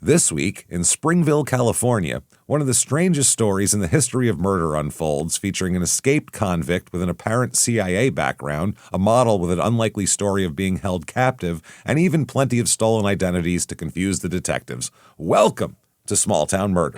This week, in Springville, California, one of the strangest stories in the history of murder unfolds, featuring an escaped convict with an apparent CIA background, a model with an unlikely story of being held captive, and even plenty of stolen identities to confuse the detectives. Welcome to Small Town Murder.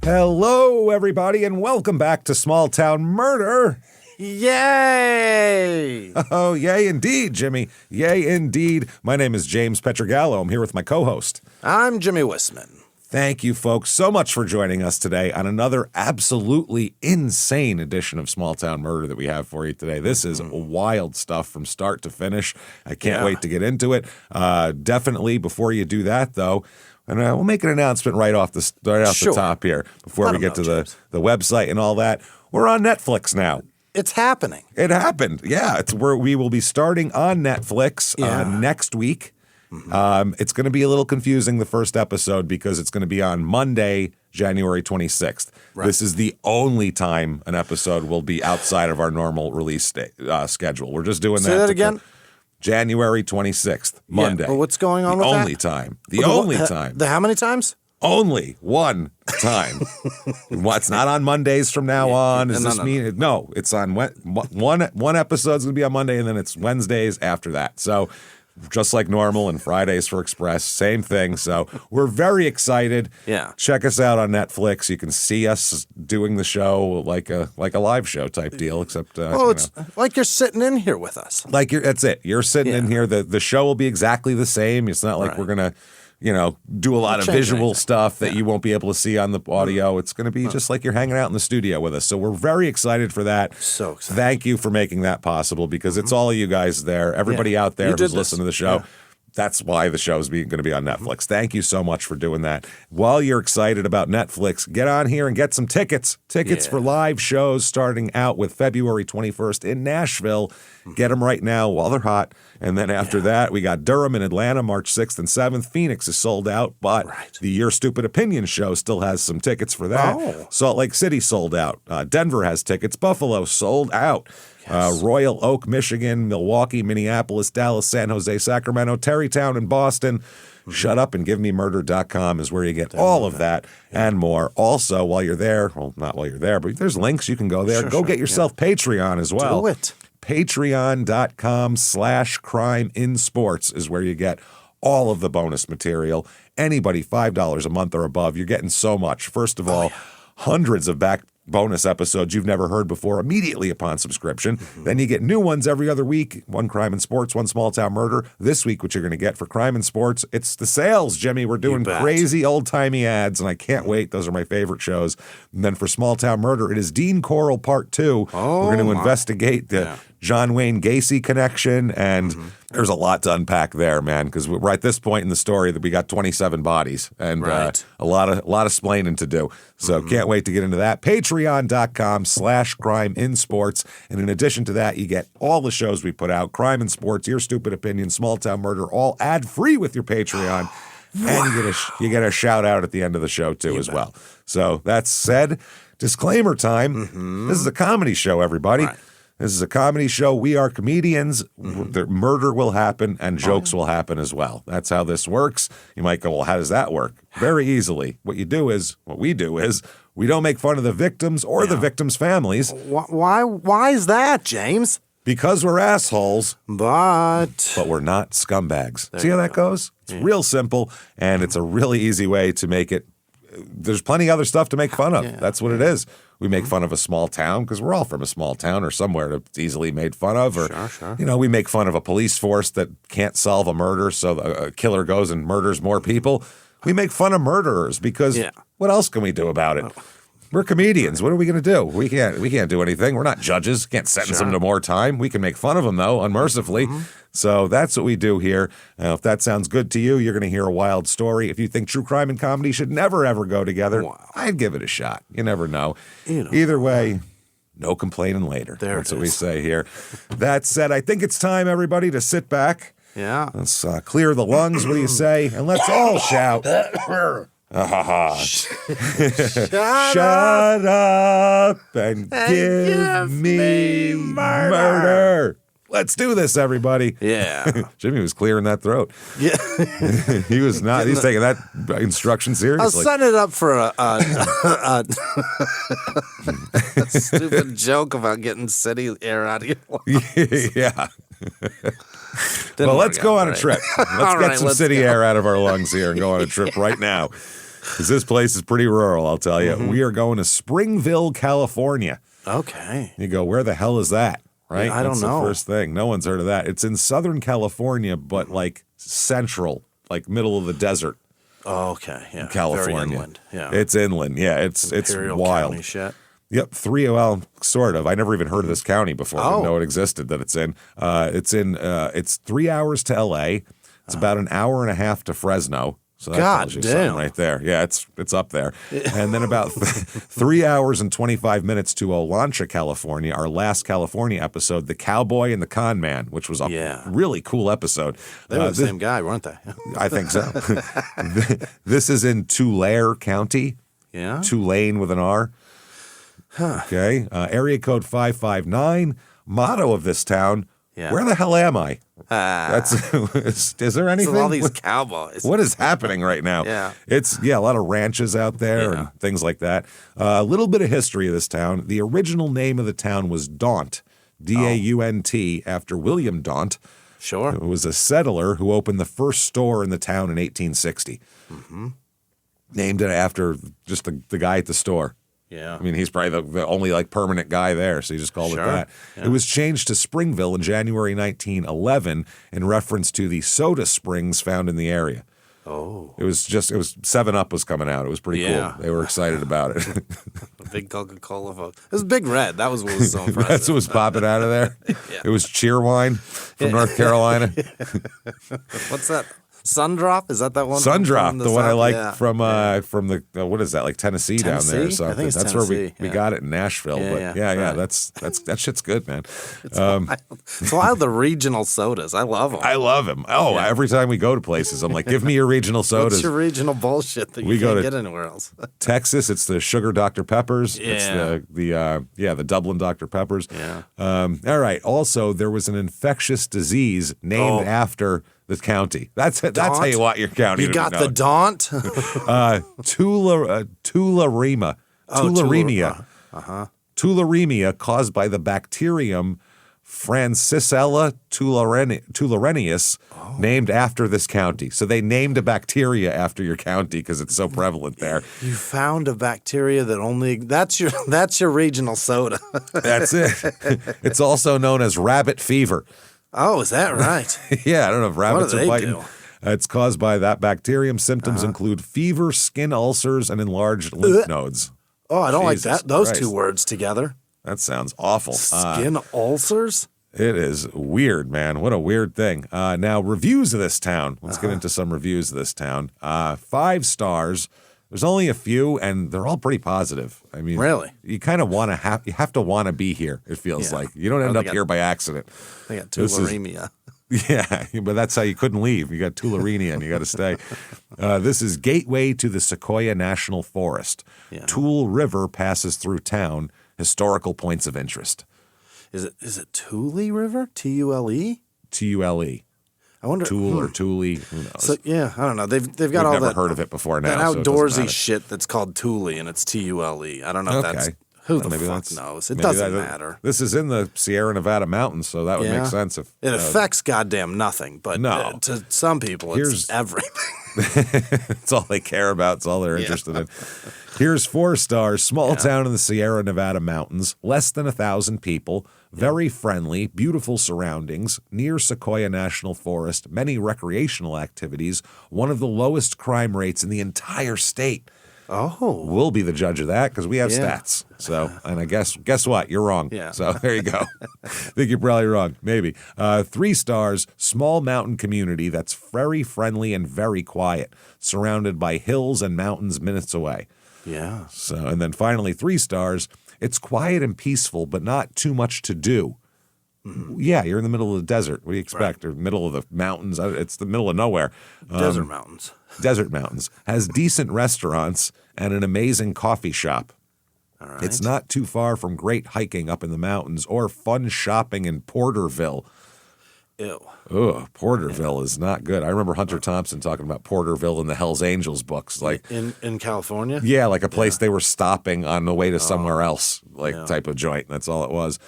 Hello, everybody, and welcome back to Small Town Murder. Yay! Oh, yay indeed, Jimmy. Yay indeed. My name is James Petrogallo. I'm here with my co-host. I'm Jimmy Wisman. Thank you, folks, so much for joining us today on another absolutely insane edition of Small Town Murder that we have for you today. This is wild stuff from start to finish. I can't wait to get into it. Definitely, before you do that, though, and we'll make an announcement right off the top here before we get to the website and all that. We're on Netflix now. It's happening. It happened. Yeah, it's where we will be starting on Netflix next week. It's going to be a little confusing, the first episode, because it's going to be on Monday, January 26th. Right. This is the only time an episode will be outside of our normal release schedule. We're just doing that. Say that again? January 26th, Monday. But what's going on with that? The only time. The how many times? Only one time. It's not on Mondays from now on. Does this mean? No, it's on one episode's going to be on Monday, and then it's Wednesdays after that. So just like normal, and Fridays for Express, same thing. So we're very excited. Yeah. Check us out on Netflix. You can see us doing the show like a live show type deal, except it's like you're sitting in here with us. That's it. You're sitting in here. The show will be exactly the same. It's not like we're gonna do a lot of visual stuff that you won't be able to see on the audio. It's going to be just like you're hanging out in the studio with us. So we're very excited for that. So excited. Thank you for making that possible, because it's all of you guys there, everybody out there who's listening to the show. Yeah. That's why the show's going to be on Netflix. Thank you so much for doing that. While you're excited about Netflix, get on here and get some tickets. Tickets for live shows starting out with February 21st in Nashville. Get them right now while they're hot. And then after that, we got Durham and Atlanta, March 6th and 7th. Phoenix is sold out, but the Your Stupid Opinion show still has some tickets for that. Oh. Salt Lake City sold out. Denver has tickets. Buffalo sold out. Yes. Royal Oak, Michigan, Milwaukee, Minneapolis, Dallas, San Jose, Sacramento, Terrytown, and Boston. Shutupandgivememurder.com is where you get all of that and more. Also, while you're there, well, not while you're there, but there's links. You can go there. Go get yourself Patreon as well. Do it. Patreon.com/crimeinsports is where you get all of the bonus material. Anybody $5 a month or above, you're getting so much. First of all, hundreds of back bonus episodes you've never heard before immediately upon subscription. Then you get new ones every other week. One Crime and Sports, one Small Town Murder. This week, what you're going to get for Crime and Sports, it's the sales, Jimmy. We're doing crazy old-timey ads, and I can't wait. Those are my favorite shows. And then for Small Town Murder, it is Dean Coral Part 2. We're going to investigate the John Wayne Gacy connection, and there's a lot to unpack there, man, because we're at this point in the story that we got 27 bodies and a lot of splaining to do. So can't wait to get into that. Patreon.com/crimeinsports. And in addition to that, you get all the shows we put out, Crime and Sports, Your Stupid Opinion, Small Town Murder, all ad-free with your Patreon. And you get a shout out at the end of the show, too, as well. So that said, disclaimer time. This is a comedy show, everybody. This is a comedy show. We are comedians. The murder will happen and jokes will happen as well. That's how this works. You might go, well, how does that work? Very easily. What we do is, we don't make fun of the victims or the victims' families. Why is that, James? Because we're assholes. But we're not scumbags. See how that goes? It's real simple, and it's a really easy way to make it. There's plenty of other stuff to make fun of. That's what it is. We make fun of a small town because we're all from a small town or somewhere that's easily made fun of. Or, we make fun of a police force that can't solve a murder, so a killer goes and murders more people. We make fun of murderers because what else can we do about it? We're comedians. What are we going to do? We can't do anything. We're not judges. Can't sentence them to more time. We can make fun of them, though, unmercifully. So that's what we do here. If that sounds good to you, you're going to hear a wild story. If you think true crime and comedy should never, ever go together, I'd give it a shot. You never know. Either way, no complaining later. That's what we say here. That said, I think it's time, everybody, to sit back. Yeah. Let's clear the lungs. What do you say? And let's all shout. Shut up and give me murder. Let's do this, everybody. Yeah. Jimmy was clearing that throat. Yeah. He was not. He's taking that instruction I was seriously. setting it up for a stupid joke about getting city air out of your lungs. Yeah. Well, let's go on a trip. Let's get some city air out of our lungs here and go on a trip right now. Because this place is pretty rural, I'll tell you. We are going to Springville, California. Okay. You go, where the hell is that? Right? I don't That's know. the first thing. No one's heard of that. It's in Southern California, but like central, like middle of the desert. Oh, okay. Yeah. California. Very inland. Yeah. It's inland. Yeah, it's Imperial wild. County shit. Yep, well, sort of. I never even heard of this county before. I didn't know it existed. That it's in. It's 3 hours to L.A. It's about an hour and a half to Fresno. So that tells you something right there. Yeah, it's up there. And then about 3 hours and 25 minutes to Olancha, California. Our last California episode, The Cowboy and the Con Man, which was a really cool episode. They were the same guy, weren't they? I think so. This is in Tulare County. Yeah. Tulane with an R. Okay. Area code 559. Motto of this town. Yeah. Where the hell am I? Is there anything? So all these cowboys. What is happening right now? Yeah. It's a lot of ranches out there and things like that. A little bit of history of this town. The original name of the town was Daunt, D-A-U-N-T, after William Daunt. Sure. Who was a settler who opened the first store in the town in 1860. Mm-hmm. Named it after just the guy at the store. Yeah. I mean, he's probably the only like permanent guy there, so he just called it that. Yeah. It was changed to Springville in January 1911 in reference to the soda springs found in the area. Oh. It was 7-Up was coming out. It was pretty cool. They were excited about it. A big Coca-Cola vote. It was Big Red. That was what was so impressive. That's what was popping out of there. It was Cheerwine from North Carolina. What's that? Sundrop? Is that one? Sundrop, the one I like from the what is that, like Tennessee down there or something? I think it's that's Tennessee. where we got it in Nashville. Right. That shit's good, man. It's wild, the regional sodas. I love them. I love them. Oh, every time we go to places, I'm like, give me your regional sodas. What's your regional bullshit that you can't get anywhere else? Texas, it's the sugar Dr. Peppers. It's the Dublin Dr. Peppers. Yeah. All right. Also, there was an infectious disease named after the county. That's how you want your county. You got the Daunt. Tularemia. Tularemia caused by the bacterium Francisella tularensis, named after this county. So they named a bacteria after your county because it's so prevalent there. You found a bacteria that's your regional soda. That's it. It's also known as rabbit fever. Oh, is that right? Yeah, I don't know if rabbits are biting. Do? It's caused by that bacterium. Symptoms include fever, skin ulcers, and enlarged lymph nodes. Oh, I don't Jesus like that. Those Christ. two words together. That sounds awful. Skin ulcers? It is weird, man. What a weird thing. Now, reviews of this town. Let's get into some reviews of this town. 5 stars. There's only a few, and they're all pretty positive. I mean, really, you kind of you have to want to be here. It feels like you don't end up here by accident. They got tularemia. Yeah, but that's how you couldn't leave. You got tularemia, and you got to stay. This is gateway to the Sequoia National Forest. Yeah. Tule River passes through town. Historical points of interest. Is it Tule River? T-U-L-E? T-U-L-E. I wonder Tool or Thule, who knows? So yeah, I don't know. They've got We've all never heard of it before now. That outdoorsy shit that's called Thule and it's T-U-L-E. I don't know if that's who the fuck knows. It doesn't matter. This is in the Sierra Nevada mountains, so that would make sense if it affects goddamn nothing. But to some people, it's everything. It's all they care about. It's all they're interested in. Here's 4 stars. Small town in the Sierra Nevada mountains. Less than 1,000 people. Very friendly. Beautiful surroundings. Near Sequoia National Forest. Many recreational activities. One of the lowest crime rates in the entire state. Oh. We'll be the judge of that because we have stats. So, and I guess what? You're wrong. Yeah. So there you go. I think you're probably wrong. Maybe. 3 stars, small mountain community that's very friendly and very quiet, surrounded by hills and mountains minutes away. Yeah. So, and then finally 3 stars, it's quiet and peaceful, but not too much to do. Yeah, you're in the middle of the desert. What do you expect? Or middle of the mountains. It's the middle of nowhere. Desert mountains. Desert mountains. Has decent restaurants and an amazing coffee shop. All right. It's not too far from great hiking up in the mountains or fun shopping in Porterville. Ew. Ugh, Porterville is not good. I remember Hunter Thompson talking about Porterville in the Hells Angels books. Like in California? Yeah, like a place they were stopping on the way to somewhere else, type of joint. That's all it was.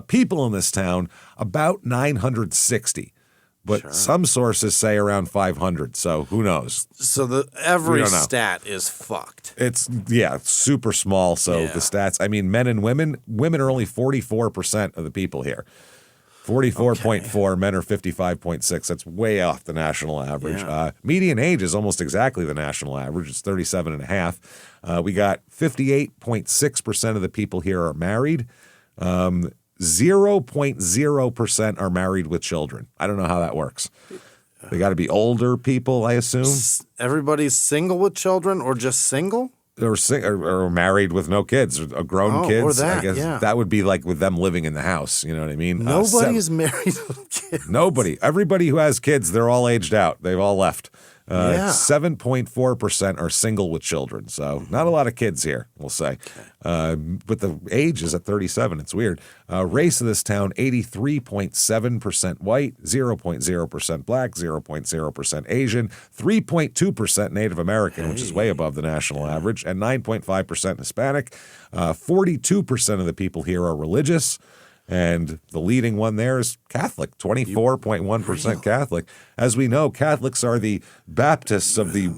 People in this town, about 960. But some sources say around 500, so who knows? So every stat is fucked. It's, super small, so the stats, I mean, men and women are only 44% of the people here. 44.4, men are 55.6. That's way off the national average. Yeah. Median age is almost exactly the national average. It's 37 and a half. We got 58.6% of the people here are married. 0.0% are married with children. I don't know how that works. They got to be older people, I assume. Everybody's single with children or just single? Or married with no kids, or grown kids. Or that, I guess that would be like with them living in the house. You know what I mean? Nobody's married with kids. Nobody. Everybody who has kids, they're all aged out. They've all left. 7.4% are single with children. So not a lot of kids here, we'll say. But the age is at 37. It's weird. Race of this town, 83.7% white, 0.0% black, 0.0% Asian, 3.2% Native American, which is way above the national average, and 9.5% Hispanic. 42% of the people here are religious. And the leading one there is Catholic, 24.1% Catholic. As we know, Catholics are the Baptists of the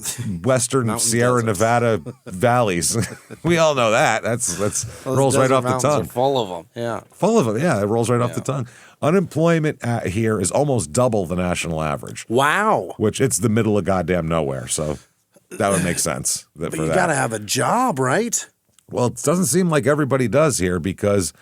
western Sierra Nevada valleys. We all know that. That's rolls right off the tongue. Full of them, yeah. Full of them, yeah. It rolls right off the tongue. Unemployment here is almost double the national average. Wow. Which it's the middle of goddamn nowhere, so that would make sense. But you got to have a job, right? Well, it doesn't seem like everybody does here because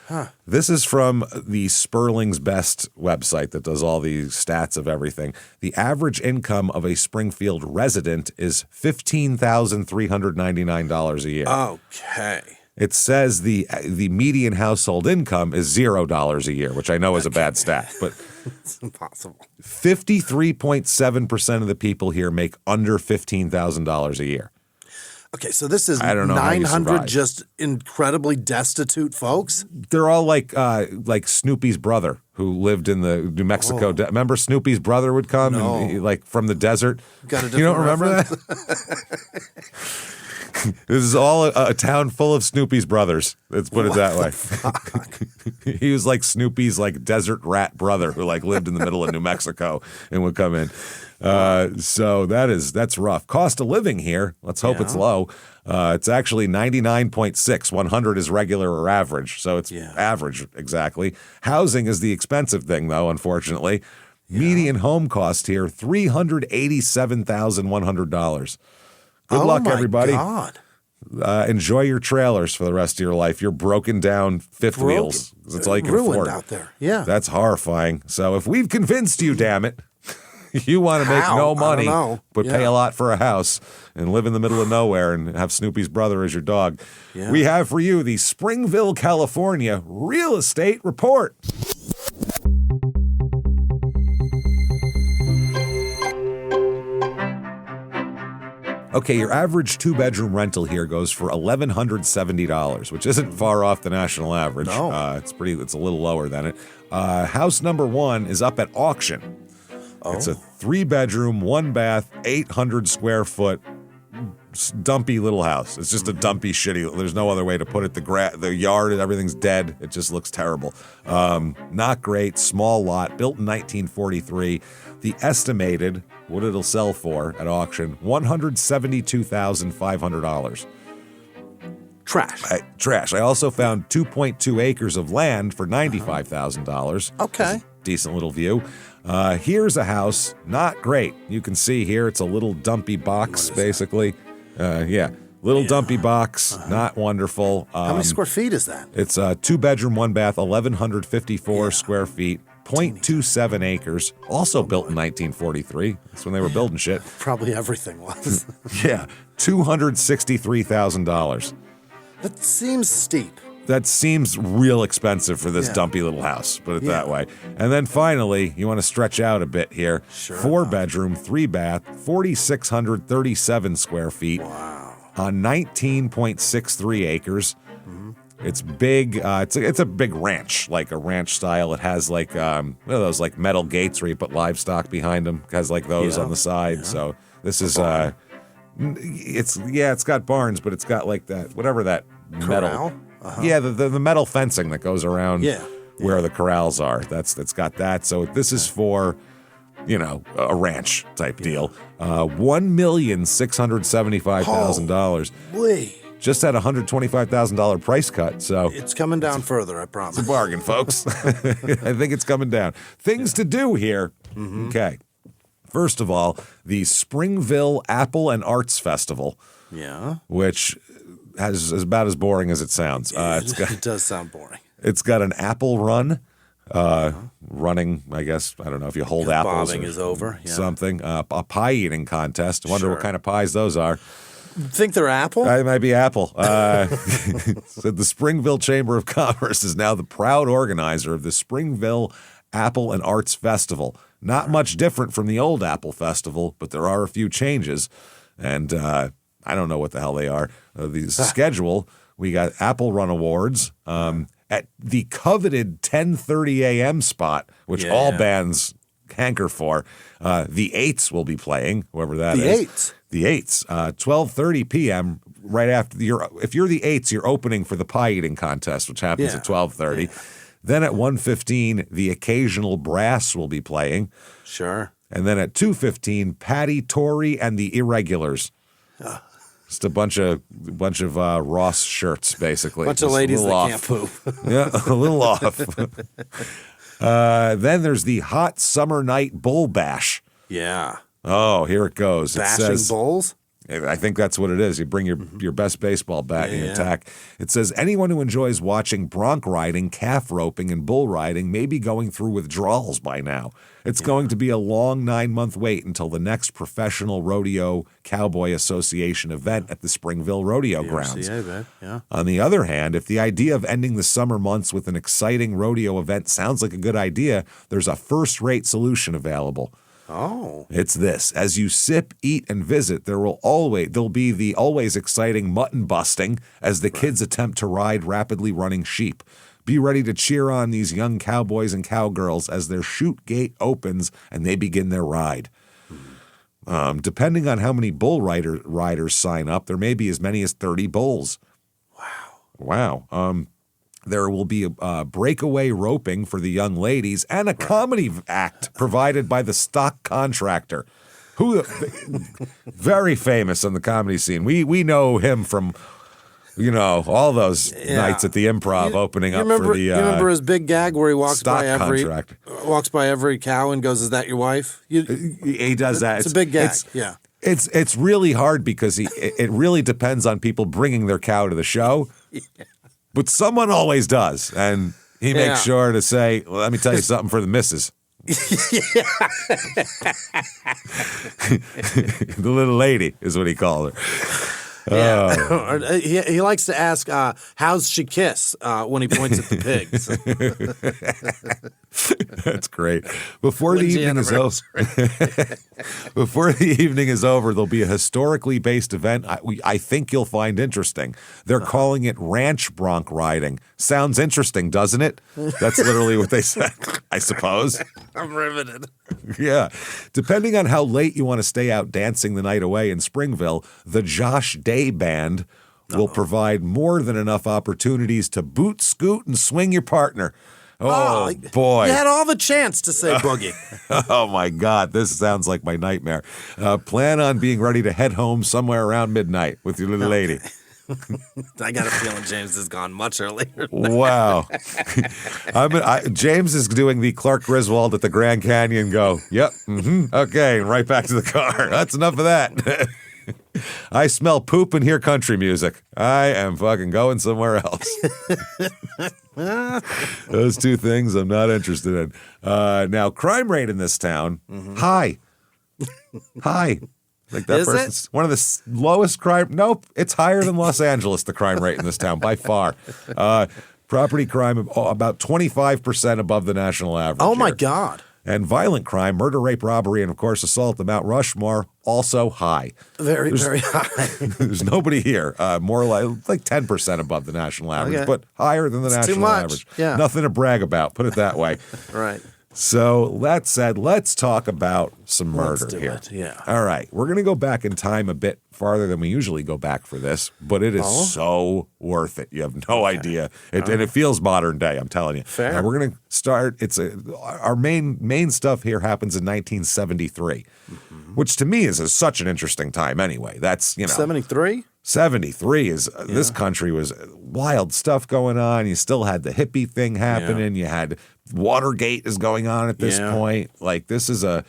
this is from the Sperling's Best website that does all the stats of everything. The average income of a Springfield resident is $15,399 a year. Okay. It says the median household income is $0 a year, which I know is a bad stat, but it's impossible. 53.7% of the people here make under $15,000 a year. Okay, so this is I don't know 900 just incredibly destitute folks? They're all like Snoopy's brother who lived in the New Mexico. Remember Snoopy's brother would come and like from the desert? Got a you don't remember that? This is all a town full of Snoopy's brothers. Let's put it that way. He was like Snoopy's like desert rat brother who like lived in the middle of New Mexico and would come in. So that's rough. Cost of living here, let's hope it's low. It's actually 99.6. 100 is regular or average, so it's average exactly. Housing is the expensive thing, though, unfortunately. Median home cost here, $387,100. Good luck, everybody. God. Enjoy your trailers for the rest of your life. Your broken down fifth wheels. That's all you can afford. Out there. Yeah. That's horrifying. So if we've convinced you, damn it, you want to make no money, but pay a lot for a house and live in the middle of nowhere and have Snoopy's brother as your dog. Yeah. We have for you the Springville, California Real Estate Report. Okay, your average two-bedroom rental here goes for $1,170, which isn't far off the national average. No. It's a little lower than it. House number one is up at auction. It's a 3-bedroom, 1-bath, 800 square foot, dumpy little house. It's just a dumpy, shitty. There's no other way to put it. The yard and everything's dead. It just looks terrible. Not great. Small lot, built in 1943. The estimated what it'll sell for at auction, $172,500. Trash. I also found 2.2 acres of land for $95,000. Okay. Decent little view. Here's a house, not great. You can see here it's a little dumpy box, basically. Little dumpy box, not wonderful. How many square feet is that? It's a 2-bedroom, 1-bath, 1,154 square feet, 0.27 acres, also built in 1943. That's when they were building shit. Probably everything was. $263,000. That seems steep. That seems real expensive for this dumpy little house, put it that way. And then finally, you want to stretch out a bit here. Sure. 4-bedroom, 3-bath, 4,637 square feet. Wow. On 19.63 acres. It's big. It's a big ranch, like a ranch style. It has like those like metal gates where you put livestock behind them. It has like those on the side. Yeah. So this is it's got barns, but it's got like that whatever that corral? Metal. Yeah, the metal fencing that goes around where the corrals are. That's got that. So this is for a ranch type deal. $1,675,000. Boy. Just had a $125,000 price cut, so it's coming down further, I promise. It's a bargain, folks. I think it's coming down. Things to do here. Mm-hmm. Okay. First of all, the Springville Apple and Arts Festival. Yeah. Which is about as boring as it sounds. It does sound boring. It's got an apple run. Running, I guess, I don't know if you hold apples. Bobbing is over. Yeah. Something. A pie eating contest. I wonder what kind of pies those are. Think they're apple? It might be apple. So the Springville Chamber of Commerce is now the proud organizer of the Springville Apple and Arts Festival. Not much different from the old Apple Festival, but there are a few changes. And I don't know what the hell they are. The schedule, we got Apple Run Awards at the coveted 10:30 a.m. spot, which all bands hanker for. The Eights will be playing, whoever that is. The Eights? The Eights, 12:30 p.m. right after if you're the Eights, you're opening for the pie eating contest, which happens at 12:30. Yeah. Then at 1:15, the Occasional Brass will be playing. Sure. And then at 2:15, Patty, Tori, and the Irregulars. Just a bunch of Ross shirts, basically. Bunch of ladies that can't poop. Yeah, a little off. Then there's the Hot Summer Night Bull Bash. Yeah. Oh, here it goes. Bashing bulls? I think that's what it is. You bring your best baseball bat and you attack. It says anyone who enjoys watching bronc riding, calf roping, and bull riding may be going through withdrawals by now. It's going to be a long 9-month wait until the next Professional Rodeo Cowboy Association event at the Springville Rodeo Grounds. Yeah. On the other hand, if the idea of ending the summer months with an exciting rodeo event sounds like a good idea, there's a first-rate solution available. Oh. It's this. As you sip, eat, and visit, there'll be the always exciting mutton busting as the kids attempt to ride rapidly running sheep. Be ready to cheer on these young cowboys and cowgirls as their chute gate opens and they begin their ride. Depending on how many bull riders sign up, there may be as many as 30 bulls. Wow. There will be a breakaway roping for the young ladies and a comedy act provided by the stock contractor, who very famous on the comedy scene. We know him from, all those nights at the Improv opening up for the you remember his big gag where he walks by every cow and goes, "Is that your wife?" He does that. It's a big gag. It's really hard because it really depends on people bringing their cow to the show. But someone always does, and he makes sure to say, well, let me tell you something for the missus. The little lady is what he called her. Yeah. He likes to ask, how's she kiss when he points at the pigs. That's great. Before the evening is over, there'll be a historically based event I think you'll find interesting. They're calling it ranch bronc riding. Sounds interesting, doesn't it? That's literally what they said, I suppose. I'm riveted. Yeah. Depending on how late you want to stay out dancing the night away in Springville, the Josh Day Band will provide more than enough opportunities to boot, scoot, and swing your partner. Oh, boy. You had all the chance to say boogie. Oh, my God. This sounds like my nightmare. Plan on being ready to head home somewhere around midnight with your little lady. I got a feeling James has gone much earlier. Wow. James is doing the Clark Griswold at the Grand Canyon go, yep, okay, and right back to the car. That's enough of that. I smell poop and hear country music. I am fucking going somewhere else. Those two things I'm not interested in. Now, crime rate in this town, high. Like that Is person's one of the lowest crime. Nope, it's higher than Los Angeles, the crime rate in this town by far. Property crime about 25% above the national average. Oh my here. God. And violent crime, murder, rape, robbery, and of course assault at Mount Rushmore, also high. Very high. There's nobody here. More like 10% above the national average, but higher than the national average. Yeah. Nothing to brag about, put it that way. Right. So that said, let's talk about some murder here. Yeah. All right. We're going to go back in time a bit farther than we usually go back for this, but it is so worth it. You have no idea. And it feels modern day, I'm telling you. Fair. Now, we're going to start. Our main stuff here happens in 1973, which to me is such an interesting time anyway. That's, 73? 73 is this country was wild stuff going on. You still had the hippie thing happening. You had Watergate is going on at this point. Like this is All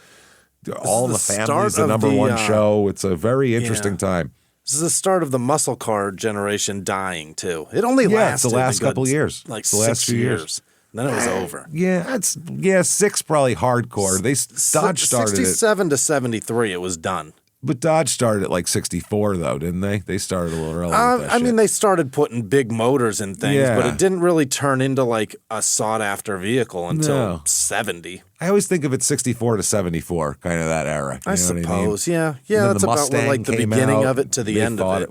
in the Family's the number one show. It's a very interesting time. This is the start of the muscle car generation dying too. It only lasted it's the last couple years. Like the last 6 few years. Then it was over. Yeah, 6 probably hardcore. Dodge started 67 to 73. It was done. But Dodge started at like 64, though, didn't they? They started a little early. I mean, they started putting big motors in things, but it didn't really turn into like a sought-after vehicle until 70. I always think of it 64 to 74, kind of that era. I suppose, yeah. Yeah, that's about like the beginning of it to the end of it.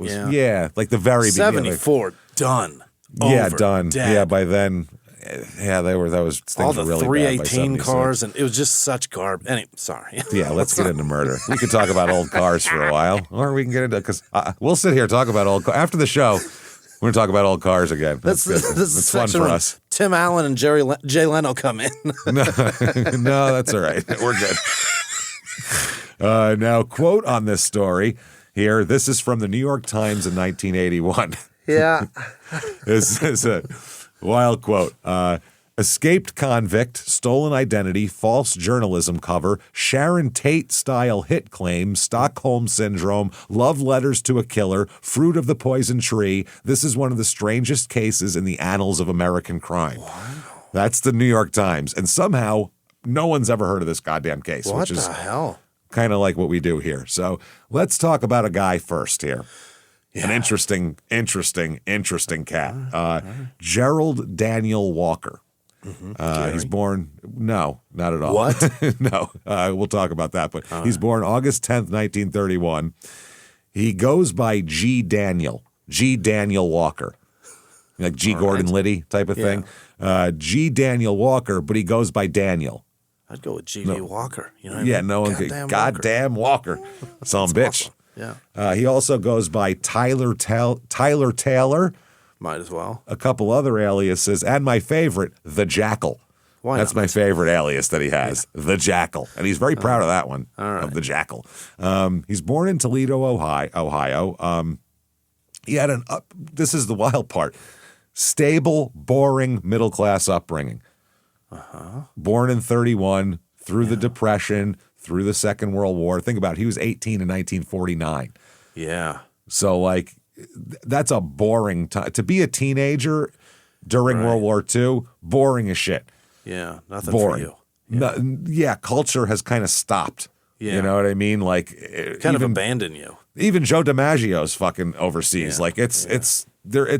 Like the very beginning. 74, done. Yeah, over, done. dead. Yeah, by then... Yeah, things all the were really 318 bad by cars, and it was just such garbage. Anyway, sorry. Yeah, let's get into murder. We could talk about old cars for a while, or we can get into because we'll sit here and talk about old cars after the show. We're gonna talk about old cars again. That's fun for us. Tim Allen and Jay Leno come in. No, that's all right. We're good. Now, quote on this story here. This is from the New York Times in 1981. Yeah, this is a wild quote. Escaped convict, stolen identity, false journalism cover, Sharon Tate style hit claim, Stockholm syndrome, love letters to a killer, fruit of the poison tree. This is one of the strangest cases in the annals of American crime. Wow. That's the New York Times. And somehow no one's ever heard of this goddamn case. What which is the hell? Kind of like what we do here. So let's talk about a guy first here. Yeah. An interesting cat. Gerald Daniel Walker. He's born, no, not at all. What? No, we'll talk about that. But he's born August 10th, 1931. He goes by G. Daniel Walker. Like G. Gordon Liddy type of thing. G. Daniel Walker, but he goes by Daniel. I'd go with G.D. Walker. You know what yeah, I mean? No one could. Goddamn Walker. Some bitch. Awesome. Yeah. He also goes by Tyler Taylor. Might as well. A couple other aliases, and my favorite, the Jackal. Why That's not? my favorite alias that he has, the Jackal, and he's very proud of that one, of the Jackal. He's born in Toledo, Ohio. He had this is the wild part, stable, boring, middle-class upbringing. Born in 31, through the Depression, through the Second World War. Think about it. He was 18 in 1949. Yeah. So, like, that's a boring time. To be a teenager during World War II, boring as shit. Yeah, nothing boring. for you. Yeah. Culture has kind of stopped. Yeah. You know what I mean? Like, kind of abandon you. Even Joe DiMaggio's fucking overseas. Like, it's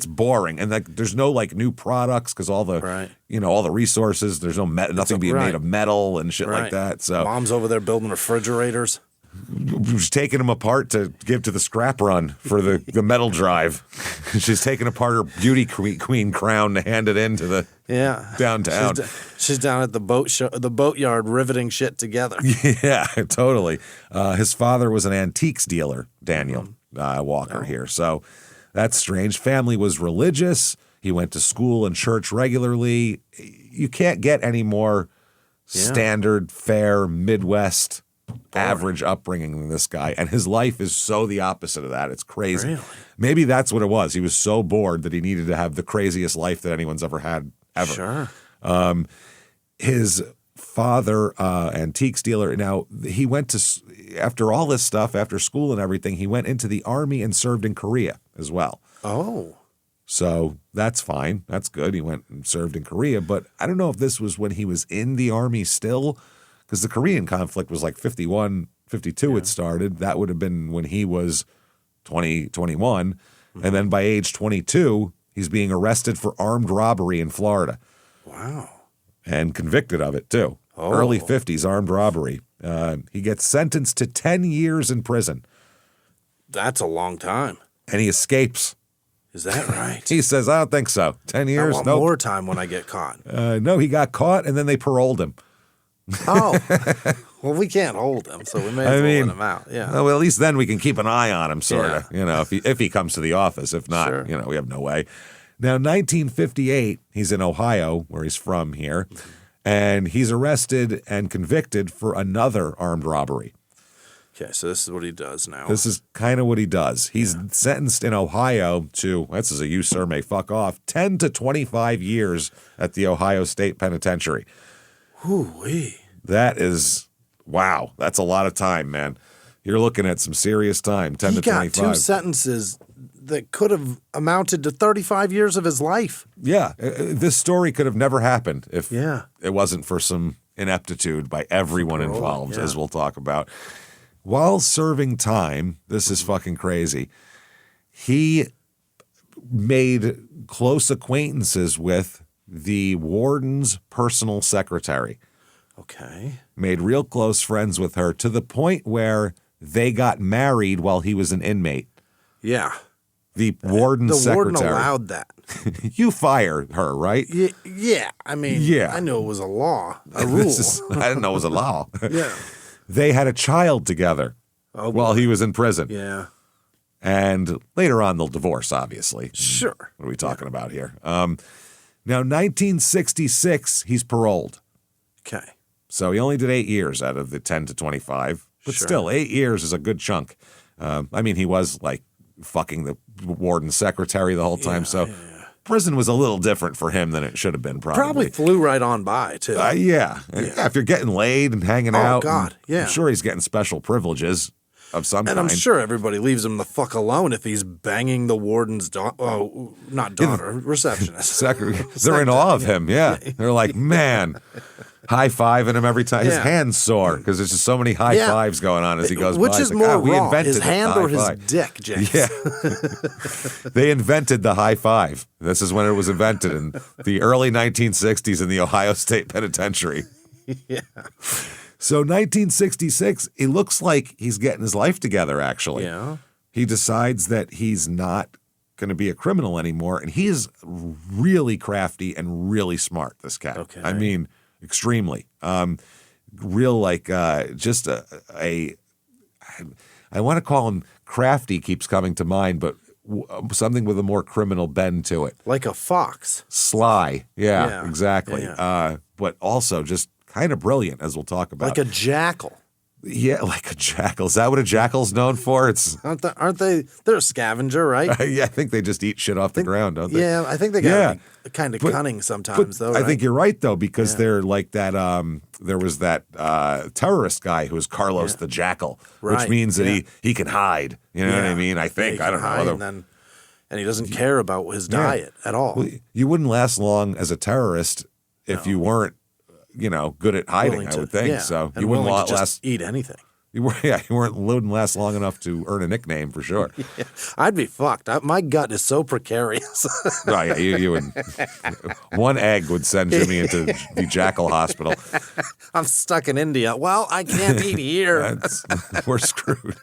boring, and like there's no like new products because all the all the resources. There's nothing being made of metal and shit like that. So mom's over there building refrigerators. She's taking them apart to give to the scrap run for the metal drive. She's taking apart her beauty queen crown to hand it into the downtown. She's down at the boat yard riveting shit together. Yeah, totally. His father was an antiques dealer, Daniel Walker here. So that's strange. Family was religious. He went to school and church regularly. You can't get any more standard, fair, Midwest average upbringing than this guy, and his life is so the opposite of that. It's crazy. Really? Maybe that's what it was. He was so bored that he needed to have the craziest life that anyone's ever had, ever. Sure. His father, antiques dealer. Now, he went to, after all this stuff, after school and everything, he went into the army and served in Korea as well. Oh. So that's fine. That's good. He went and served in Korea, but I don't know if this was when he was in the army still, because the Korean conflict was like 51, 52 it started. That would have been when he was 20, 21. And then by age 22, he's being arrested for armed robbery in Florida. Wow. And convicted of it, too. Early 50s, armed robbery. He gets sentenced to 10 years in prison. That's a long time. And he escapes. Is that right? He says, I don't think so. 10 years? I want Nope. more time when I get caught. No, he got caught, and then they paroled him. Oh. Well, we can't hold him, so we may as well let him out. Yeah. Well, at least then we can keep an eye on him, sort of. You know, if he comes to the office. If not, you know, we have no way. Now, 1958, he's in Ohio, where he's from here, and he's arrested and convicted for another armed robbery. Okay, so this is what he does now. This is kind of what he does. He's sentenced in Ohio to, this is a you, sir, may fuck off, 10 to 25 years at the Ohio State Penitentiary. Whoo-wee. That is, wow, that's a lot of time, man. You're looking at some serious time, 10 to 25. He got 2 sentences that could have amounted to 35 years of his life. Yeah, this story could have never happened if it wasn't for some ineptitude by everyone involved, as we'll talk about. While serving time, this is fucking crazy, he made close acquaintances with the warden's personal secretary. Okay. Made real close friends with her to the point where they got married while he was an inmate. Yeah. The warden's secretary. The warden allowed that. You fired her, right? Yeah. I mean, I knew it was a law, a rule. I didn't know it was a law. Yeah. They had a child together while he was in prison. Yeah. And later on, they'll divorce, obviously. Sure. What are we talking about here? Now, 1966, he's paroled. Okay. So he only did 8 years out of the 10 to 25. But still, 8 years is a good chunk. I mean, he was like fucking the warden's secretary the whole time. So prison was a little different for him than it should have been, probably. Probably flew right on by, too. Yeah. If you're getting laid and hanging out. Oh, God, I'm sure he's getting special privileges of some kind. And I'm sure everybody leaves him the fuck alone if he's banging the warden's not daughter, receptionist. They're in awe of him, They're like, man, high-fiving him every time. His hand's sore because there's just so many high fives going on as he goes by. Which is like, more we raw, invented his hand or his dick, James? Yeah. They invented the high five. This is when it was invented in the early 1960s in the Ohio State Penitentiary. Yeah. So 1966, it looks like he's getting his life together, actually. Yeah. He decides that he's not going to be a criminal anymore, and he is really crafty and really smart, this cat. Okay. I mean, extremely. Real, like, just I want to call him crafty keeps coming to mind, but something with a more criminal bend to it. Like a fox. Sly. Yeah. Exactly. Yeah. But also just kind of brilliant, as we'll talk about. Like a jackal. Yeah, like a jackal. Is that what a jackal's known for? Aren't they? They're a scavenger, right? Yeah, I think they just eat shit off the ground, don't they? Yeah, I think they got kind of cunning sometimes, though. Right? I think you're right, though, because they're like that. There was that terrorist guy who was Carlos the Jackal, which means that he can hide. You know what I mean? I think I don't know. And he doesn't care about his diet at all. Well, you wouldn't last long as a terrorist if you weren't, good at hiding. I would think so. And you wouldn't just eat anything. You wouldn't last long enough to earn a nickname for sure. Yeah, I'd be fucked. My gut is so precarious. Right, you would. One egg would send Jimmy into the Jackal Hospital. I'm stuck in India. Well, I can't eat here. We're screwed.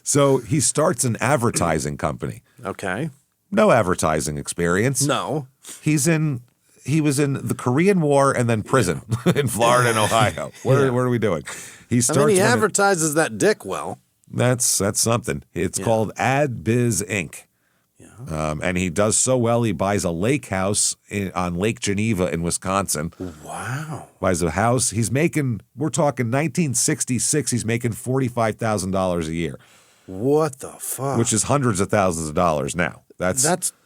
So he starts an advertising company. Okay. No advertising experience. No. He was in the Korean War and then prison in Florida and Ohio. What are we doing? He advertises that dick well. That's something. It's called Ad Biz Inc. Yeah. And he does so well, he buys a lake house on Lake Geneva in Wisconsin. Wow. Buys a house. We're talking 1966, he's making $45,000 a year. What the fuck? Which is hundreds of thousands of dollars now.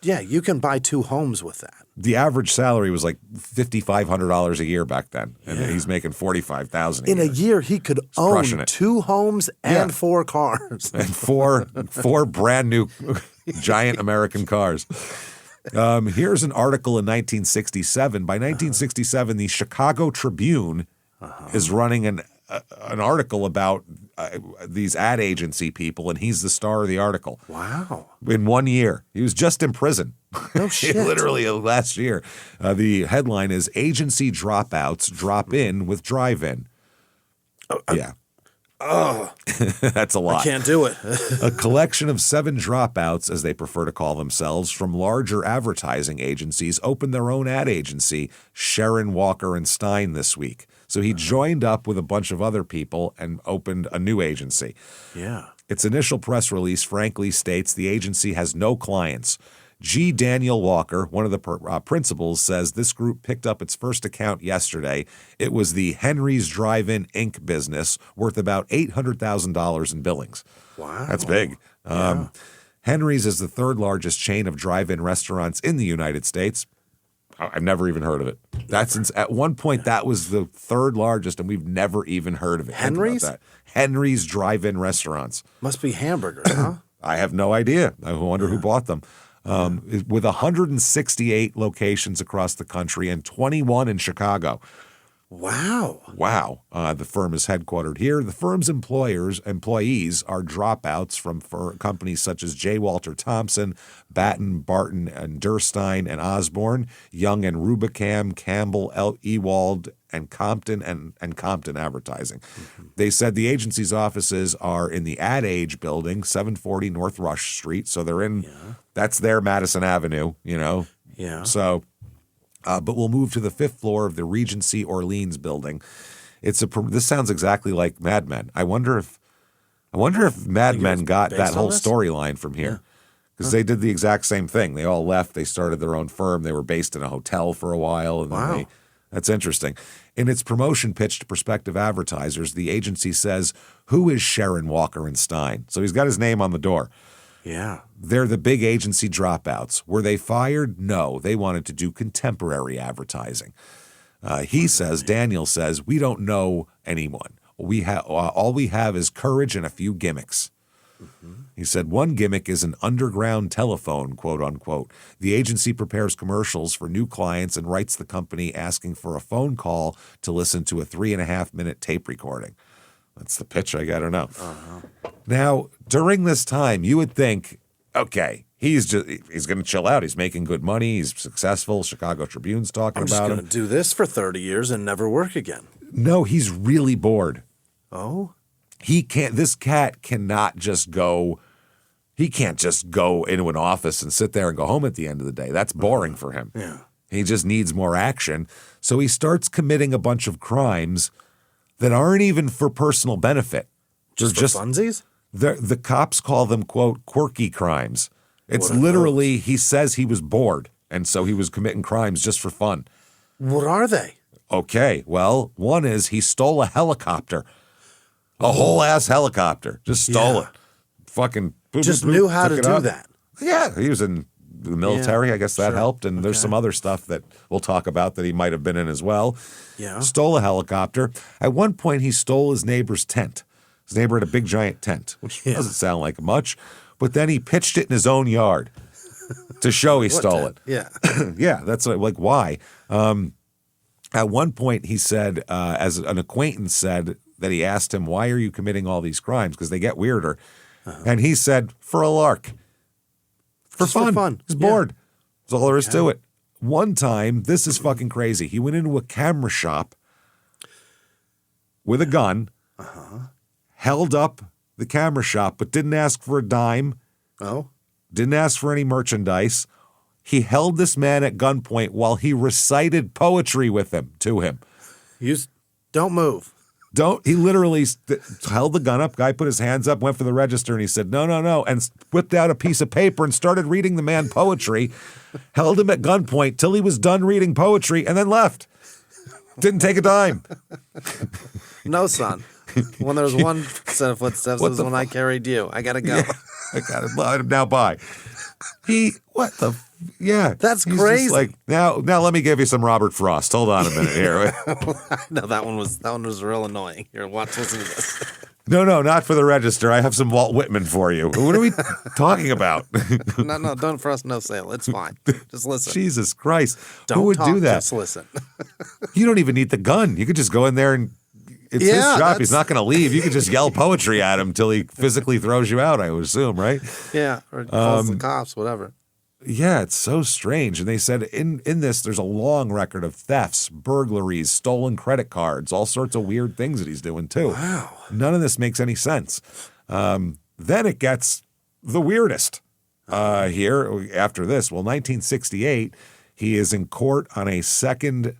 You can buy 2 homes with that. The average salary was like $5,500 a year back then, and he's making $45,000 in a year. He could own 2 homes and 4 cars and four brand new giant American cars. Here's an article in 1967. By 1967, the Chicago Tribune is running an article about these ad agency people, and he's the star of the article. Wow. In 1 year. He was just in prison. No shit. Literally last year. The headline is Agency Dropouts Drop In with Drive-In. Yeah. Oh, that's a lot. I can't do it. A collection of 7 dropouts, as they prefer to call themselves, from larger advertising agencies opened their own ad agency, Sharon Walker and Stein, this week. So he joined up with a bunch of other people and opened a new agency. Yeah. Its initial press release frankly states the agency has no clients. G. Daniel Walker, one of the principals, says this group picked up its first account yesterday. It was the Henry's Drive-In Inc. business, worth about $800,000 in billings. Wow. That's big. Henry's is the third largest chain of drive-in restaurants in the United States. I've never even heard of it. At one point, that was the third largest, and we've never even heard of it. Henry's? Henry's Drive-In Restaurants. Must be hamburgers, huh? I have no idea. I wonder who bought them. With 168 locations across the country and 21 in Chicago. Wow. Wow. The firm is headquartered here. The firm's employees are dropouts from companies such as J. Walter Thompson, Batten, Barton, and Durstein and Osborne, Young and Rubicam, Campbell, Ewald, and Compton and Compton Advertising. Mm-hmm. They said the agency's offices are in the Ad Age building, 740 North Rush Street. So they're in, that's their Madison Avenue, you know? Yeah. So, but we'll move to the 5th floor of the Regency Orleans building. This sounds exactly like Mad Men. I wonder if Mad Men got that whole storyline from here. Because they did the exact same thing. They all left. They started their own firm. They were based in a hotel for a while. And then that's interesting. In its promotion pitch to prospective advertisers, the agency says, "Who is Sharon Walker and Stein?" So he's got his name on the door. Yeah. They're the big agency dropouts. Were they fired? No. They wanted to do contemporary advertising. Daniel says, "We don't know anyone. All we have is courage and a few gimmicks." Mm-hmm. He said, "One gimmick is an underground telephone, quote unquote. The agency prepares commercials for new clients and writes the company asking for a phone call to listen to a 3.5-minute tape recording." That's the pitch, I don't know. Now, during this time, you would think, okay, he's going to chill out. He's making good money. He's successful. Chicago Tribune's talking about him. I'm just going to do this for 30 years and never work again. No, he's really bored. Oh? This cat cannot just go, he can't just go into an office and sit there and go home at the end of the day. That's boring for him. Yeah. He just needs more action. So he starts committing a bunch of crimes that aren't even for personal benefit. Just for funsies? The cops call them, quote, quirky crimes. It's literally, he says he was bored, and so he was committing crimes just for fun. What are they? Okay, well, one is he stole a helicopter. A whole-ass helicopter. Just stole it. Fucking just knew how to do that. Yeah, he was in the military. I guess that helped. And there's some other stuff that we'll talk about that he might have been in as well. Yeah. Stole a helicopter. At one point, he stole his neighbor's tent. His neighbor had a big, giant tent, which doesn't sound like much. But then he pitched it in his own yard to show he stole it. Yeah. Yeah, that's like why? At one point, he said, as an acquaintance said, that he asked him, "Why are you committing all these crimes?" Because they get weirder. And he said, "For a lark. For fun. He's bored. That's all there is to it." One time, this is fucking crazy. He went into a camera shop with a gun, held up the camera shop, but didn't ask for a dime. Oh? Didn't ask for any merchandise. He held this man at gunpoint while he recited poetry to him. Don't move. He literally held the gun up. Guy put his hands up, went for the register, and he said, no, and whipped out a piece of paper and started reading the man poetry, held him at gunpoint till he was done reading poetry, and then left. Didn't take a dime. No, son. When there was one set of footsteps, it was when I carried you. I got to go. Yeah, I got it. Now bye. That's crazy. Just like, now let me give you some Robert Frost. Hold on a minute here. No, that one was real annoying. Here, listen to this. No, not for the register. I have some Walt Whitman for you. What are we talking about? No, don't for us, no sale. It's fine. Just listen. Jesus Christ. Who would talk, do that? Just listen. You don't even need the gun. You could just go in there and It's his job. He's not going to leave. You can just yell poetry at him until he physically throws you out, I would assume, right? Yeah, or calls the cops, whatever. Yeah, it's so strange. And they said in this, there's a long record of thefts, burglaries, stolen credit cards, all sorts of weird things that he's doing too. Wow. None of this makes any sense. Then it gets the weirdest here after this. Well, 1968, he is in court on a second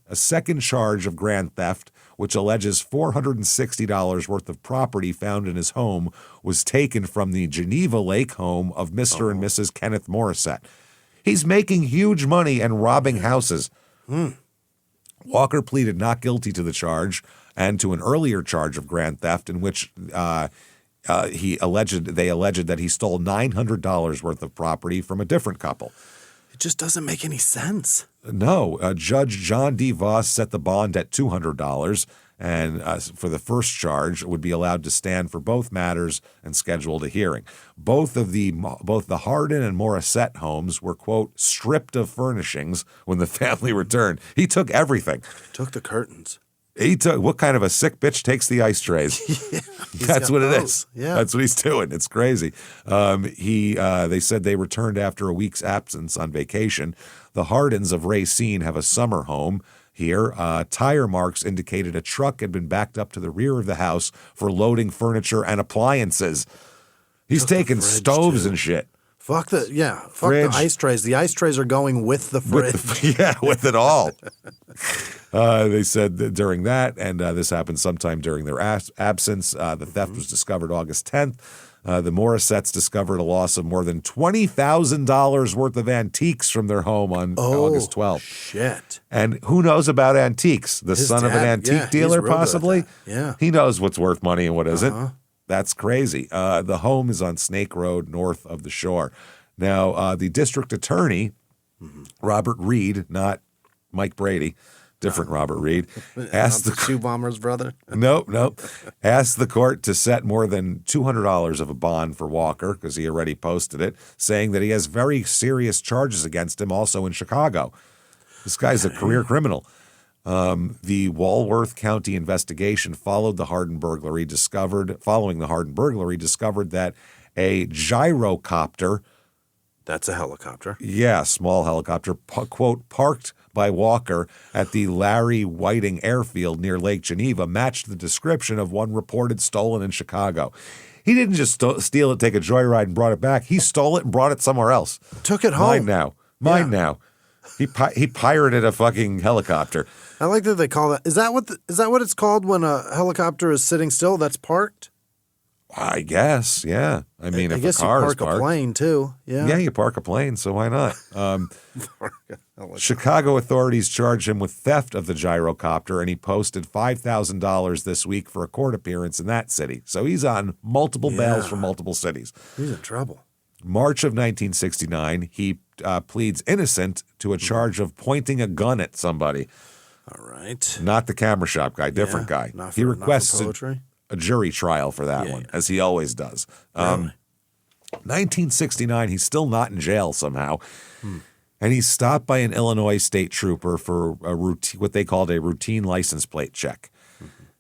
charge of grand theft, which alleges $460 worth of property found in his home was taken from the Geneva Lake home of Mr. and Mrs. Kenneth Morissette. He's making huge money and robbing houses. Walker pleaded not guilty to the charge and to an earlier charge of grand theft in which they alleged that he stole $900 worth of property from a different couple. It just doesn't make any sense. No, Judge John D. Voss set the bond at $200, and for the first charge would be allowed to stand for both matters and scheduled a hearing. Both the Hardin and Morissette homes were, quote, stripped of furnishings when the family returned. He took everything. Took the curtains. He took, what kind of a sick bitch takes the ice trays? That's what it is. Yeah. That's what he's doing. It's crazy. They said they returned after a week's absence on vacation. The Hardins of Racine have a summer home here. Tire marks indicated a truck had been backed up to the rear of the house for loading furniture and appliances. He's taking stoves and shit. Fuck the ice trays. The ice trays are going with the fridge. With it all. They said that during that, and this happened sometime during their absence, the theft was discovered August 10th. The Morissettes discovered a loss of more than $20,000 worth of antiques from their home on August 12th. Shit. And who knows about antiques? His son of an antique dealer, possibly? Yeah. He knows what's worth money and what isn't. That's crazy. The home is on Snake Road, north of the shore. Now, the district attorney, Robert Reed, not Mike Brady, different Robert Reed, asked the Shoe Bomber's brother. No, asked the court to set more than $200 of a bond for Walker because he already posted it, saying that he has very serious charges against him, also in Chicago. This guy's a career criminal. The Walworth County investigation following the Hardin burglary discovered that a gyrocopter. That's a helicopter. Yeah, small helicopter, quote, parked by Walker at the Larry Whiting Airfield near Lake Geneva matched the description of one reported stolen in Chicago. He didn't just steal it, take a joyride, and brought it back. He stole it and brought it somewhere else. Took it home. Mine now. He pirated a fucking helicopter. I like that they call that. Is that what it's called when a helicopter is sitting still? That's parked. I guess, yeah. I mean, if guess a car you is park parked, a plane too. Yeah. Yeah, you park a plane, so why not? Chicago authorities charged him with theft of the gyrocopter, and he posted $5,000 this week for a court appearance in that city. So he's on multiple bails from multiple cities. He's in trouble. March of 1969, he pleads innocent to a charge of pointing a gun at somebody. All right. Not the camera shop guy, different guy. He requests a jury trial for that one, as he always does. 1969, he's still not in jail somehow. And he's stopped by an Illinois state trooper for what they called a routine license plate check.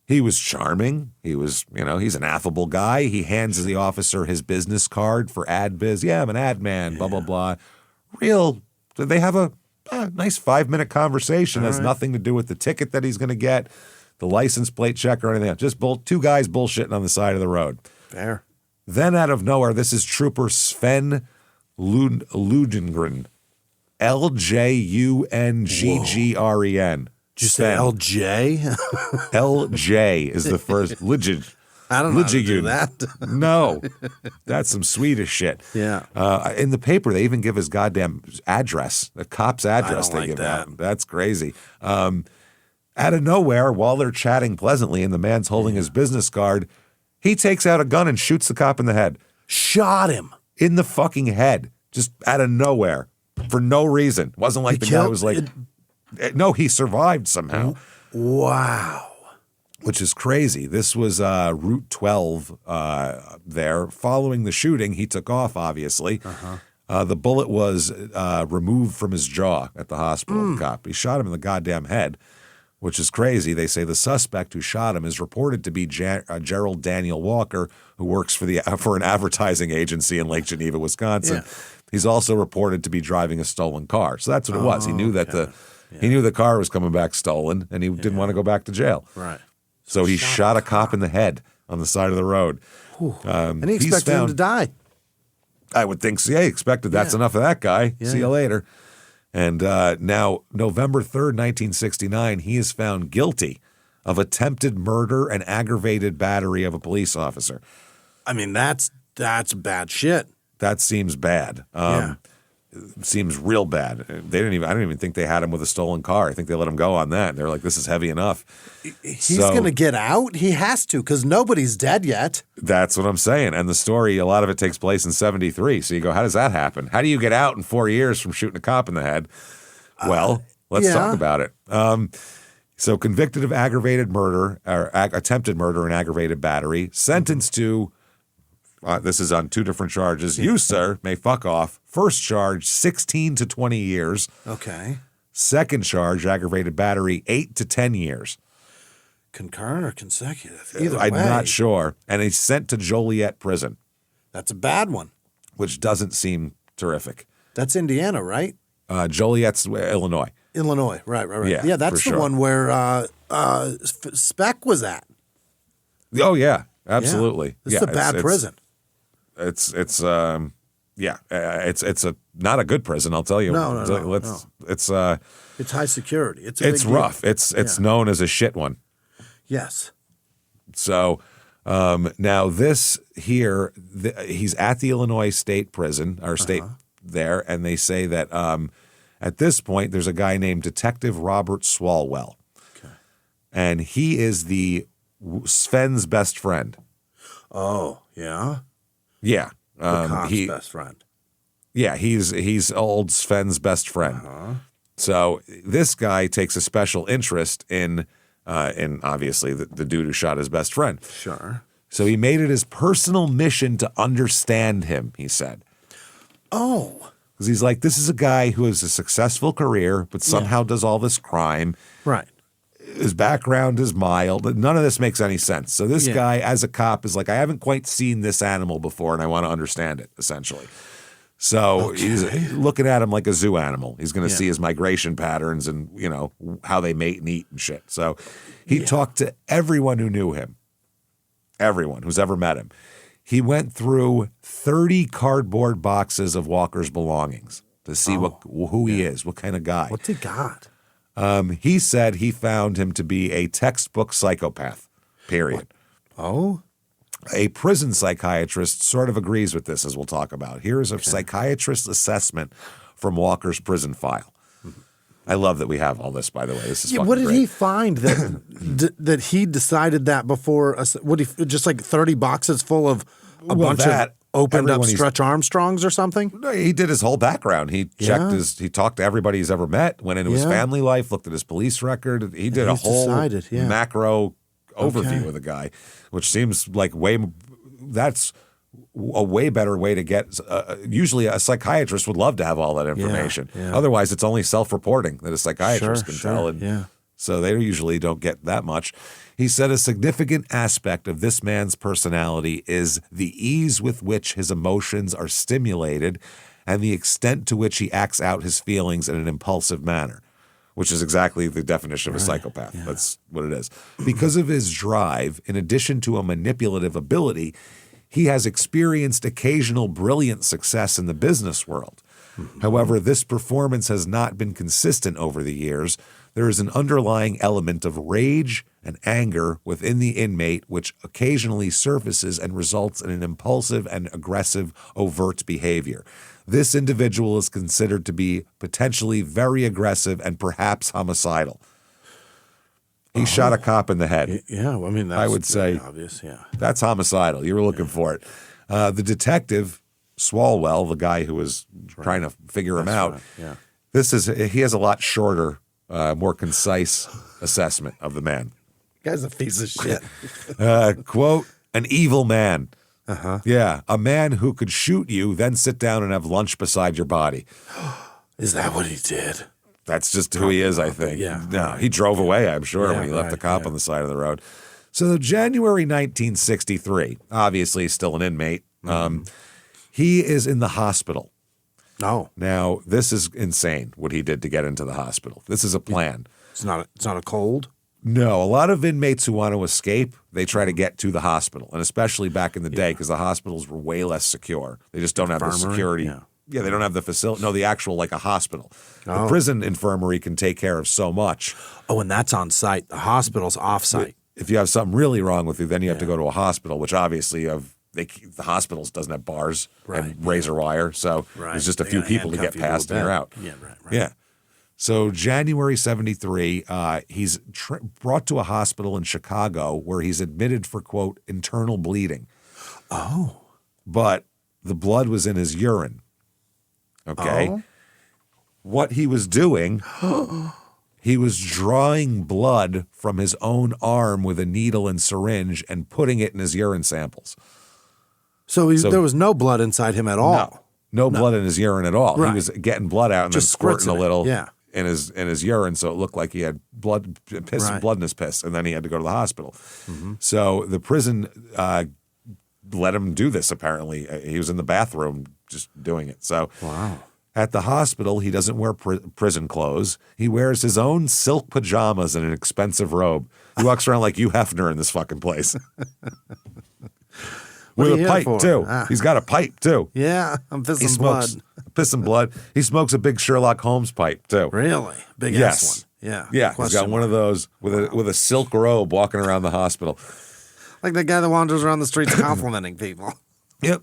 He was charming. He was, he's an affable guy. He hands the officer his business card for ad biz. Yeah, I'm an ad man, blah, blah, blah. They have a nice 5-minute conversation. Has nothing to do with the ticket that he's going to get, the license plate check, or anything else. Just two guys bullshitting on the side of the road. Fair. Then out of nowhere, this is Trooper Sven Ludengren. L-J-U-N-G-G-R-E-N. Did you say LJ? LJ is the first. I don't know how to do that. No, that's some Swedish shit. Yeah. In the paper, they even give his goddamn address, the cop's address they give out. That's crazy. Out of nowhere, while they're chatting pleasantly and the man's holding his business card, he takes out a gun and shoots the cop in the head. Shot him. In the fucking head. Just out of nowhere. For no reason. It wasn't like the guy was like... No, he survived somehow. Wow. Which is crazy. This was Route 12 there. Following the shooting, he took off, obviously. The bullet was removed from his jaw at the hospital, the cop. He shot him in the goddamn head. which is crazy. They say the suspect who shot him is reported to be Gerald Daniel Walker, who works for an advertising agency in Lake Geneva, Wisconsin. Yeah. He's also reported to be driving a stolen car. So that's what it was. He knew that he knew the car was coming back stolen, and he didn't want to go back to jail. Right. So he shot a cop in the head on the side of the road. And he expected him to die. I would think so. Yeah, he expected that's enough of that guy. See you later. And now, November 3rd, 1969, he is found guilty of attempted murder and aggravated battery of a police officer. I mean, that's bad shit. That seems bad. Seems real bad. I don't even think they had him with a stolen car. I think they let him go on that. They're like, this is heavy enough. He's going to get out? He has to, because nobody's dead yet. That's what I'm saying. And the story, a lot of it takes place in 1973. So you go, how does that happen? How do you get out in 4 years from shooting a cop in the head? Well, let's talk about it. So convicted of aggravated murder, or attempted murder and aggravated battery, sentenced to, this is on two different charges. You, sir, may fuck off. First charge, 16 to 20 years. Okay. Second charge, aggravated battery, 8 to 10 years. Concurrent or consecutive? Either way. I'm not sure. And he's sent to Joliet Prison. That's a bad one. Which doesn't seem terrific. That's Indiana, right? Joliet's Illinois. Illinois, right. Yeah, that's the one where Speck was at. Oh, yeah, absolutely. This is a bad prison. It's not a good prison, I'll tell you. No. It's high security. It's rough. It's known as a shit one. Yes. So now this here, he's at the Illinois State Prison or state there, and they say that at this point there's a guy named Detective Robert Swalwell, and he is the Sven's best friend. Oh, yeah. Yeah. The cop's best friend. Yeah, he's old Sven's best friend. So this guy takes a special interest in obviously the dude who shot his best friend. Sure. So he made it his personal mission to understand him, he said. Oh. Because he's like, this is a guy who has a successful career, but somehow does all this crime. Right. His background is mild. None of this makes any sense. So this guy, as a cop, is like, I haven't quite seen this animal before, and I want to understand it, essentially. So he's looking at him like a zoo animal. He's going to see his migration patterns and, how they mate and eat and shit. So he talked to everyone who knew him, everyone who's ever met him. He went through 30 cardboard boxes of Walker's belongings to see who he is, what kind of guy. What's he got? He said he found him to be a textbook psychopath, period. What? Oh? A prison psychiatrist sort of agrees with this, as we'll talk about. Here's a psychiatrist's assessment from Walker's prison file. I love that we have all this, by the way. This is what did great. he find that that he decided that before? Just like 30 boxes full of a bunch of opened up Stretch Armstrongs or something? No, he did his whole background. He checked he talked to everybody he's ever met, went into his family life, looked at his police record. He did a whole macro overview of the guy, which seems like that's a way better way to get. Usually, a psychiatrist would love to have all that information. Yeah. Otherwise, it's only self-reporting that a psychiatrist can tell. And so they usually don't get that much. He said a significant aspect of this man's personality is the ease with which his emotions are stimulated and the extent to which he acts out his feelings in an impulsive manner, which is exactly the definition of a psychopath. Yeah. That's what it is. Because of his drive, in addition to a manipulative ability, he has experienced occasional brilliant success in the business world. However, this performance has not been consistent over the years. There is an underlying element of rage and anger within the inmate which occasionally surfaces and results in an impulsive and aggressive overt behavior. This individual is considered to be potentially very aggressive and perhaps homicidal. He shot a cop in the head. Yeah, well, I mean, that's I would say obvious, that's homicidal. You were looking for it. The detective, Swalwell, the guy who was trying to figure him out, he has a lot shorter, more concise assessment of the man. Guy's a piece of shit. Quote, an evil man. Yeah, a man who could shoot you, then sit down and have lunch beside your body. Is that what he did? That's just who he is, I think. Yeah. No, he drove away, I'm sure, when he left the cop on the side of the road. So January 1963, obviously he's still an inmate. He is in the hospital. Oh. Now, this is insane what he did to get into the hospital. This is a plan. It's not a cold? No, a lot of inmates who want to escape, they try to get to the hospital, and especially back in the day because the hospitals were way less secure. They just don't have the security. Yeah, they don't have the facility. No, the actual, like a hospital. The prison infirmary can take care of so much. Oh, and that's on site. The hospital's off site. If you have something really wrong with you, then you have to go to a hospital, which obviously the hospitals doesn't have bars and razor wire, so there's just a few people to get past and you're out. Yeah, right. Yeah. So January 73, he's brought to a hospital in Chicago where he's admitted for, quote, internal bleeding. Oh. But the blood was in his urine. Okay? Oh. What he was doing, he was drawing blood from his own arm with a needle and syringe and putting it in his urine samples. So there was no blood inside him at all? No blood in his urine at all. Right. He was getting blood out and just then squirting a little. In his urine, so it looked like he had blood in his piss, and then he had to go to the hospital. So the prison let him do this. Apparently, he was in the bathroom just doing it. So at the hospital, he doesn't wear prison clothes. He wears his own silk pajamas and an expensive robe. He walks around like Hugh Hefner in this fucking place. With a pipe, too. He's got a pipe, too. Yeah, I'm pissing blood. Pissing blood. He smokes a big Sherlock Holmes pipe, too. Really? Big ass one. Yeah. Yeah, he's got one of those with a silk robe walking around the hospital. Like the guy that wanders around the streets complimenting people. Yep.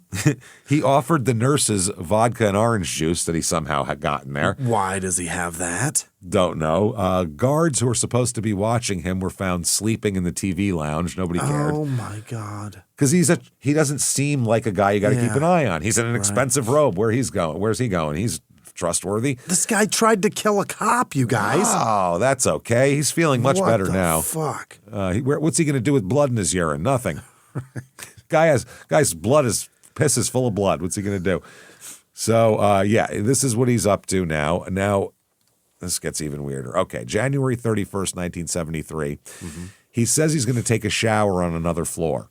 He offered the nurses vodka and orange juice that he somehow had gotten there. Why does he have that? Don't know. Guards who were supposed to be watching him were found sleeping in the TV lounge. Nobody cared. Oh, my God. Because he doesn't seem like a guy you got to keep an eye on. He's in an expensive robe. Where's he going? He's trustworthy. This guy tried to kill a cop, you guys. Oh, that's okay. He's feeling much better now. Fuck. What's he going to do with blood in his urine? Nothing. Guy's piss is full of blood. What's he going to do? So, this is what he's up to now. Now, this gets even weirder. Okay, January 31st, 1973. He says he's going to take a shower on another floor.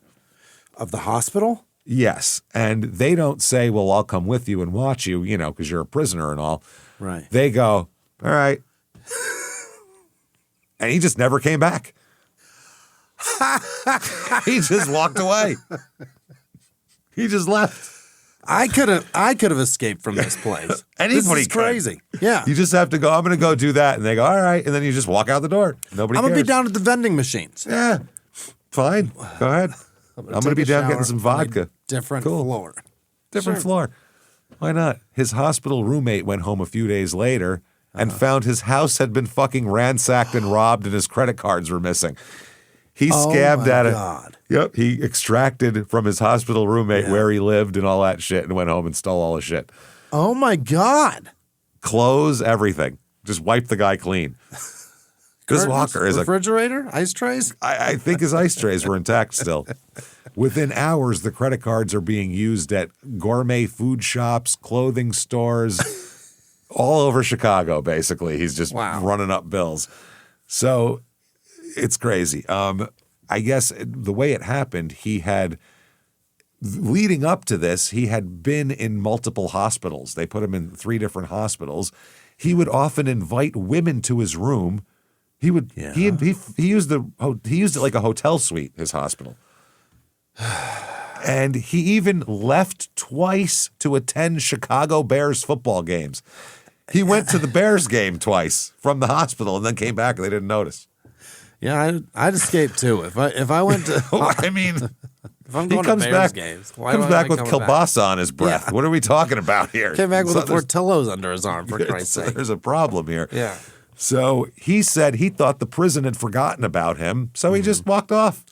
Of the hospital? Yes. And they don't say, well, I'll come with you and watch you, because you're a prisoner and all. Right. They go, all right. And he just never came back. He just walked away. He just left. I could have escaped from this place. Anybody this is crazy. Yeah. You just have to go, I'm going to go do that. And they go, all right. And then you just walk out the door. Nobody cares. I'm going to be down at the vending machines. Yeah. Fine. Go ahead. I'm going to be down getting some vodka. Different floor. Different floor. Why not? His hospital roommate went home a few days later and found his house had been fucking ransacked and robbed and his credit cards were missing. He scabbed at it. God. Yep. He extracted from his hospital roommate where he lived and all that shit and went home and stole all his shit. Oh, my God. Clothes, everything. Just wiped the guy clean. This Walker is refrigerator? Ice trays? I think his ice trays were intact still. Within hours, the credit cards are being used at gourmet food shops, clothing stores, all over Chicago, basically. He's just running up bills. So it's crazy. I guess the way it happened, leading up to this, he had been in multiple hospitals. They put him in 3 different hospitals. He would often invite women to his room. He used it like a hotel suite, his hospital. And he even left twice to attend Chicago Bears football games. He went to the Bears game twice from the hospital and then came back and they didn't notice. Yeah, I'd escape too. If I went to I mean, if I'm going to Bears games, comes back with kielbasa on his breath. Yeah. What are we talking about here? Came back with the Portillo's under his arm, for Christ's sake. There's a problem here. Yeah. So he said he thought the prison had forgotten about him, so he just walked off.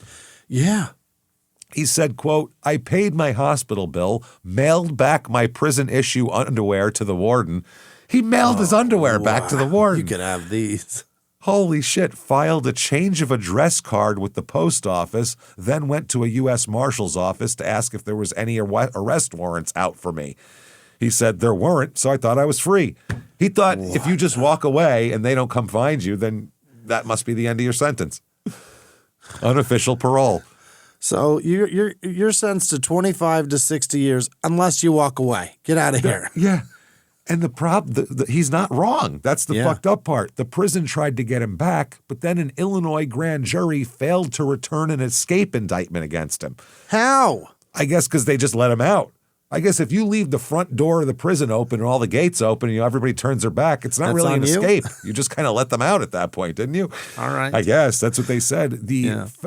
Yeah. He said, quote, I paid my hospital bill, mailed back my prison issue underwear to the warden. He mailed his underwear back to the warden. You could have these. Holy shit, filed a change of address card with the post office, then went to a U.S. Marshal's office to ask if there was any arrest warrants out for me. He said there weren't, so I thought I was free. He thought if you just walk away and they don't come find you, then that must be the end of your sentence. Unofficial parole. So you're sentenced to 25 to 60 years unless you walk away. Get out of here. Yeah. And the problem, he's not wrong. That's the fucked up part. The prison tried to get him back, but then an Illinois grand jury failed to return an escape indictment against him. How? I guess because they just let him out. I guess if you leave the front door of the prison open and all the gates open and everybody turns their back, it's not really an escape. You just kind of let them out at that point, didn't you? All right. I guess that's what they said.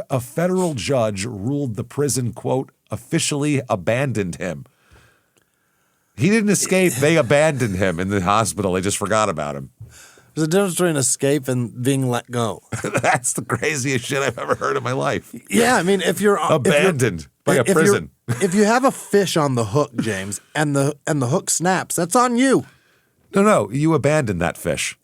A federal judge ruled the prison, quote, officially abandoned him. He didn't escape. They abandoned him in the hospital. They just forgot about him. There's a difference between escape and being let go. That's the craziest shit I've ever heard in my life. Yeah, I mean, if you're abandoned by a prison. If you have a fish on the hook, James, and the hook snaps, that's on you. No, you abandoned that fish.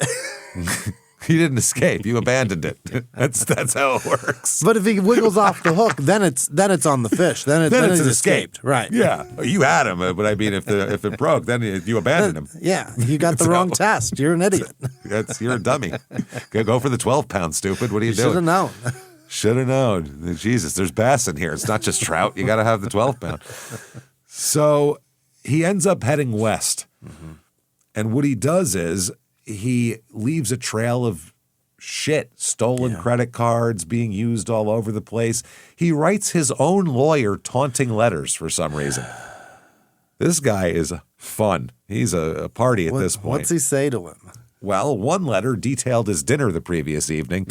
He didn't escape. You abandoned it. That's how it works. But if he wiggles off the hook, then it's on the fish. Then it's escaped. Right. Yeah. You had him, but I mean, if it broke, then you abandoned him. Yeah. You got the wrong test. You're an idiot. You're a dummy. Go for the 12-pound, stupid. What are you doing? Should have known. Should have known. Jesus, there's bass in here. It's not just trout. You got to have the 12-pound. So he ends up heading west. Mm-hmm. And what he does is he leaves a trail of shit, stolen credit cards being used all over the place. He writes his own lawyer taunting letters for some reason. This guy is fun. He's a party at this point. What's he say to him? Well, one letter detailed his dinner the previous evening.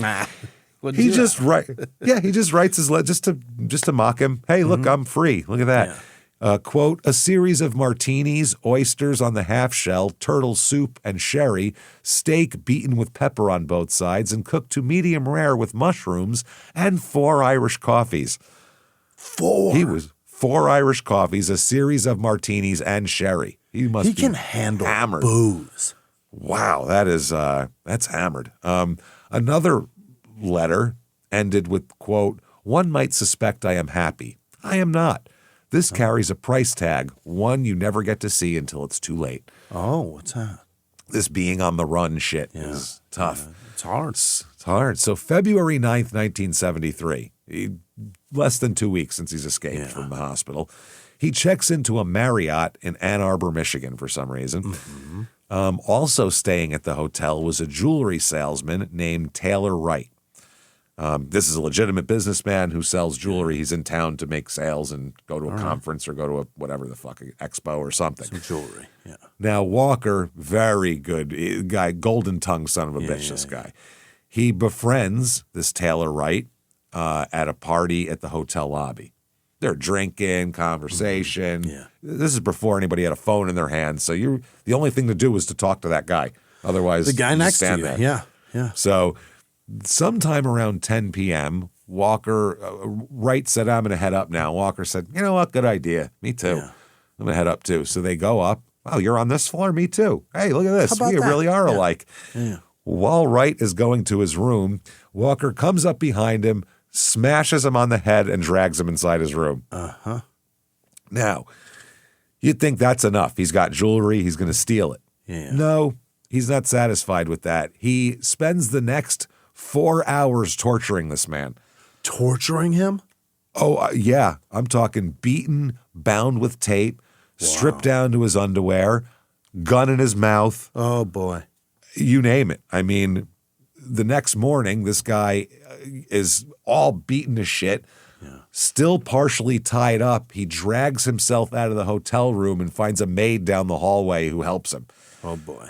He just writes his letter just to mock him. Hey, look, I'm free. Look at that. Yeah. Quote, a series of martinis, oysters on the half shell, turtle soup and sherry, steak beaten with pepper on both sides and cooked to medium rare with mushrooms, and 4 Irish coffees. 4? He was 4 Irish coffees, a series of martinis and sherry. He can handle hammered. Booze. Wow, that's hammered. Another letter ended with, quote, one might suspect I am happy. I am not. This carries a price tag, one you never get to see until it's too late. Oh, what's that? This being on the run shit is tough. Yeah, it's hard. It's hard. So February 9th, 1973, less than 2 weeks since he's escaped from the hospital, he checks into a Marriott in Ann Arbor, Michigan for some reason. Mm-hmm. Also staying at the hotel was a jewelry salesman named Taylor Wright. This is a legitimate businessman who sells jewelry. He's in town to make sales and go to a conference or go to a whatever the fuck, expo or something. Some jewelry, yeah. Now, Walker, very good guy, golden tongue son of a bitch, this guy. He befriends this Taylor Wright at a party at the hotel lobby. They're drinking, conversation. Yeah. This is before anybody had a phone in their hands, so the only thing to do was to talk to that guy. Otherwise, the guy next stand to you. there. Yeah. So sometime around 10 p.m., Walker, Wright said, I'm going to head up now. Walker said, you know what? Good idea. Me too. Yeah. I'm going to head up too. So they go up. Oh, you're on this floor? Me too. Hey, look at this. We really are alike. Yeah. While Wright is going to his room, Walker comes up behind him, smashes him on the head, and drags him inside his room. Uh-huh. Now, you'd think that's enough. He's got jewelry. He's going to steal it. Yeah. No, he's not satisfied with that. He spends the next 4 hours torturing this man. Torturing him? Oh, yeah. I'm talking beaten, bound with tape, stripped down to his underwear, gun in his mouth. Oh, boy. You name it. I mean, the next morning, this guy is all beaten to shit, still partially tied up. He drags himself out of the hotel room and finds a maid down the hallway who helps him. Oh, boy.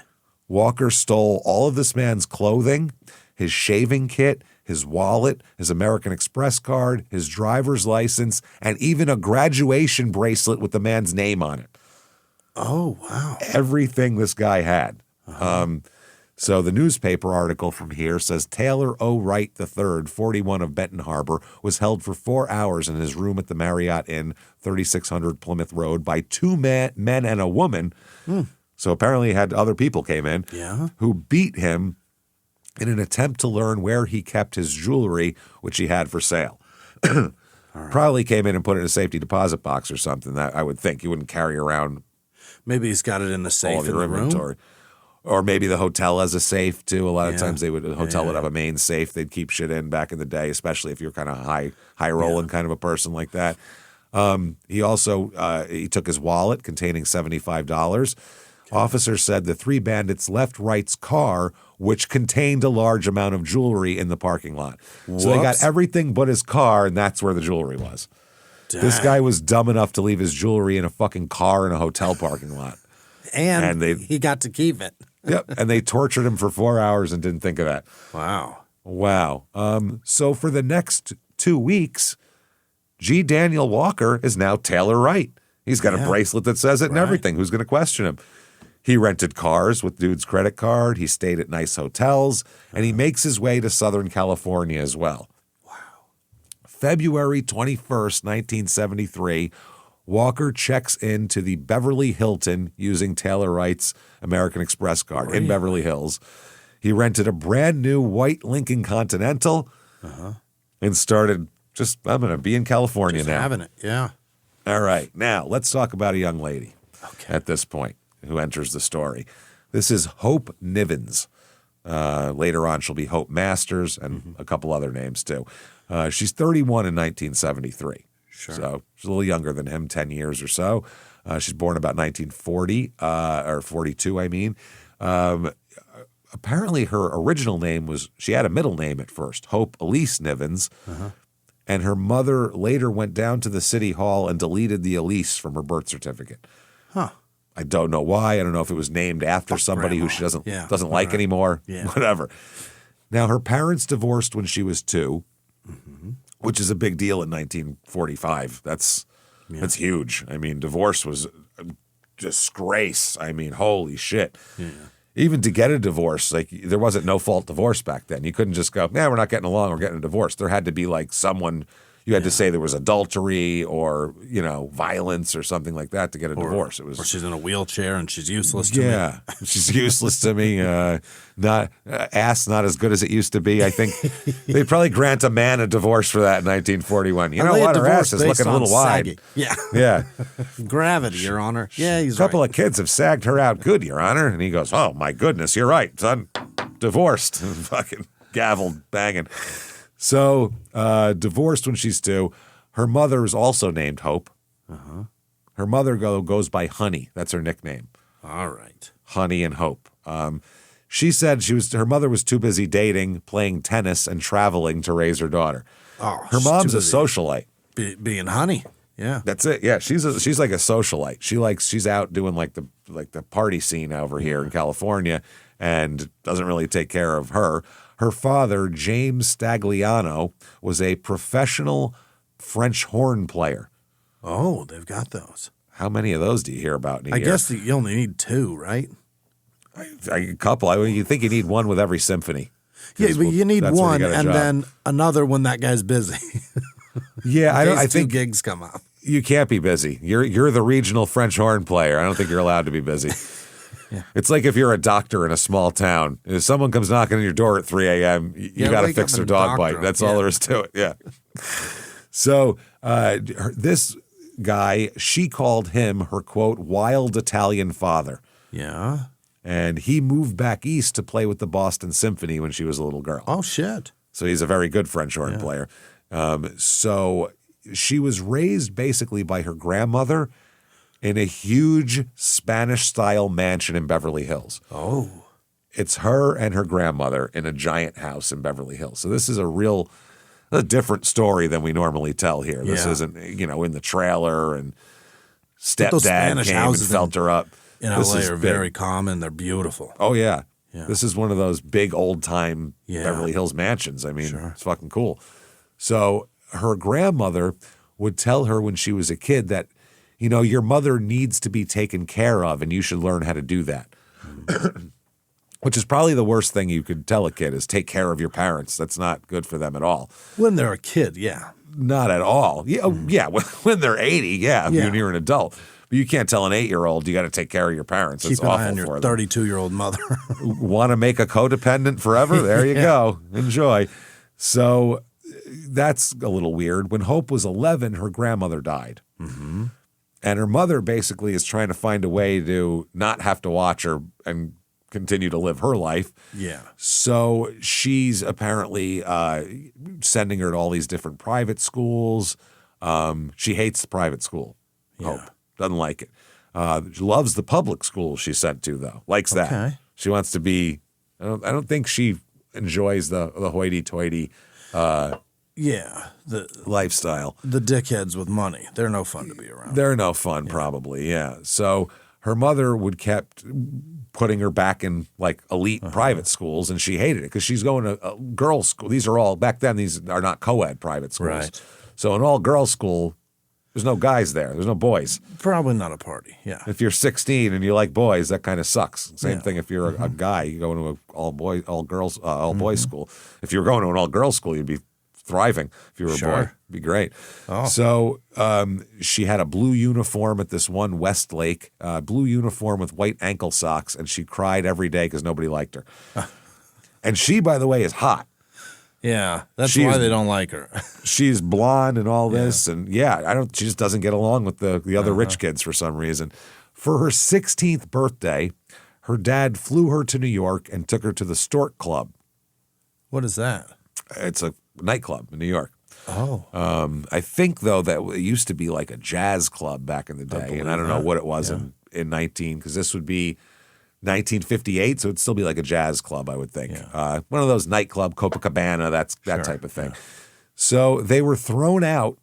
Walker stole all of this man's clothing, his shaving kit, his wallet, his American Express card, his driver's license, and even a graduation bracelet with the man's name on it. Oh, wow. Everything this guy had. So the newspaper article from here says Taylor O. Wright III, 41 of Benton Harbor, was held for 4 hours in his room at the Marriott Inn, 3600 Plymouth Road, by 2 men and a woman. So apparently he had other people came in who beat him in an attempt to learn where he kept his jewelry, which he had for sale. Probably came in and put it in a safety deposit box or something. That I would think. You wouldn't carry around Maybe he's got it in the safe all in your the room. inventory. Or maybe the hotel has a safe too. A lot of times the hotel would have a main safe they'd keep shit in back in the day, especially if you're kind of high rolling kind of a person like that. He also he took his wallet containing $75. Officers said the three bandits left Wright's car, which contained a large amount of jewelry in the parking lot. So they got everything but his car, and that's where the jewelry was. Dang. This guy was dumb enough to leave his jewelry in a fucking car in a hotel parking lot. And he got to keep it. Yep, and they tortured him for 4 hours and didn't think of that. Wow. So for the next 2 weeks, G. Daniel Walker is now Taylor Wright. He's got a bracelet that says it and everything. Who's going to question him? He rented cars with dude's credit card. He stayed at nice hotels, and he makes his way to Southern California as well. Wow. February 21st, 1973, Walker checks into the Beverly Hilton using Taylor Wright's American Express card in Beverly Hills. He rented a brand new white Lincoln Continental and started I'm going to be in California now. Having it, yeah. All right. Now, let's talk about a young lady at this point who enters the story. This is Hope Nivens. Later on, she'll be Hope Masters and a couple other names too. She's 31 in 1973. Sure. So she's a little younger than him, 10 years or so. She's born about 1940, or 42, I mean. Apparently her original name she had a middle name at first, Hope Elise Nivens. And her mother later went down to the city hall and deleted the Elise from her birth certificate. I don't know why. I don't know if it was named after somebody who she doesn't like anymore. Whatever. Now, her parents divorced when she was 2. Which is a big deal in 1945. That's huge. I mean, divorce was a disgrace. I mean, holy shit. Yeah. Even to get a divorce, like there wasn't no-fault divorce back then. You couldn't just go, we're not getting along, we're getting a divorce. There had to be like someone, you had to say there was adultery or, violence or something like that to get a divorce. It was, or she's in a wheelchair and she's useless to me. Yeah, she's useless to me. Not as good as it used to be. I think they'd probably grant a man a divorce for that in 1941. You know what? Her ass is looking a little wide. Yeah. Gravity, Your Honor. Yeah, he's right. A couple of kids have sagged her out good, Your Honor. And he goes, oh, my goodness, you're right, son. Divorced. Fucking gavel banging. So, divorced when she's 2. Her mother is also named Hope. Her mother goes by Honey. That's her nickname. All right. Honey and Hope. She said her mother was too busy dating, playing tennis, and traveling to raise her daughter. Oh, her mom's a socialite. Being Honey. Yeah. That's it. Yeah, she's like a socialite. She's out doing like the party scene over here in California and doesn't really take care of her. Her father, James Stagliano, was a professional French horn player. Oh, they've got those. How many of those do you hear about in a year? I guess you only need 2, right? A couple. I mean, you think you need one with every symphony. Yeah, but you need one and then another when that guy's busy. Yeah, I think 2 gigs come up. You can't be busy. You're the regional French horn player. I don't think you're allowed to be busy. It's like if you're a doctor in a small town. If someone comes knocking on your door at 3 a.m., you got to fix their dog bite. That's all there is to it. Yeah. So this guy, she called him her, quote, wild Italian father. Yeah. And he moved back east to play with the Boston Symphony when she was a little girl. Oh, shit. So he's a very good French horn player. So she was raised basically by her grandmother in a huge Spanish-style mansion in Beverly Hills. Oh. It's her and her grandmother in a giant house in Beverly Hills. So this is a different story than we normally tell here. This isn't, in the trailer and stepdad came and felt her up. In LA are very common. They're beautiful. Oh, yeah. This is one of those big old-time Beverly Hills mansions. I mean, It's fucking cool. So her grandmother would tell her when she was a kid that, your mother needs to be taken care of and you should learn how to do that. Which is probably the worst thing you could tell a kid is take care of your parents. That's not good for them at all. When they're a kid, yeah. Not at all. Yeah, when they're 80, when you're an adult. But you can't tell an 8-year-old you got to take care of your parents. It's awful for them. Keep an eye on your 32-year-old mother. Want to make a codependent forever? There you go. Enjoy. So that's a little weird. When Hope was 11, her grandmother died. And her mother basically is trying to find a way to not have to watch her and continue to live her life. Yeah. So she's apparently sending her to all these different private schools. She hates the private school. Hope. Doesn't like it. She loves the public school she's sent to, though. Likes that. She wants to be I don't think she enjoys the hoity-toity the lifestyle. The dickheads with money. They're no fun to be around. They're no fun, probably, yeah. So her mother would kept putting her back in like elite private schools, and she hated it because she's going to a girls' school. These are all, back then, these are not co-ed private schools. Right. So in all girls' school, there's no guys there. There's no boys. Probably not a party, yeah. If you're 16 and you like boys, that kind of sucks. Same thing if you're a guy, you go into an all boys school. If you were going to an all girls school, you'd be thriving. If you were a boy, it'd be great. Oh. So she had a blue uniform at this one Westlake, blue uniform with white ankle socks, and she cried every day because nobody liked her. And she, by the way, is hot. Yeah, that's why they don't like her. She's blonde and all this, and she just doesn't get along with the other rich kids for some reason. For her 16th birthday, her dad flew her to New York and took her to the Stork Club. What is that? It's a nightclub in New York. Oh. I think, though, that it used to be like a jazz club back in the day, and I don't know what it was in 19, because this would be 1958, so it'd still be like a jazz club, I would think. Yeah. One of those nightclub, Copacabana, that type of thing. Yeah. So they were thrown out,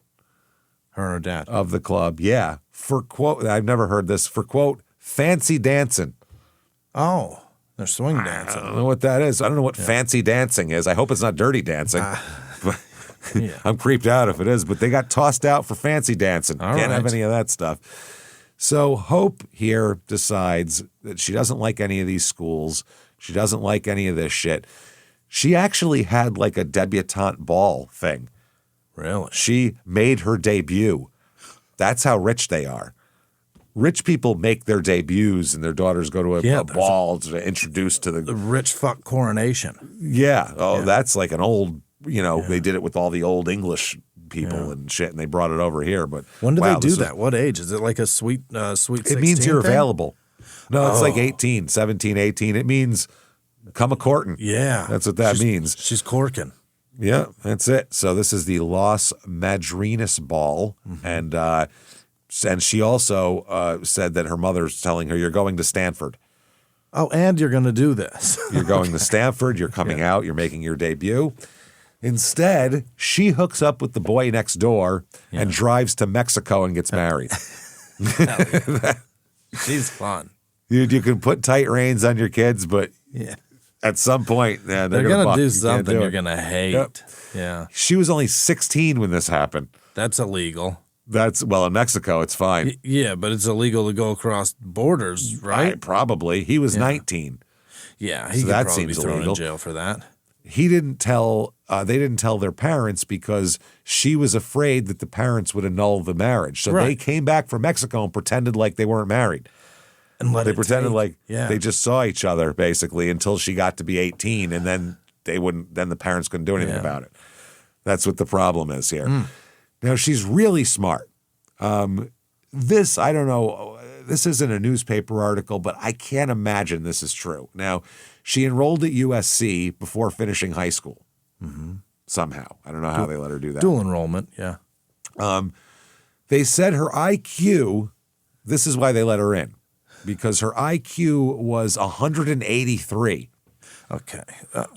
her and her dad, of the club, for, quote, I've never heard this, for, quote, fancy dancing. Oh, they're swing dancing. I don't know what that is. I don't know what fancy dancing is. I hope it's not dirty dancing. But I'm creeped out if it is, but they got tossed out for fancy dancing. Can't have any of that stuff. So Hope here decides that she doesn't like any of these schools. She doesn't like any of this shit. She actually had like a debutante ball thing. Really? She made her debut. That's how rich they are. Rich people make their debuts and their daughters go to a ball to introduce to the rich fuck coronation. Yeah. Oh, that's like an old, they did it with all the old English people and shit, and they brought it over here. But when do they do that? What age? Is it like a sweet 16 It means you're thing? available. No, it's like 18, 17, 18. It means come a-courtin'. Yeah. That's what that means. She's corking. Yeah, that's it. So this is the Las Madrinas Ball, and she also said that her mother's telling her, you're going to Stanford. Oh, and you're going to do this. You're going to Stanford. You're coming out. You're making your debut. Instead, she hooks up with the boy next door and drives to Mexico and gets married. She's fun. You can put tight reins on your kids, but at some point, they're going to do something you're going to hate. Yep. Yeah. She was only 16 when this happened. That's illegal. In Mexico, it's fine. Yeah, but it's illegal to go across borders, right? Probably. He was 19. Yeah, he could probably be thrown in jail for that. He didn't tell. They didn't tell their parents because she was afraid that the parents would annul the marriage. So they came back from Mexico and pretended like they weren't married. And they pretended like they just saw each other basically until she got to be 18, and then they wouldn't. Then the parents couldn't do anything about it. That's what the problem is here. Now she's really smart. This I don't know. This isn't a newspaper article, but I can't imagine this is true. Now, she enrolled at USC before finishing high school. Somehow. I don't know how they let her do that. Dual enrollment, yeah. They said her IQ, this is why they let her in, because her IQ was 183. Okay.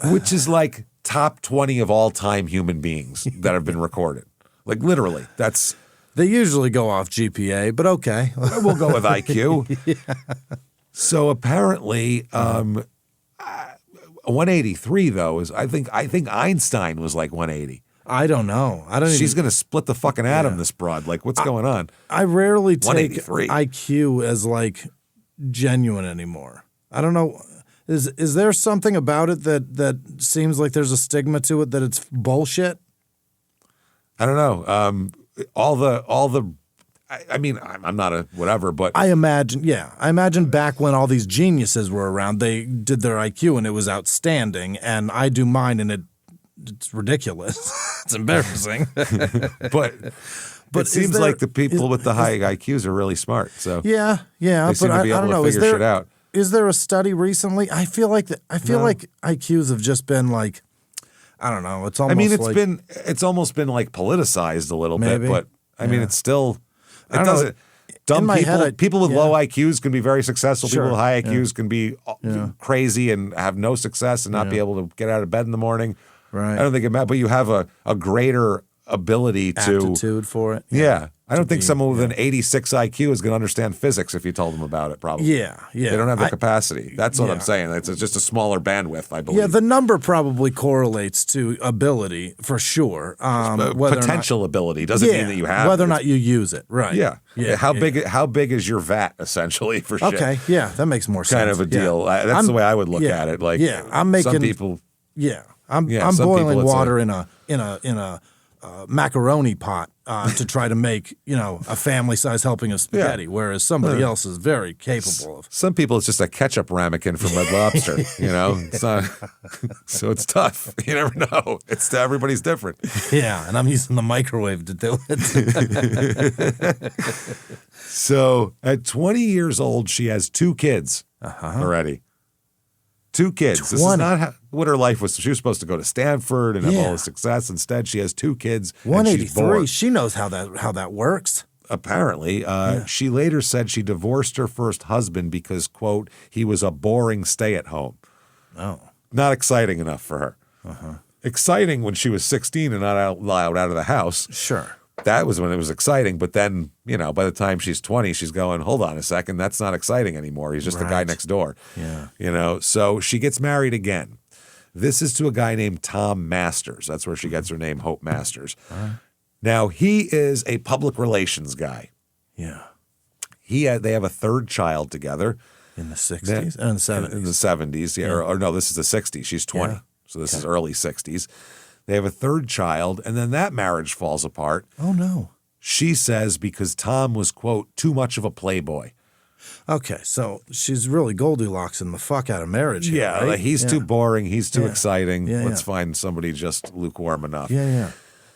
Which is like top 20 of all time human beings that have been recorded. Like literally, that's... They usually go off GPA, but okay. We'll go with IQ. So apparently, 183 though is I think Einstein was like 180. I don't know. She's going to split the fucking atom. This broad. Like what's going on? I rarely take IQ as like genuine anymore. I don't know. Is there something about it that seems like there's a stigma to it that it's bullshit? I don't know. I mean, I'm not a whatever, but I imagine back when all these geniuses were around, they did their IQ and it was outstanding, and I do mine and it's ridiculous. It's embarrassing. but it seems like the people with the high IQs are really smart. So yeah, they seem but to be able to figure shit out. Is there a study recently? I feel like like IQs have just been like, I don't know. It's almost. It's almost been like politicized a little bit, but I mean, it's still. It doesn't. Dumb people, people with low IQs can be very successful. Sure. People with high IQs can be crazy and have no success and not be able to get out of bed in the morning. Right. I don't think it matters, but you have a greater ability to aptitude for it. Yeah. I don't think someone with an 86 IQ is going to understand physics if you told them about it, probably. Yeah. They don't have the capacity. That's what I'm saying. It's just a smaller bandwidth, I believe. Yeah, the number probably correlates to ability for sure. Potential ability doesn't mean that you have whether or not you use it. Right. Yeah. How big is your vat, essentially, for shit? Okay. Yeah, that makes more sense. Kind of a deal. That's the way I would look at it. Like, I'm making some people. Yeah. I'm boiling water in a macaroni pot to try to make a family size helping of spaghetti, whereas somebody else is very capable of. Some people it's just a ketchup ramekin from Red Lobster, It's not, so it's tough. You never know. Everybody's different. Yeah, and I'm using the microwave to do it. So at 20 years old, she has 2 kids already. 2 kids. 20. This is not what her life was. She was supposed to go to Stanford and have all the success. Instead, she has 2 kids. 183. She knows how that works. Apparently. She later said she divorced her first husband because, quote, he was a boring stay-at-home. Oh. Not exciting enough for her. Exciting when she was 16 and not allowed out of the house. Sure. That was when it was exciting. But then, by the time she's 20, she's going, hold on a second, that's not exciting anymore. He's just the guy next door. Yeah. So she gets married again. This is to a guy named Tom Masters. That's where she gets her name, Hope Masters. Now, he is a public relations guy. Yeah. They have a 3rd child together. In the 60s? In the 70s? In the 70s, yeah. Or no, this is the 60s. She's 20. Yeah. So this is early 60s. They have a 3rd child, and then that marriage falls apart. Oh, no. She says because Tom was, quote, too much of a playboy. Okay, so she's really Goldilocks-ing the fuck out of marriage here, right? Like he's too boring. He's too exciting. Let's find somebody just lukewarm enough. Yeah.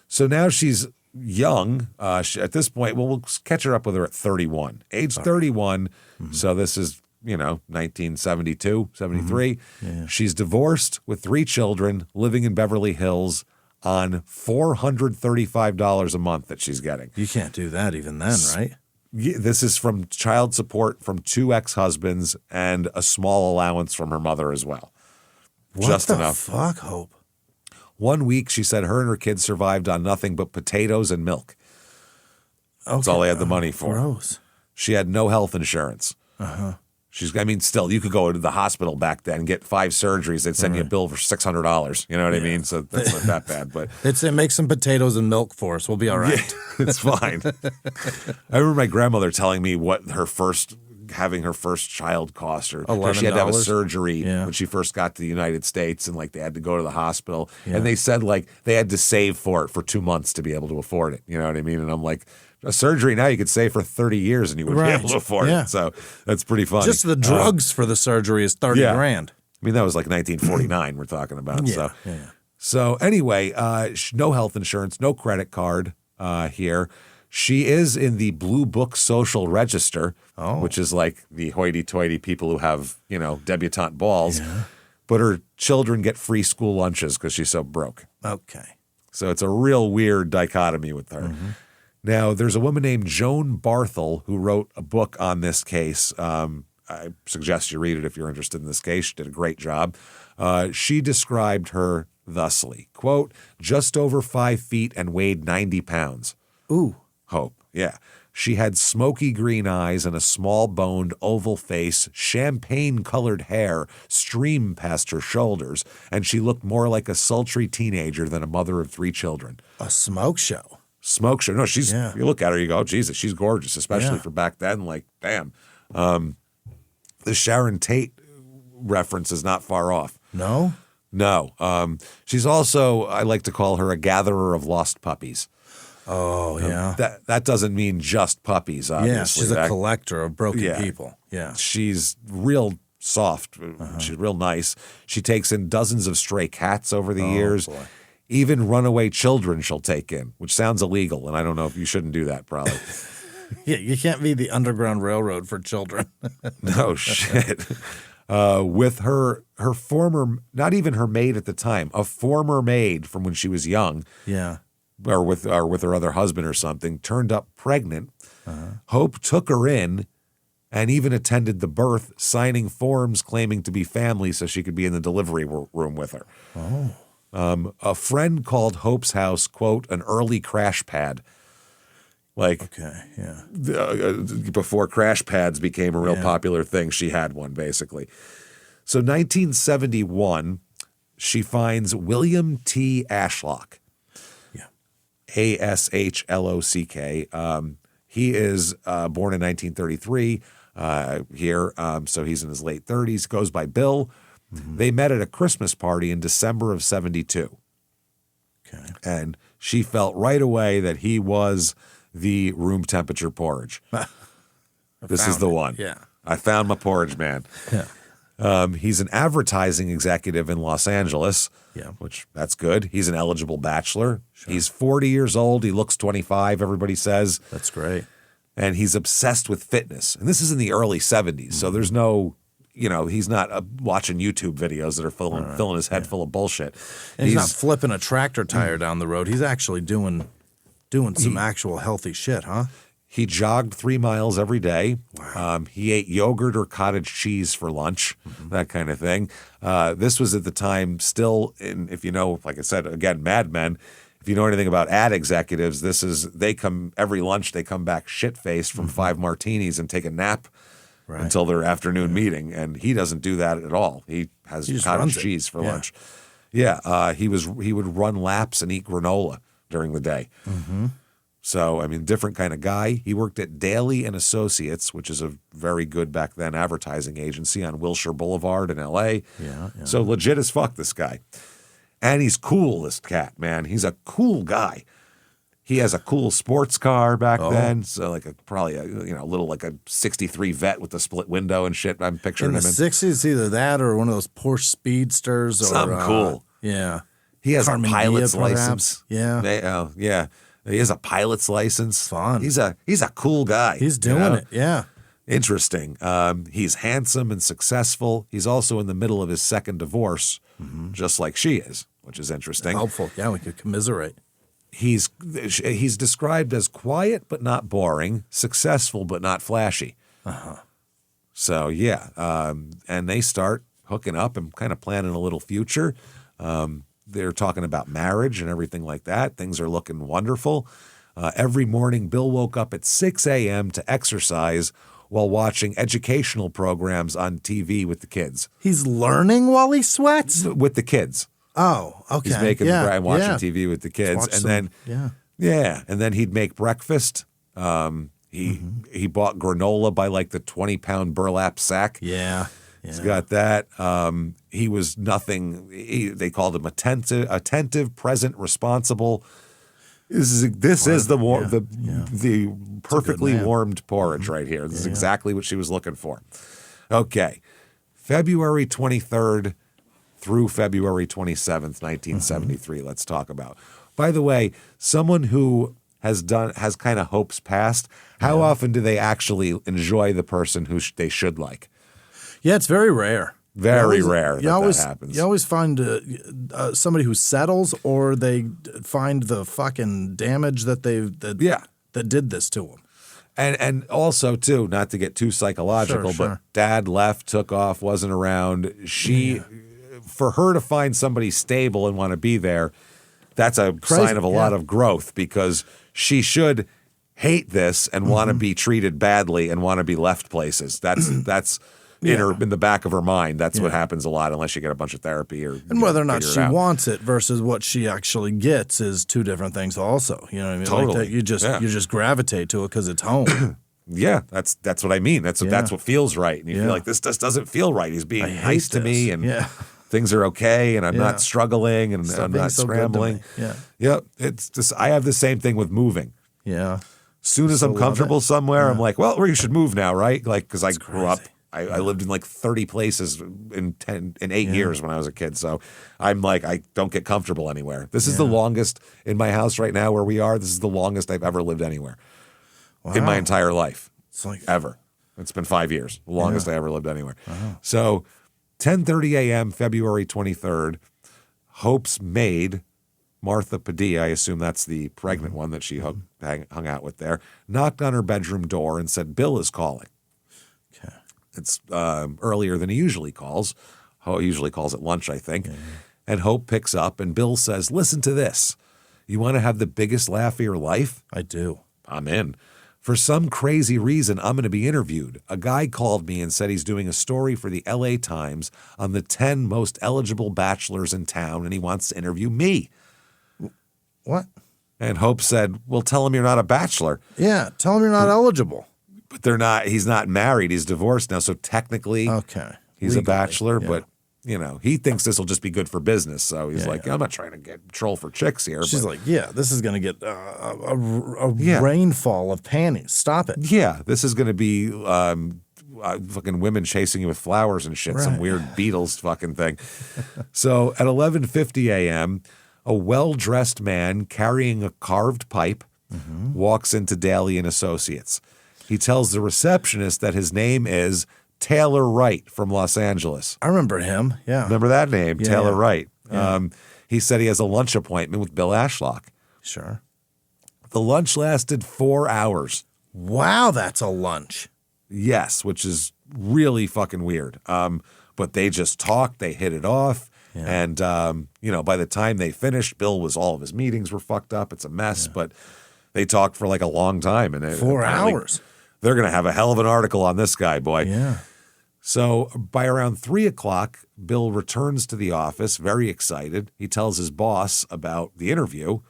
So now she's young. At this point, we'll catch her up with her at 31. Age 31, so this is, 1972, 73. Yeah. She's divorced with 3 children, living in Beverly Hills on $435 a month that she's getting. You can't do that even then, right? This is from child support from 2 ex-husbands and a small allowance from her mother as well. Just enough. What the fuck, Hope? 1 week, she said her and her kids survived on nothing but potatoes and milk. That's all they had the money for. Gross. She had no health insurance. Still, you could go to the hospital back then and get 5 surgeries. They'd send you a bill for $600. You know what I mean? So that's not that bad. But they'd say, make some potatoes and milk for us. We'll be all right. Yeah, it's fine. I remember my grandmother telling me what having her first child cost her. $11. She had to have a surgery when she first got to the United States, and they had to go to the hospital. And they said they had to save for it for 2 months to be able to afford it. You know what I mean? And I'm like, a surgery now you could save for 30 years and you would be able to afford it. So that's pretty funny. Just the drugs for the surgery is $30,000. I mean, that was like 1949 we're talking about. So anyway, no health insurance, no credit card here. She is in the Blue Book Social Register, which is like the hoity-toity people who have, debutante balls. Yeah. But her children get free school lunches because she's so broke. Okay. So it's a real weird dichotomy with her. Now, there's a woman named Joan Barthel who wrote a book on this case. I suggest you read it if you're interested in this case. She did a great job. She described her thusly, quote, just over 5 feet and weighed 90 pounds. Ooh. Hope, yeah. She had smoky green eyes and a small-boned oval face, champagne-colored hair streamed past her shoulders, and she looked more like a sultry teenager than a mother of 3 children. A smoke show. Smoke show. No, you look at her, you go, Jesus, she's gorgeous, especially for back then. Like, damn. The Sharon Tate reference is not far off. No? No. She's also, I like to call her a gatherer of lost puppies. Oh, yeah. That doesn't mean just puppies, obviously. Yeah, she's a collector of broken people. Yeah. She's real soft. She's real nice. She takes in dozens of stray cats over the years. Boy. Even runaway children she'll take in, which sounds illegal, and I don't know if you shouldn't do that, probably. Yeah, you can't be the Underground Railroad for children. No shit. With her former, not even her maid at the time, a former maid from when she was young, or with her other husband or something, turned up pregnant. Hope took her in and even attended the birth, signing forms claiming to be family so she could be in the delivery room with her. A friend called Hope's house, quote, an early crash pad. Like, before crash pads became a real popular thing, she had one, basically. So 1971, she finds William T. Ashlock. Ashlock. He is born in 1933 here, so he's in his late 30s, goes by Bill. They met at a Christmas party in December of 72. And she felt right away that he was the room temperature porridge. This is the one. Yeah. I found my porridge man. He's an advertising executive in Los Angeles, which that's good. He's an eligible bachelor. He's 40 years old. He looks 25, everybody says. That's great. And he's obsessed with fitness. And this is in the early 70s, so there's no, he's not watching YouTube videos that are filling his head full of bullshit. And he's not flipping a tractor tire down the road. He's actually doing some actual healthy shit, huh? He jogged 3 miles every day. Wow. He ate yogurt or cottage cheese for lunch, that kind of thing. This was at the time still, if you know, like I said, again, Mad Men. If you know anything about ad executives, every lunch they come back shit-faced from 5 martinis and take a nap until their afternoon meeting. And he doesn't do that at all. He has cottage cheese for lunch. Yeah, he would run laps and eat granola during the day. So, I mean, different kind of guy. He worked at Daly and Associates, which is a very good back then advertising agency on Wilshire Boulevard in L.A. So legit as fuck, this guy. And he's cool, this cat, man. He's a cool guy. He has a cool sports car back then. So like probably a little like a 63 Vet with a split window and shit. I'm picturing him in the 60s, either that or one of those Porsche Speedsters. Something cool. Yeah. He has Carmen a pilot's Dia, perhaps. license. Yeah. Yeah. He has a pilot's license. Fun. He's a cool guy. He's doing it. Yeah. Interesting. He's handsome and successful. He's also in the middle of his second divorce, just like she is, which is interesting. Helpful. Yeah, we could commiserate. He's described as quiet but not boring, successful but not flashy. So yeah, and they start hooking up and kind of planning a little future. They're talking about marriage and everything like that. Things are looking wonderful. Every morning, Bill woke up at 6 a.m. to exercise while watching educational programs on TV with the kids. He's learning while he sweats? With the kids. Oh, okay. He's making and watching TV with the kids. And then he'd make breakfast. He bought granola by like the 20-pound burlap sack. Yeah. He's got that. He was nothing. They called him attentive, present, responsible. This is the perfectly warmed porridge right here. This is exactly what she was looking for. Okay, February 23rd through February 27th, 1973. Let's talk about. By the way, someone who has kind of Hope's past. How often do they actually enjoy the person who they should like? Yeah, it's very rare. Very rare that happens. You always find somebody who settles, or they find the fucking damage that that did this to them. And also too, not to get too psychological, but dad left, took off, wasn't around. For her to find somebody stable and want to be there, that's a sign of a lot of growth, because she should hate this and want to be treated badly and want to be left places. That's in the back of her mind. That's what happens a lot, unless you get a bunch of therapy and whether or not she wants it versus what she actually gets is two different things. Also, you know what I mean? Totally. Like you just gravitate to it because it's home. Yeah, that's what I mean. That's what feels right, and you feel like this just doesn't feel right. He's being nice to me, and things are okay, and I'm not struggling, and I'm not scrambling. It's just I have the same thing with moving. Yeah. Soon as I'm comfortable somewhere, I'm like, well, you should move now, right? Like, because I grew up I lived in like 30 places in 8 years when I was a kid. So I'm like, I don't get comfortable anywhere. This is the longest in my house right now where we are. This is the longest I've ever lived anywhere in my entire life. It's like ever. It's been 5 years, the longest I ever lived anywhere. So 10:30 a.m., February 23rd, Hope's maid, Martha Padilla, I assume that's the pregnant one that she hung out with there, knocked on her bedroom door and said, Bill is calling. Okay. It's earlier than he usually calls. He usually calls at lunch, I think. And Hope picks up, and Bill says, listen to this. You want to have the biggest laugh of your life? I do. I'm in. For some crazy reason, I'm going to be interviewed. A guy called me and said he's doing a story for the LA Times on the 10 most eligible bachelors in town, and he wants to interview me. What? And Hope said, well, tell him you're not a bachelor. Yeah, tell him you're not eligible. But he's not married. He's divorced now. So technically, he's legally a bachelor, but he thinks this will just be good for business. So he's like, I'm not trying to get troll for chicks here. She's like, this is going to get a rainfall of panties. Stop it. Yeah, this is going to be fucking women chasing you with flowers and shit. Right. Some weird Beatles fucking thing. So at 11:50 a.m., a well-dressed man carrying a carved pipe walks into Daly & Associates. He tells the receptionist that his name is Taylor Wright from Los Angeles. I remember him, Remember that name, Taylor Wright. Yeah. He said he has a lunch appointment with Bill Ashlock. Sure. The lunch lasted 4 hours. Wow, that's a lunch. Yes, which is really fucking weird. But they just talked, they hit it off. Yeah. And, by the time they finished, all of his meetings were fucked up. It's a mess, but they talked for like a long time. And 4 hours. They're going to have a hell of an article on this guy, boy. Yeah. So by around 3 o'clock, Bill returns to the office, very excited. He tells his boss about the interview,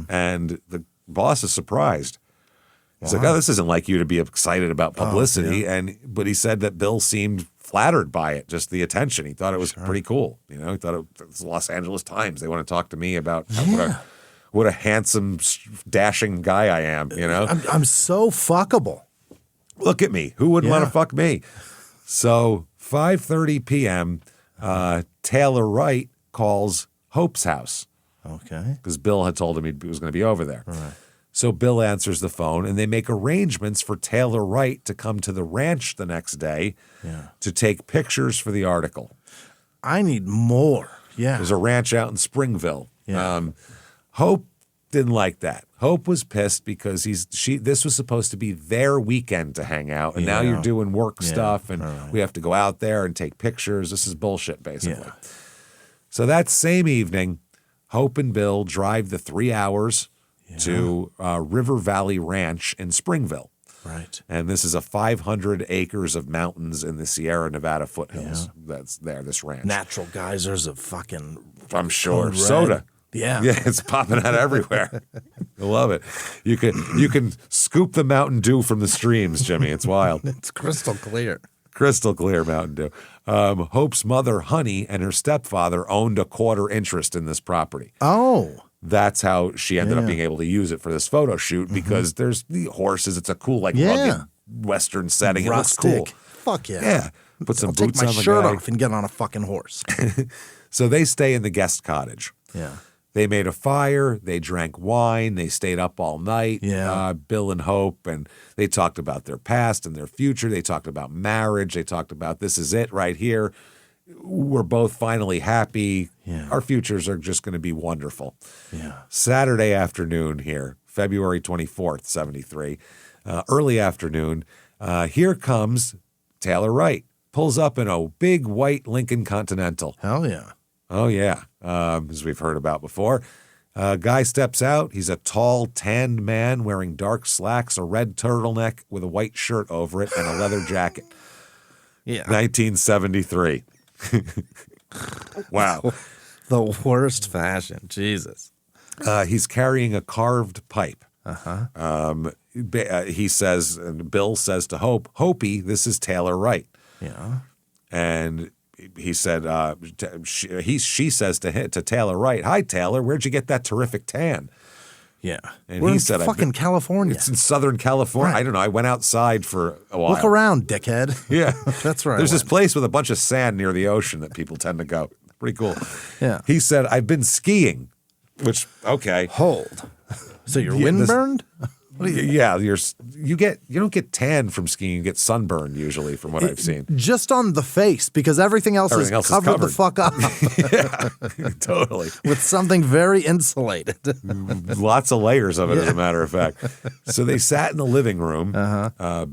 and the boss is surprised. He's like, this isn't like you to be excited about publicity. But he said that Bill seemed flattered by it, just the attention. He thought it was pretty cool. He thought it was the Los Angeles Times. They want to talk to me about what a handsome, dashing guy I am, I'm so fuckable. Look at me. Who wouldn't want to fuck me? So 5:30 p.m., Taylor Wright calls Hope's house. Okay. Because Bill had told him he was going to be over there. Right. So Bill answers the phone, and they make arrangements for Taylor Wright to come to the ranch the next day to take pictures for the article. I need more. Yeah. There's a ranch out in Springville. Yeah. Hope didn't like that. Hope was pissed because this was supposed to be their weekend to hang out, and now you're doing work stuff, and we have to go out there and take pictures. This is bullshit, basically. Yeah. So that same evening, Hope and Bill drive the 3 hours to River Valley Ranch in Springville. Right. And this is a 500 acres of mountains in the Sierra Nevada foothills. That's there, this ranch. Natural geysers of fucking, I'm sure, soda. Yeah. Yeah, it's popping out everywhere. I love it. You can scoop the Mountain Dew from the streams, Jimmy. It's wild. It's crystal clear. Crystal clear Mountain Dew. Hope's mother, Honey, and her stepfather owned a quarter interest in this property. Oh. That's how she ended up being able to use it for this photo shoot because there's the horses. It's a cool, rugged Western setting. Rustic. It looks cool. Fuck yeah. Yeah. Put some boots on the guy. Take my shirt off and get on a fucking horse. So they stay in the guest cottage. Yeah. They made a fire. They drank wine. They stayed up all night. Yeah. Bill and Hope, and they talked about their past and their future. They talked about marriage. They talked about this is it right here. We're both finally happy. Yeah. Our futures are just going to be wonderful. Yeah. Saturday afternoon here, February 24th, 73, early afternoon, here comes Taylor Wright. Pulls up in a big white Lincoln Continental. Hell yeah. Oh, yeah, as we've heard about before. Guy steps out. He's a tall, tanned man wearing dark slacks, a red turtleneck with a white shirt over it, and a leather jacket. Yeah. 1973. Wow. The worst fashion. Jesus. He's carrying a carved pipe. Uh-huh. He says, and Bill says to Hope, Hopi, this is Taylor Wright. Yeah. And he said, she says to Taylor Wright, hi, Taylor, where'd you get that terrific tan? Yeah. And We're he in said, fucking California. It's in Southern California. Right. I don't know. I went outside for a while. Look around, dickhead. Yeah. That's right. There's this place with a bunch of sand near the ocean that people tend to go. Pretty cool. Yeah. He said, I've been skiing, which, okay. Hold. So you're windburned? Yeah, you don't get tan from skiing. You get sunburn usually, from what I've seen. Just on the face, because everything else is covered the fuck up. Yeah, totally. With something very insulated. Lots of layers of it, as a matter of fact. So they sat in the living room.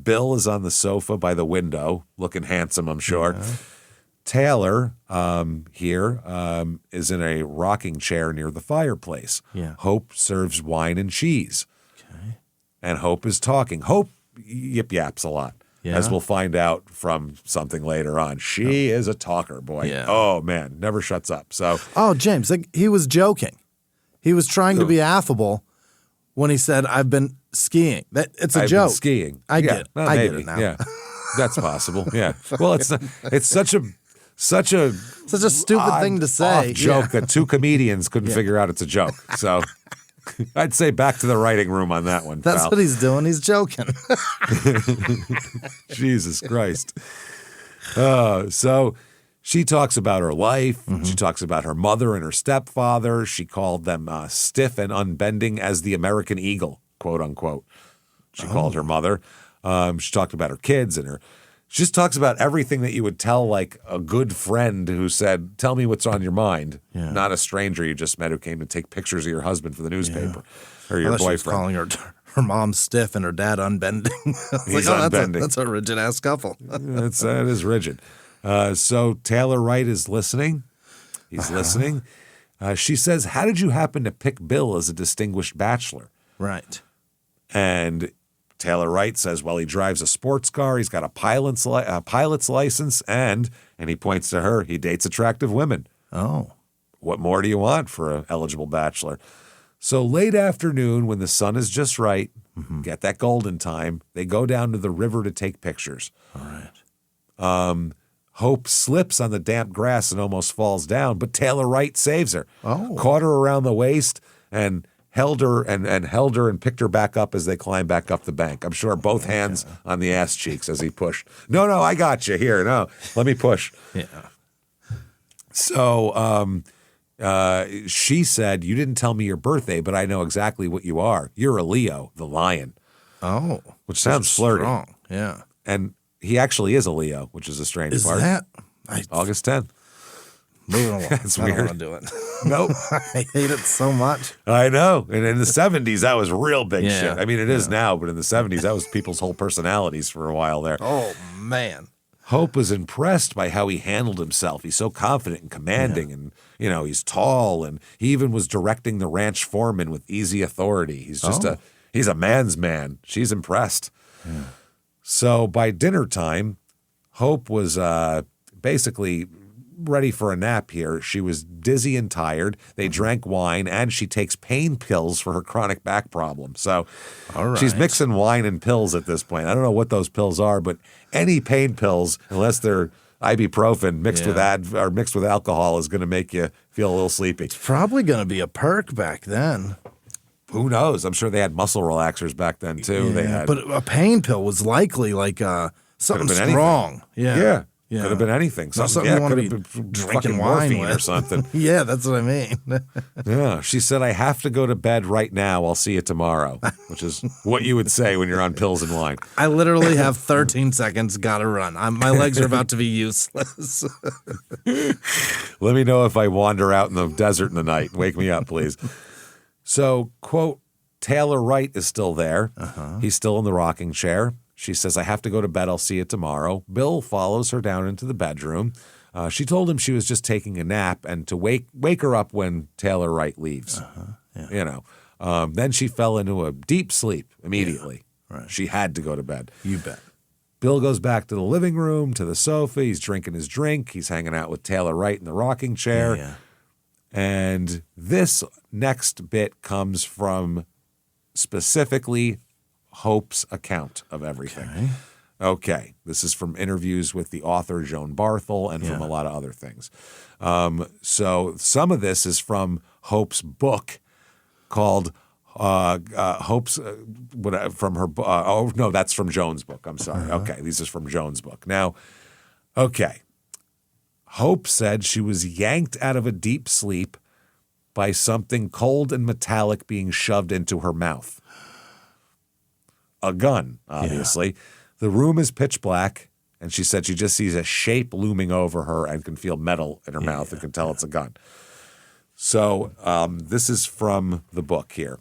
Bill is on the sofa by the window, looking handsome, I'm sure. Taylor here is in a rocking chair near the fireplace. Yeah. Hope serves wine and cheese. Okay. And Hope is talking. Hope yip-yaps a lot, as we'll find out from something later on. She is a talker, boy. Yeah. Oh, man, never shuts up. So, James, he was joking. He was trying to be affable when he said, I've been skiing. It's a joke. I've been skiing. I get it. Well, I maybe. get it now. Yeah, that's possible. Yeah. Well, it's such a stupid thing to say. Joke that two comedians couldn't figure out it's a joke. So I'd say back to the writing room on that one. That's pal. what he's doing. He's joking. Jesus Christ. So she talks about her life. She talks about her mother and her stepfather. She called them stiff and unbending as the American eagle, quote unquote. She called her mother. She talked about her kids and she just talks about everything that you would tell like a good friend who said, tell me what's on your mind. Yeah. Not a stranger you just met who came to take pictures of your husband for the newspaper or your boyfriend. She was calling her mom stiff and her dad unbending. He's unbending. That's a rigid-ass couple. That is rigid. So Taylor Wright is listening. He's listening. She says, how did you happen to pick Bill as a distinguished bachelor? Right. And Taylor Wright says, well, he drives a sports car, he's got a pilot's license, and he points to her, he dates attractive women. Oh. What more do you want for an eligible bachelor? So late afternoon, when the sun is just right, get that golden time, they go down to the river to take pictures. All right. Hope slips on the damp grass and almost falls down, but Taylor Wright saves her. Oh. Caught her around the waist and held her and picked her back up as they climbed back up the bank. I'm sure both hands on the ass cheeks as he pushed. No, I got you here. No, let me push. Yeah. So she said, you didn't tell me your birthday, but I know exactly what you are. You're a Leo, the lion. Oh. Which sounds flirty. Strong. Yeah. And he actually is a Leo, which is a strange part. Is that? August 10th. Moving along. That's I weird. don't want to do it. Nope. I hate it so much. I know. And in the 70s, that was real big Yeah. shit. I mean, it is now, but in the 70s, that was people's whole personalities for a while there. Oh, man. Hope was impressed by how he handled himself. He's so confident and commanding, and, he's tall, and he even was directing the ranch foreman with easy authority. He's just he's a man's man. She's impressed. Yeah. So by dinner time, Hope was basically ready for a nap here. She was dizzy and tired. They drank wine, and she takes pain pills for her chronic back problem. So she's mixing wine and pills at this point. I don't know what those pills are, but any pain pills, unless they're ibuprofen mixed with alcohol, is going to make you feel a little sleepy. It's probably going to be a perk back then. Who knows? I'm sure they had muscle relaxers back then too. Yeah, but a pain pill was likely like something strong. Anything. Yeah. Could have been anything. Something you want to be drinking wine with. Or something. Yeah, that's what I mean. Yeah. She said, I have to go to bed right now. I'll see you tomorrow, which is what you would say when you're on pills and wine. I literally have 13 seconds. Gotta run. My legs are about to be useless. Let me know if I wander out in the desert in the night. Wake me up, please. So, quote, Taylor Wright is still there. He's still in the rocking chair. She says, I have to go to bed. I'll see you tomorrow. Bill follows her down into the bedroom. She told him she was just taking a nap and to wake her up when Taylor Wright leaves. Then she fell into a deep sleep immediately. Yeah, right. She had to go to bed. You bet. Bill goes back to the living room, to the sofa. He's drinking his drink. He's hanging out with Taylor Wright in the rocking chair. Yeah. And this next bit comes from specifically Hope's account of everything. Okay. This is from interviews with the author Joan Barthel and from a lot of other things. So some of this is from Hope's book called Hope's from her. Oh no, that's from Joan's book. I'm sorry. Okay, these are from Joan's book. Now, okay. Hope said she was yanked out of a deep sleep by something cold and metallic being shoved into her mouth. A gun, obviously. Yeah. The room is pitch black, and she said she just sees a shape looming over her and can feel metal in her mouth and can tell it's a gun. So this is from the book here.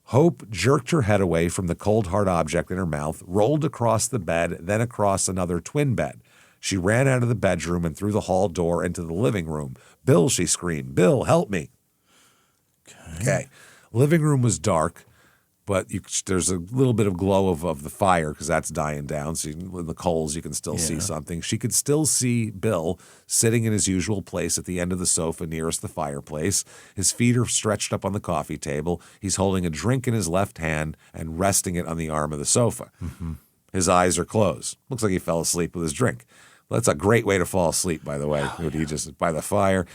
Hope jerked her head away from the cold, hard object in her mouth, rolled across the bed, then across another twin bed. She ran out of the bedroom and through the hall door into the living room. "Bill," she screamed. "Bill, help me." Okay. Living room was dark, but there's a little bit of glow of the fire because that's dying down. So in the coals, you can still see something. She could still see Bill sitting in his usual place at the end of the sofa nearest the fireplace. His feet are stretched up on the coffee table. He's holding a drink in his left hand and resting it on the arm of the sofa. Mm-hmm. His eyes are closed. Looks like he fell asleep with his drink. That's a great way to fall asleep, by the way. He just by the fire.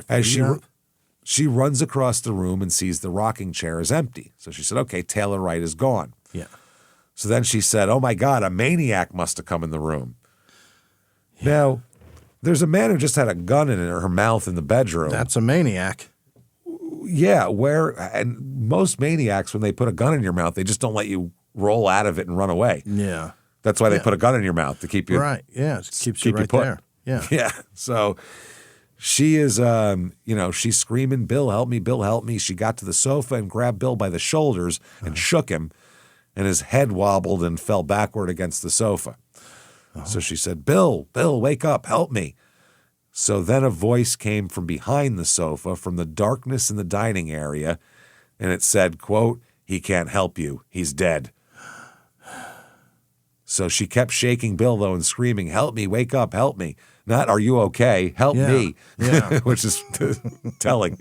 As she runs across the room and sees the rocking chair is empty. So she said, okay, Taylor Wright is gone. Yeah. So then she said, oh, my God, a maniac must have come in the room. Yeah. Now, there's a man who just had a gun in her mouth in the bedroom. That's a maniac. Yeah, and most maniacs, when they put a gun in your mouth, they just don't let you roll out of it and run away. Yeah. That's why they put a gun in your mouth to keep you right. Yeah, it keeps you right there. Yeah. Yeah. So she is, she's screaming, "Bill, help me! Bill, help me!" She got to the sofa and grabbed Bill by the shoulders and shook him, and his head wobbled and fell backward against the sofa. So she said, "Bill, wake up! Help me!" So then a voice came from behind the sofa, from the darkness in the dining area, and it said, quote, "He can't help you. He's dead." So she kept shaking Bill, though, and screaming, "Help me, wake up, help me." Not, "Are you okay? Help me," which is telling.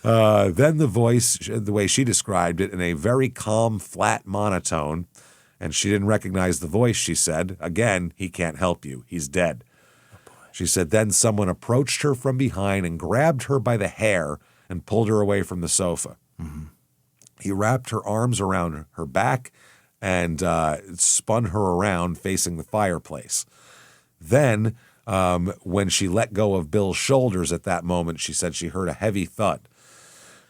Then the voice, the way she described it, in a very calm, flat monotone, and she didn't recognize the voice, she said, again, "He can't help you. He's dead." She said, then someone approached her from behind and grabbed her by the hair and pulled her away from the sofa. Mm-hmm. He wrapped her arms around her back and spun her around facing the fireplace. Then, when she let go of Bill's shoulders at that moment, she said she heard a heavy thud.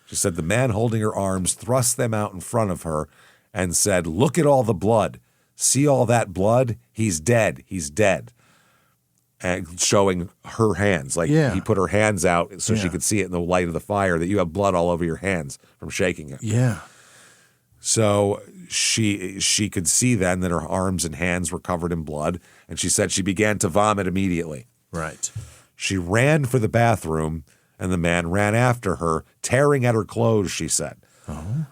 She said the man holding her arms thrust them out in front of her and said, "Look at all the blood. See all that blood? He's dead. He's dead." And showing her hands. He put her hands out so she could see it in the light of the fire, that you have blood all over your hands from shaking it. Yeah. So she could see then that her arms and hands were covered in blood, and she said she began to vomit immediately. Right. She ran for the bathroom, and the man ran after her, tearing at her clothes, she said. Oh.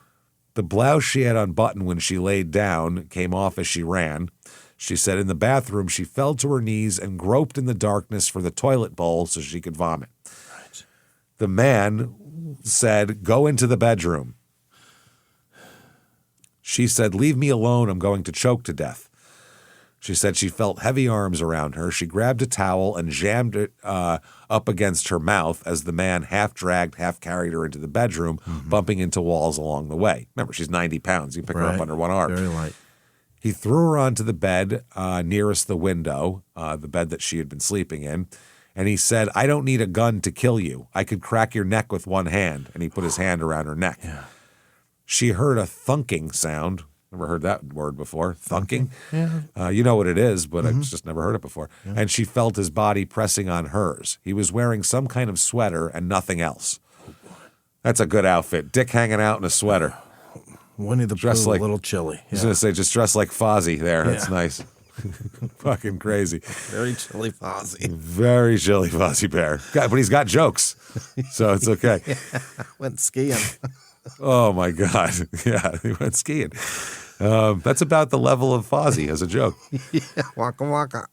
The blouse she had unbuttoned when she laid down came off as she ran. She said in the bathroom she fell to her knees and groped in the darkness for the toilet bowl so she could vomit. Right. The man said, "Go into the bedroom." She said, "Leave me alone. I'm going to choke to death." She said she felt heavy arms around her. She grabbed a towel and jammed it up against her mouth as the man half dragged, half carried her into the bedroom, bumping into walls along the way. Remember, she's 90 pounds. You pick her up under one arm. Very light. He threw her onto the bed nearest the window, the bed that she had been sleeping in, and he said, "I don't need a gun to kill you. I could crack your neck with one hand." And he put his hand around her neck. Yeah. She heard a thunking sound. Never heard that word before. Thunking. Yeah. You know what it is, but I've just never heard it before. Yeah. And she felt his body pressing on hers. He was wearing some kind of sweater and nothing else. Oh, boy. That's a good outfit. Dick hanging out in a sweater. Winnie the Pooh, a little chilly. Yeah. I was going to say, just dressed like Fozzie there. Yeah. That's nice. Fucking crazy. Very chilly Fozzie. Very chilly Fozzie Bear. But he's got jokes, so it's okay. Went skiing. Oh, my God. Yeah, he went skiing. That's about the level of Fozzie as a joke. Yeah, Waka Waka.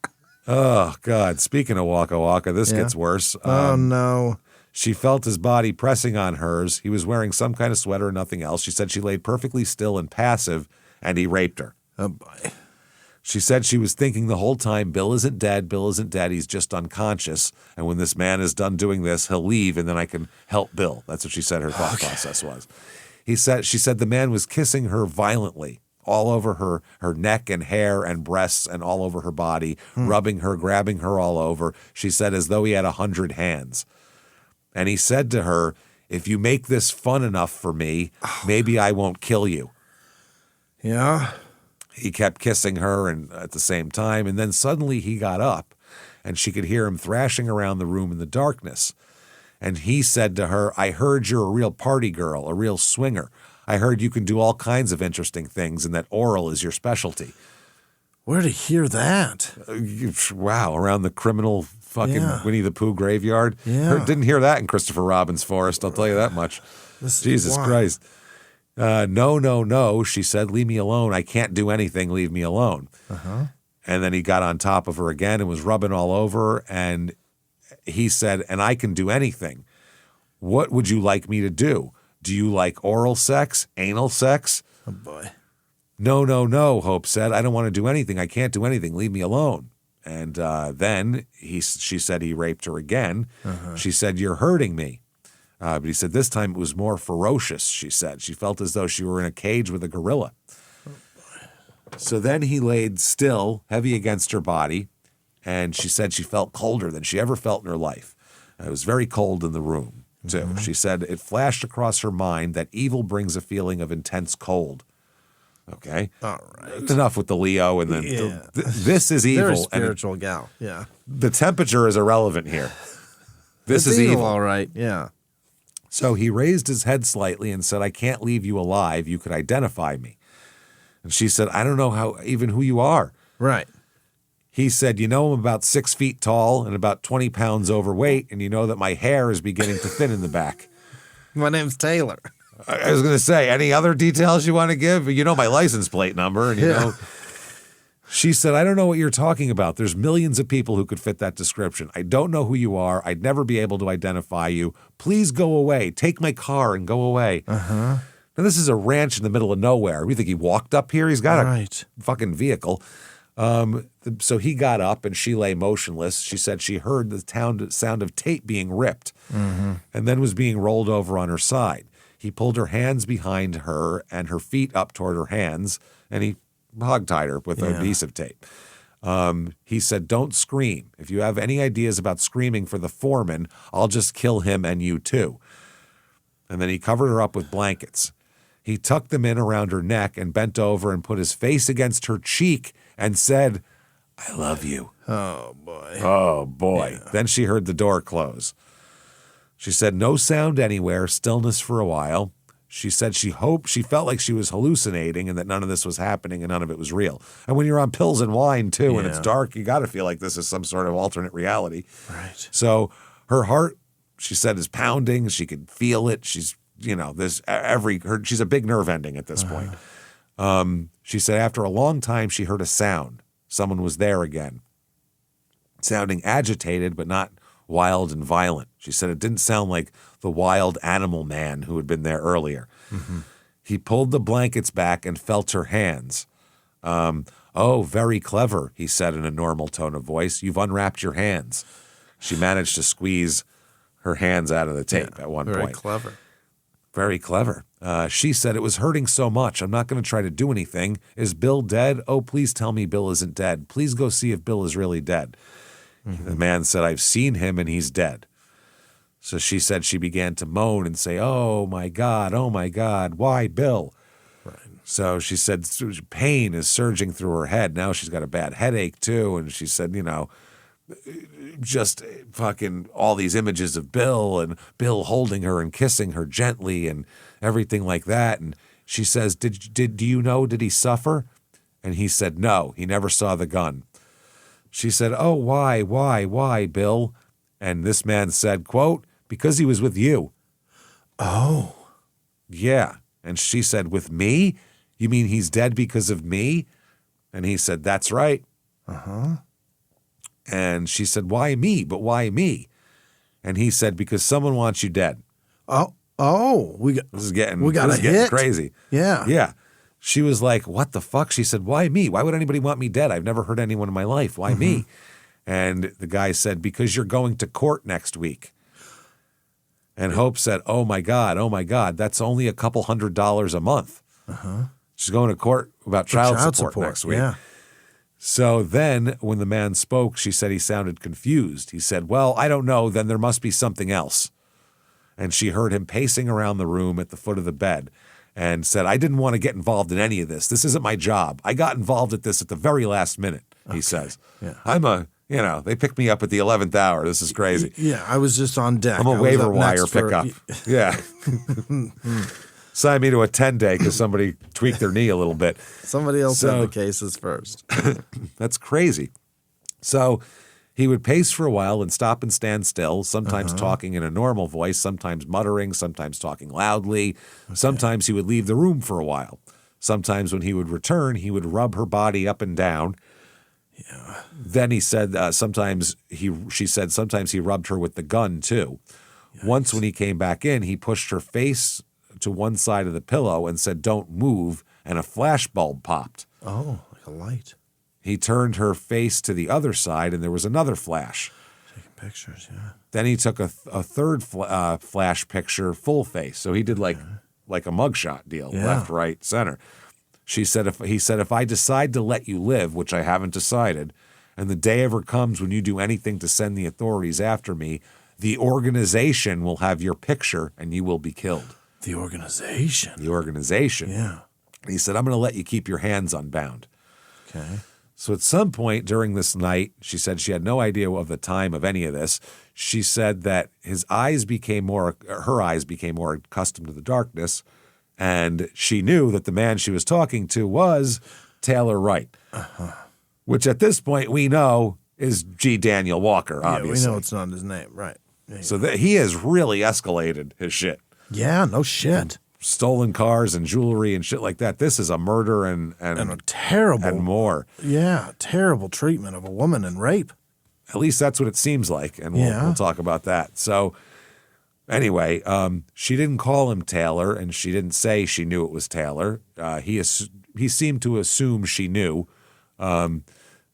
Oh, God. Speaking of Waka Waka, this gets worse. Oh, no. She felt his body pressing on hers. He was wearing some kind of sweater and nothing else. She said she laid perfectly still and passive, and he raped her. Oh, boy. She said she was thinking the whole time, Bill isn't dead, Bill isn't dead, he's just unconscious. And when this man is done doing this, he'll leave and then I can help Bill. That's what she said her thought process was. She said the man was kissing her violently, all over her neck and hair and breasts and all over her body, rubbing her, grabbing her all over. She said as though he had 100 hands. And he said to her, if you make this fun enough for me, maybe I won't kill you. Yeah. He kept kissing her and at the same time, and then suddenly he got up, and she could hear him thrashing around the room in the darkness. And he said to her, I heard you're a real party girl, a real swinger. I heard you can do all kinds of interesting things and that oral is your specialty. Where'd he hear that? Wow, around the criminal fucking Winnie the Pooh graveyard. Yeah. Didn't hear that in Christopher Robin's Forest, I'll tell you that much. Jesus Christ. No, she said, leave me alone. I can't do anything, leave me alone. And then he got on top of her again and was rubbing all over, and he said, and I can do anything. What would you like me to do? Do you like oral sex, anal sex? Oh, boy. No, Hope said. I don't want to do anything. I can't do anything. Leave me alone. And then she said he raped her again. She said, you're hurting me. But he said this time it was more ferocious, she said. She felt as though she were in a cage with a gorilla. Oh, boy. So then he laid still, heavy against her body, and she said she felt colder than she ever felt in her life. It was very cold in the room, too. She said it flashed across her mind that evil brings a feeling of intense cold. Okay? All right. Enough with the Leo, and then this is evil. Very spiritual gal, yeah. The temperature is irrelevant here. This is evil. All right, yeah. So he raised his head slightly and said, I can't leave you alive. You could identify me. And she said, I don't know even who you are. Right. He said, you know, I'm about 6 feet tall and about 20 pounds overweight, and you know that my hair is beginning to thin in the back. My name's Taylor. I was going to say, any other details you want to give? You know my license plate number, and you know. She said, I don't know what you're talking about. There's millions of people who could fit that description. I don't know who you are. I'd never be able to identify you. Please go away. Take my car and go away. Now, this is a ranch in the middle of nowhere. We think he walked up here? He's got a fucking vehicle. So he got up and she lay motionless. She said she heard the sound of tape being ripped and then was being rolled over on her side. He pulled her hands behind her and her feet up toward her hands, and he hogtied her with adhesive tape. He said, don't scream. If you have any ideas about screaming for the foreman, I'll just kill him and you too. And then he covered her up with blankets. He tucked them in around her neck and bent over and put his face against her cheek and said, I love you. Oh, boy. Oh, boy. Yeah. Then she heard the door close. She said, no sound anywhere, stillness for a while. She said she felt like she was hallucinating and that none of this was happening and none of it was real. And when you're on pills and wine, too, and it's dark, you got to feel like this is some sort of alternate reality. Right. So her heart, she said, is pounding. She could feel it. She's, she's a big nerve ending at this point. She said after a long time, she heard a sound. Someone was there again, sounding agitated, but not wild and violent. She said it didn't sound like the wild animal man who had been there earlier. He pulled the blankets back and felt her hands. Oh, very clever, he said in a normal tone of voice. You've unwrapped your hands. She managed to squeeze her hands out of the tape at one point. Very clever. Very clever. She said, it was hurting so much. I'm not going to try to do anything. Is Bill dead? Oh, please tell me Bill isn't dead. Please go see if Bill is really dead. The man said, I've seen him and he's dead. So she said she began to moan and say, oh my God, why Bill? Right. So she said pain is surging through her head. Now she's got a bad headache too. And she said, just fucking all these images of Bill and Bill holding her and kissing her gently and everything like that. And she says, do you know, did he suffer? And he said, no, he never saw the gun. She said, oh, why, Bill? And this man said, quote, because he was with you. Oh. Yeah. And she said, with me? You mean he's dead because of me? And he said, that's right. And she said, why me? But why me? And he said, because someone wants you dead. Oh, this is getting crazy. Yeah. Yeah. She was like, what the fuck? She said, why me? Why would anybody want me dead? I've never hurt anyone in my life. Why me? And the guy said, because you're going to court next week. And Hope said, oh my God, that's only a couple $100 a month. She's going to court about child support next week. Yeah. So then when the man spoke, she said he sounded confused. He said, well, I don't know, then there must be something else. And she heard him pacing around the room at the foot of the bed and said, I didn't want to get involved in any of this. This isn't my job. I got involved at this at the very last minute, he says. Yeah. They picked me up at the 11th hour. This is crazy. Yeah, I was just on deck. I'm a waiver wire pickup. Yeah. Sign me to a 10-day because somebody tweaked their knee a little bit. Somebody else had the cases first. That's crazy. So he would pace for a while and stop and stand still, sometimes talking in a normal voice, sometimes muttering, sometimes talking loudly. Sometimes he would leave the room for a while. Sometimes when he would return, he would rub her body up and down. Yeah. Then he said she said sometimes he rubbed her with the gun too. Yikes. Once when he came back in, he pushed her face to one side of the pillow and said, don't move, and a flash bulb popped. Oh, like a light. He turned her face to the other side, and there was another flash. Taking pictures, yeah. Then he took a third flash picture, full face. So he did like a mugshot deal, left, right, center. He said, if I decide to let you live, which I haven't decided, and the day ever comes when you do anything to send the authorities after me, the organization will have your picture and you will be killed. The organization? The organization. Yeah. And he said, I'm going to let you keep your hands unbound. Okay. So at some point during this night, she said she had no idea of the time of any of this. She said that her eyes became more accustomed to the darkness, and she knew that the man she was talking to was Taylor Wright, which at this point we know is G. Daniel Walker, obviously. Yeah, we know it's not his name, right. Yeah, so he has really escalated his shit. Yeah, no shit. Stolen cars and jewelry and shit like that. This is a murder and a terrible and more. Yeah, terrible treatment of a woman and rape. At least that's what it seems like, and we'll talk about that. So anyway, she didn't call him Taylor, and she didn't say she knew it was Taylor. He seemed to assume she knew.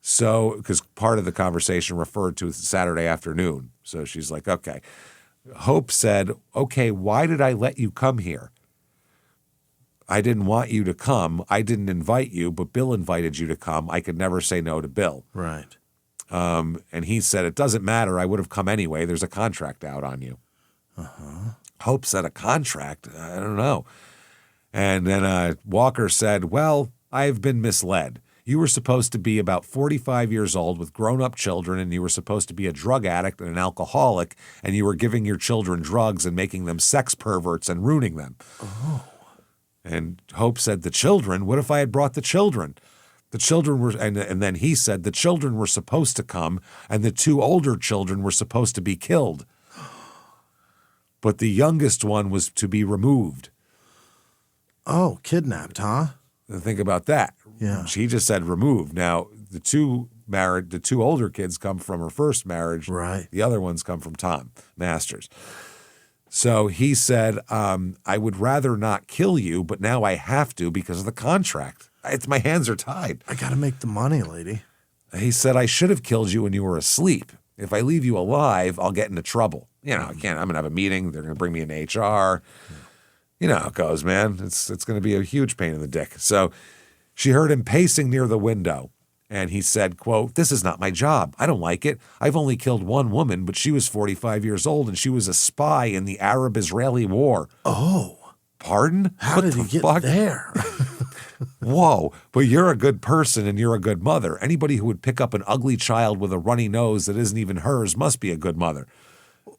So because part of the conversation referred to Saturday afternoon. So she's like, okay. Hope said, okay, why did I let you come here? I didn't want you to come. I didn't invite you, but Bill invited you to come. I could never say no to Bill. Right. And he said, it doesn't matter. I would have come anyway. There's a contract out on you. Hope said, a contract? I don't know. And then Walker said, well, I've been misled. You were supposed to be about 45 years old with grown-up children, and you were supposed to be a drug addict and an alcoholic, and you were giving your children drugs and making them sex perverts and ruining them. Oh. And Hope said, the children? What if I had brought the children? The children were, and then he said, the children were supposed to come, and the two older children were supposed to be killed. But the youngest one was to be removed. Oh, kidnapped, huh? Think about that. Yeah. She just said removed. Now, the two older kids come from her first marriage. Right. The other ones come from Tom Masters. So he said, I would rather not kill you, but now I have to because of the contract. My hands are tied. I got to make the money, lady. He said, I should have killed you when you were asleep. If I leave you alive, I'll get into trouble. I can't. I'm going to have a meeting. They're going to bring me in HR. You know how it goes, man. It's going to be a huge pain in the dick. So she heard him pacing near the window, and he said, quote, this is not my job. I don't like it. I've only killed one woman, but she was 45 years old, and she was a spy in the Arab-Israeli war. Oh. Pardon? How did he get there? Whoa, but you're a good person and you're a good mother. Anybody who would pick up an ugly child with a runny nose that isn't even hers must be a good mother.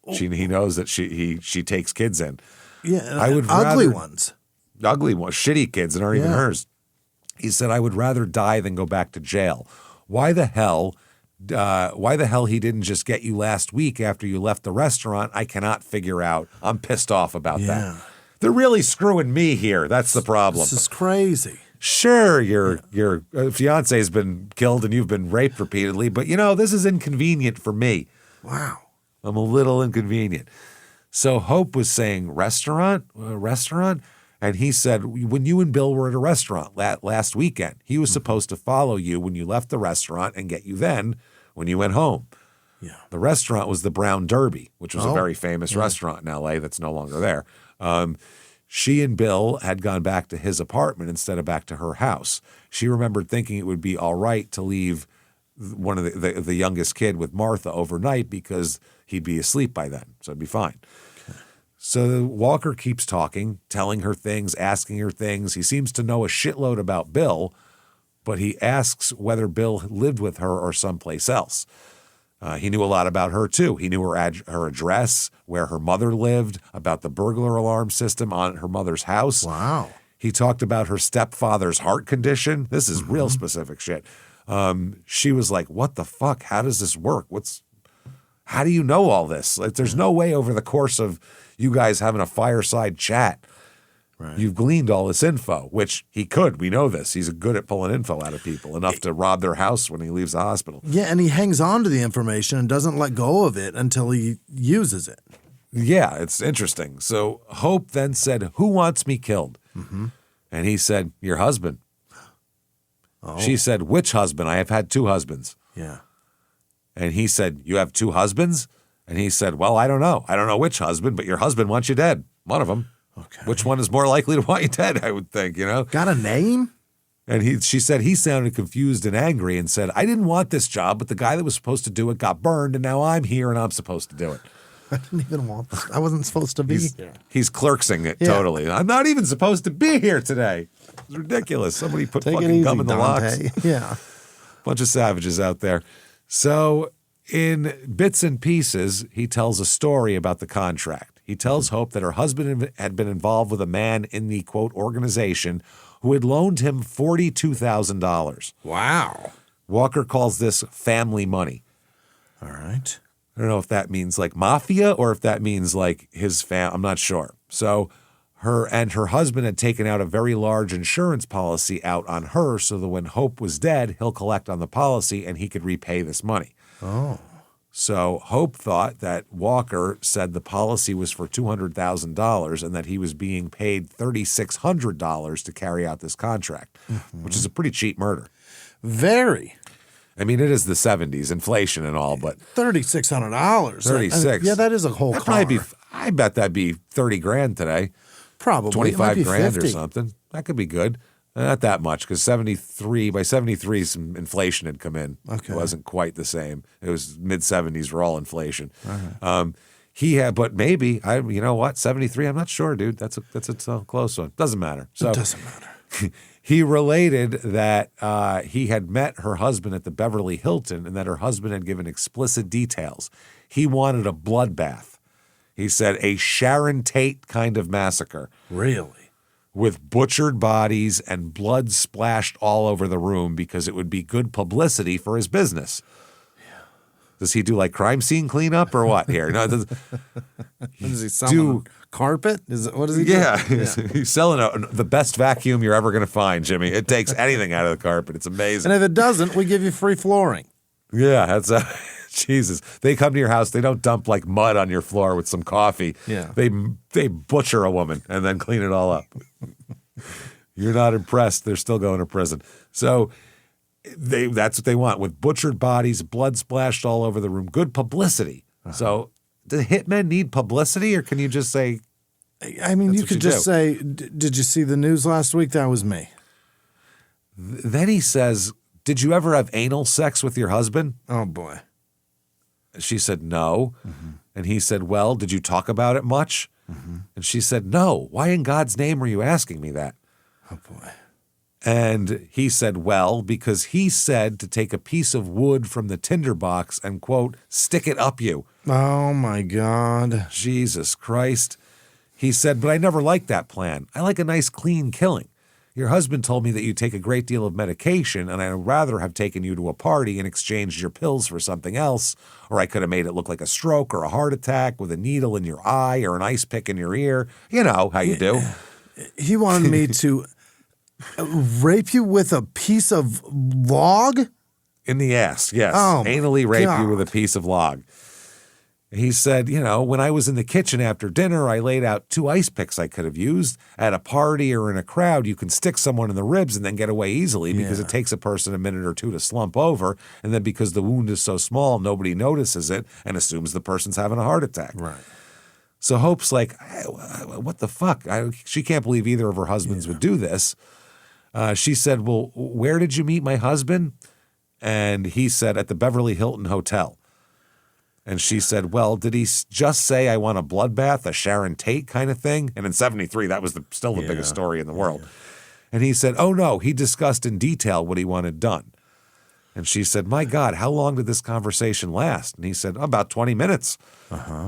He knows that she takes kids in. Yeah, I would ugly ones. Ugly ones, shitty kids that aren't even hers. He said, I would rather die than go back to jail. Why the hell he didn't just get you last week after you left the restaurant, I cannot figure out. I'm pissed off about that. They're really screwing me here. That's the problem. This is crazy. Sure, your fiance's been killed and you've been raped repeatedly, but this is inconvenient for me. Wow. I'm a little inconvenient. So Hope was saying, restaurant? And he said, when you and Bill were at a restaurant last weekend, he was supposed to follow you when you left the restaurant and get you then when you went home. Yeah. The restaurant was the Brown Derby, which was a very famous restaurant in L.A. that's no longer there. She and Bill had gone back to his apartment instead of back to her house. She remembered thinking it would be all right to leave one of the youngest kid with Martha overnight because he'd be asleep by then, so it'd be fine. Okay. So Walker keeps talking, telling her things, asking her things. He seems to know a shitload about Bill, but he asks whether Bill lived with her or someplace else. He knew a lot about her, too. He knew her address, where her mother lived, about the burglar alarm system on her mother's house. Wow. He talked about her stepfather's heart condition. This is real specific shit. She was like, what the fuck? How does this work? How do you know all this? Like, there's no way over the course of you guys having a fireside chat, you've gleaned all this info, which he could. We know this. He's good at pulling info out of people, enough to rob their house when he leaves the hospital. Yeah, and he hangs on to the information and doesn't let go of it until he uses it. Yeah, it's interesting. So Hope then said, who wants me killed? Mm-hmm. And he said, your husband. Oh. She said, which husband? I have had 2 husbands. Yeah. And he said, you have 2 husbands? And he said, well, I don't know. I don't know which husband, but your husband wants you dead. One of them. Okay. Which one is more likely to want you dead, I would think, you know? Got a name? And she said he sounded confused and angry and said, I didn't want this job, but the guy that was supposed to do it got burned, and now I'm here and I'm supposed to do it. I didn't even want this. I wasn't supposed to be here. He's clerksing it totally. I'm not even supposed to be here today. It's ridiculous. Somebody put fucking gum in the locks. Yeah. Bunch of savages out there. So in bits and pieces, he tells a story about the contract. He tells Hope that her husband had been involved with a man in the, quote, organization who had loaned him $42,000. Wow. Walker calls this family money. All right. I don't know if that means like mafia or if that means like his I'm not sure. So her husband had taken out a very large insurance policy out on her so that when Hope was dead, he'll collect on the policy and he could repay this money. Oh. So Hope thought that Walker said the policy was for $200,000 and that he was being paid $3,600 to carry out this contract, which is a pretty cheap murder. Very. I mean, it is the 70s, inflation and all, but $3,600. 36. Yeah, that is a whole car. I bet that'd be 30 grand today. Probably. 25 grand 50. or something. That could be good. Not that much, because by 73, some inflation had come in. Okay. It wasn't quite the same. It was mid-70s were all inflation. He had, but maybe, you know what, 73, I'm not sure, dude. That's a close one. Doesn't matter. So It doesn't matter. He related that he had met her husband at the Beverly Hilton and that her husband had given explicit details. He wanted a bloodbath. He said a Sharon Tate kind of massacre. Really? With butchered bodies and blood splashed all over the room because it would be good publicity for his business. Yeah. Does he do like crime scene cleanup or what here? No, does he selling carpet? What does he do? Yeah. He's selling the best vacuum you're ever going to find, Jimmy. It takes anything out of the carpet. It's amazing. And if it doesn't, we give you free flooring. Yeah, that's Jesus. They come to your house. They don't dump like mud on your floor with some coffee. Yeah. They butcher a woman and then clean it all up. You're not impressed. They're still going to prison. So that's what they want, with butchered bodies, blood splashed all over the room. Good publicity. So do hitmen need publicity, or can you just say? I mean, you could just say, "Did you see the news last week? That was me." Then he says, "Did you ever have anal sex with your husband?" Oh boy. She said no. And he said, well, did you talk about it much? And she said, no. Why in God's name are you asking me that? Oh boy. And he said, well, because he said to take a piece of wood from the tinderbox and, quote, stick it up you. Oh my God. Jesus Christ. He said, but I never liked that plan. I like a nice clean killing. Your husband told me that you take a great deal of medication, and I'd rather have taken you to a party and exchanged your pills for something else, or I could have made it look like a stroke or a heart attack with a needle in your eye or an ice pick in your ear. You know how you do. He wanted me to rape you with a piece of log? In the ass, yes. Oh, Anally rape God. you with a piece of log. He said, when I was in the kitchen after dinner, I laid out 2 ice picks I could have used. At a party or in a crowd, you can stick someone in the ribs and then get away easily because it takes a person a minute or 2 to slump over. And then because the wound is so small, nobody notices it and assumes the person's having a heart attack. Right. So Hope's like, what the fuck? She can't believe either of her husbands would do this. She said, well, where did you meet my husband? And he said, at the Beverly Hilton Hotel. And she said, well, did he just say I want a bloodbath, a Sharon Tate kind of thing? And in 73, that was still the biggest story in the world. Yeah. And he said, oh, no, he discussed in detail what he wanted done. And she said, my God, how long did this conversation last? And he said, about 20 minutes.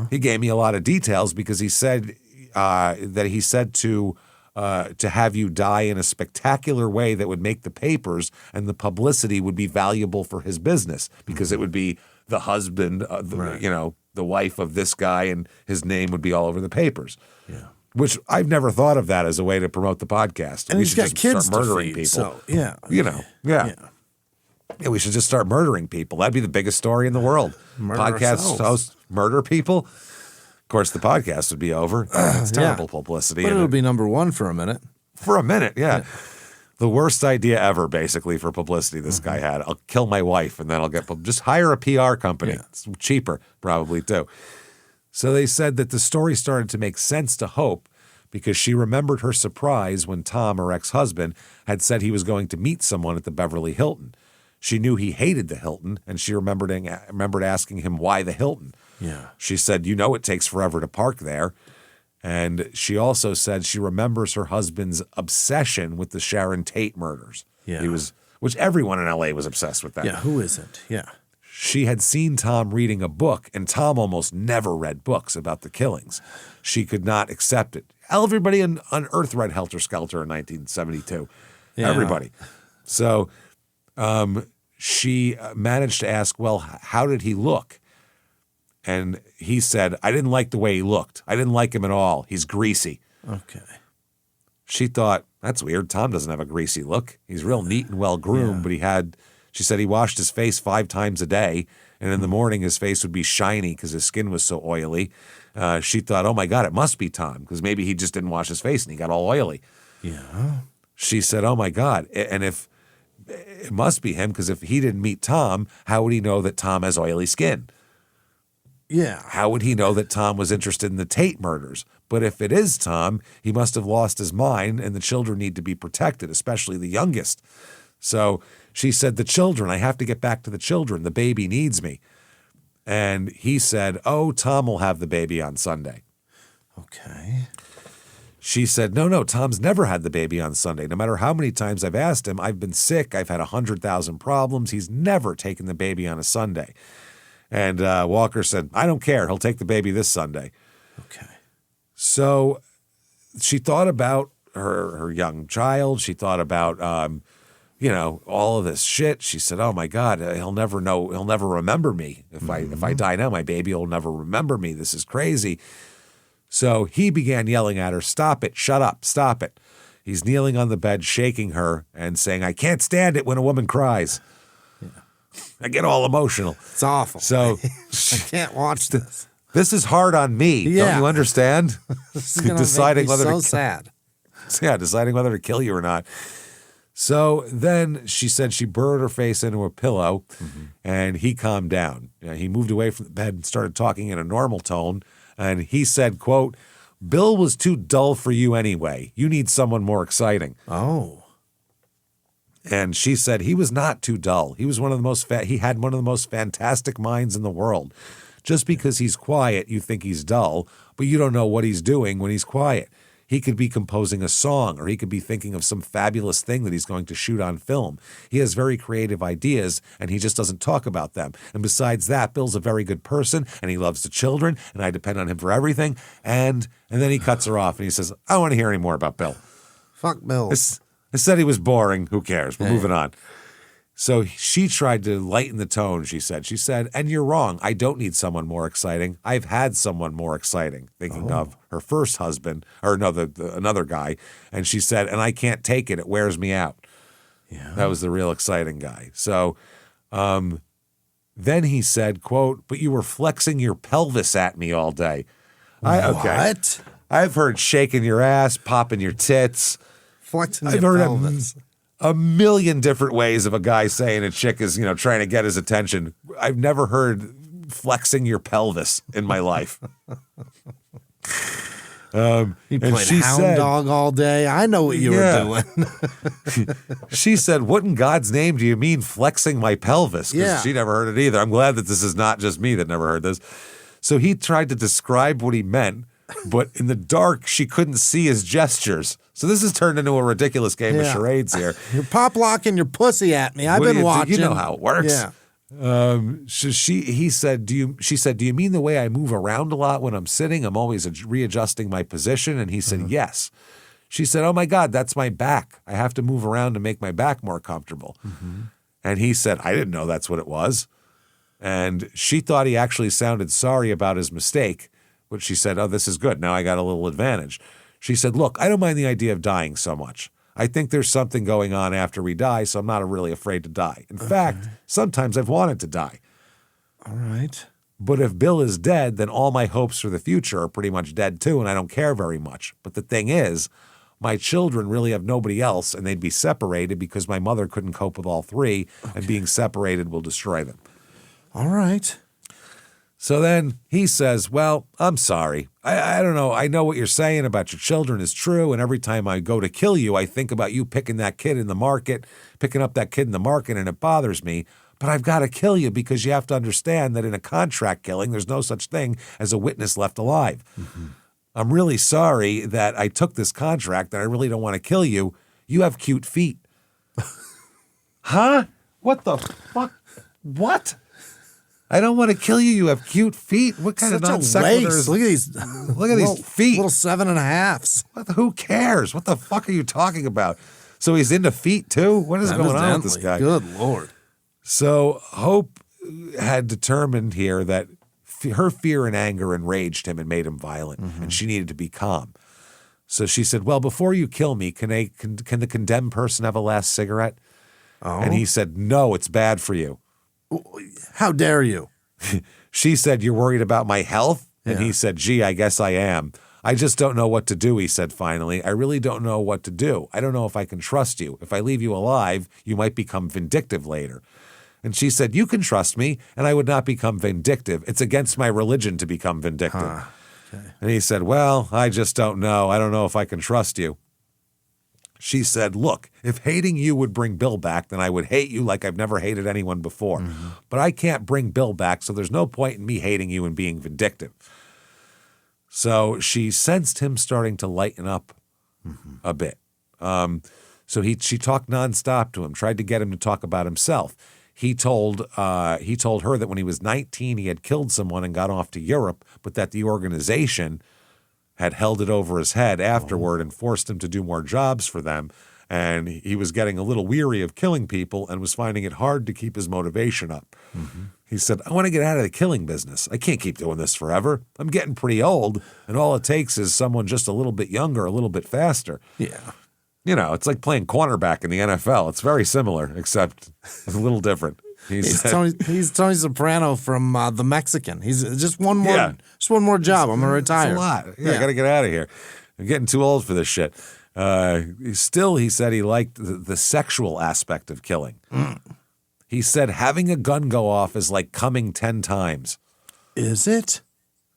He gave me a lot of details because he said that he said to have you die in a spectacular way that would make the papers and the publicity would be valuable for his business because it would be the husband, the wife of this guy, and his name would be all over the papers. Yeah. Which I've never thought of that as a way to promote the podcast. And we he's should got just kids start murdering to feed, people. So, yeah. Yeah, we should just start murdering people. That'd be the biggest story in the world. Podcast hosts murder people. Of course, the podcast would be over. It's terrible publicity. But it'll be number 1 for a minute. For a minute, yeah. The worst idea ever, basically, for publicity this guy had. I'll kill my wife, and then I'll just hire a PR company. Yeah. It's cheaper, probably, too. So they said that the story started to make sense to Hope because she remembered her surprise when Tom, her ex-husband, had said he was going to meet someone at the Beverly Hilton. She knew he hated the Hilton, and she remembered asking him why the Hilton. Yeah. She said, it takes forever to park there. And she also said she remembers her husband's obsession with the Sharon Tate murders. Yeah. Which everyone in L.A. was obsessed with that. Yeah, who isn't? Yeah. She had seen Tom reading a book, and Tom almost never read books about the killings. She could not accept it. Everybody on Earth read Helter Skelter in 1972. Yeah. Everybody. So she managed to ask, well, how did he look? And he said, I didn't like the way he looked. I didn't like him at all. He's greasy. Okay. She thought, that's weird. Tom doesn't have a greasy look. He's real neat and well-groomed, but she said he washed his face 5 times a day, and in the morning his face would be shiny because his skin was so oily. She thought, oh, my God, it must be Tom because maybe he just didn't wash his face and he got all oily. Yeah. She said, oh, my God, and if it must be him because if he didn't meet Tom, how would he know that Tom has oily skin? Yeah. How would he know that Tom was interested in the Tate murders? But if it is Tom, he must have lost his mind, and the children need to be protected, especially the youngest. So she said, the children, I have to get back to the children. The baby needs me. And he said, oh, Tom will have the baby on Sunday. Okay. She said, no, Tom's never had the baby on Sunday. No matter how many times I've asked him, I've been sick, I've had 100,000 problems. He's never taken the baby on a Sunday. And Walker said, I don't care. He'll take the baby this Sunday. Okay. So she thought about her young child. She thought about, all of this shit. She said, oh, my God, he'll never know. He'll never remember me. If I die now, my baby will never remember me. This is crazy. So he began yelling at her, stop it, shut up, stop it. He's kneeling on the bed, shaking her and saying, I can't stand it when a woman cries. I get all emotional. It's awful. So I can't watch this. This is hard on me. Yeah. Don't you understand? This is deciding whether so sad. Yeah, deciding whether to kill you or not. So then she said she burrowed her face into a pillow, and he calmed down. He moved away from the bed and started talking in a normal tone. And he said, quote, Bill was too dull for you anyway. You need someone more exciting. Oh. And she said he was not too dull. He was he had one of the most fantastic minds in the world. Just because he's quiet, you think he's dull, but you don't know what he's doing when he's quiet. He could be composing a song, or he could be thinking of some fabulous thing that he's going to shoot on film. He has very creative ideas, and he just doesn't talk about them. And besides that, Bill's a very good person, and he loves the children, and I depend on him for everything. And then he cuts her off, and he says, I don't want to hear any more about Bill. Fuck Bill. I said he was boring. Who cares? We're moving on. So she tried to lighten the tone, she said. She said, and you're wrong. I don't need someone more exciting. I've had someone more exciting, thinking of her first husband, or no, another guy. And she said, and I can't take it. It wears me out. Yeah. That was the real exciting guy. So Then he said, quote, "But you were flexing your pelvis at me all day." What? I've heard shaking your ass, popping your tits. Flexing I've your heard pelvis. a million different ways of a guy saying a chick is, trying to get his attention. I've never heard flexing your pelvis in my life. You played hound dog all day. I know what you were doing. She said, "What in God's name do you mean flexing my pelvis?" Because she never heard it either. I'm glad that this is not just me that never heard this. So he tried to describe what he meant, but in the dark, she couldn't see his gestures. So this has turned into a ridiculous game of charades here. You're pop locking your pussy at me. I've been watching. You know how it works. Yeah. She said, "Do you mean the way I move around a lot when I'm sitting? I'm always readjusting my position." And he said, "Yes." She said, "Oh my God, that's my back. I have to move around to make my back more comfortable." And he said, "I didn't know that's what it was." And she thought he actually sounded sorry about his mistake, but she said, "Oh, this is good. Now I got a little advantage." She said, "Look, I don't mind the idea of dying so much. I think there's something going on after we die, so I'm not really afraid to die. In fact, sometimes I've wanted to die. All right. But if Bill is dead, then all my hopes for the future are pretty much dead too, and I don't care very much. But the thing is, my children really have nobody else, and they'd be separated because my mother couldn't cope with all three, and being separated will destroy them." All right. So then he says, "Well, I'm sorry. I don't know. I know what you're saying about your children is true, and every time I go to kill you, I think about you picking up that kid in the market, and it bothers me. But I've got to kill you because you have to understand that in a contract killing, there's no such thing as a witness left alive. I'm really sorry that I took this contract, and I really don't want to kill you. You have cute feet." Huh? What the fuck? What? "I don't want to kill you. You have cute feet." What kind of non sequiturs? Look at these feet. Little 7.5s. Who cares? What the fuck are you talking about? So he's into feet too? What is going on with this guy? Good Lord. So Hope had determined here that her fear and anger enraged him and made him violent, and she needed to be calm. So she said, "Well, before you kill me, can the condemned person have a last cigarette?" And he said, "No, it's bad for you." How dare you? She said, "You're worried about my health?" And he said, "Gee, I guess I am. I just don't know what to do," he said finally. "I really don't know what to do. I don't know if I can trust you. If I leave you alive, you might become vindictive later." And she said, "You can trust me, and I would not become vindictive. It's against my religion to become vindictive." Okay. And he said, "Well, I just don't know. I don't know if I can trust you." She said, "Look, if hating you would bring Bill back, then I would hate you like I've never hated anyone before. But I can't bring Bill back, so there's no point in me hating you and being vindictive." So she sensed him starting to lighten up a bit. So she talked nonstop to him, tried to get him to talk about himself. He told her that when he was 19, he had killed someone and got off to Europe, but that the organization had held it over his head afterward and forced him to do more jobs for them. And he was getting a little weary of killing people and was finding it hard to keep his motivation up. He said, "I want to get out of the killing business. I can't keep doing this forever. I'm getting pretty old, and all it takes is someone just a little bit younger, a little bit faster." Yeah. It's like playing cornerback in the NFL. It's very similar, except it's a little different. He's Tony Soprano from The Mexican. He's just one more job. I'm gonna retire. It's a lot. I got to get out of here. I'm getting too old for this shit. Still, he said he liked the sexual aspect of killing. He said having a gun go off is like coming 10 times. Is it?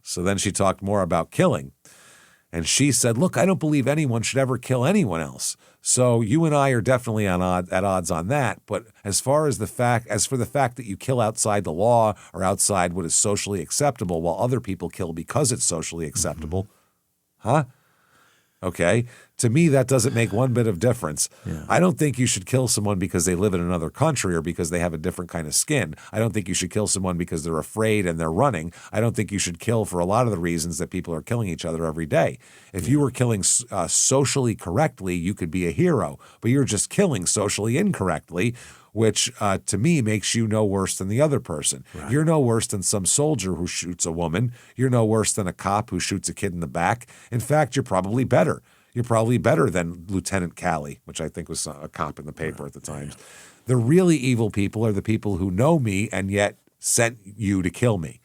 So then she talked more about killing. And she said, "Look, I don't believe anyone should ever kill anyone else. So you and I are definitely at odds on that. But as for the fact that you kill outside the law or outside what is socially acceptable while other people kill because it's socially acceptable, huh? Okay. To me, that doesn't make one bit of difference. Yeah. I don't think you should kill someone because they live in another country or because they have a different kind of skin. I don't think you should kill someone because they're afraid and they're running. I don't think you should kill for a lot of the reasons that people are killing each other every day. If you were killing socially correctly, you could be a hero, but you're just killing socially incorrectly, which to me makes you no worse than the other person. Right. You're no worse than some soldier who shoots a woman. You're no worse than a cop who shoots a kid in the back. In fact, you're probably better. You're probably better than Lieutenant Callie, which I think was a cop in the paper at the time. The really evil people are the people who know me and yet sent you to kill me.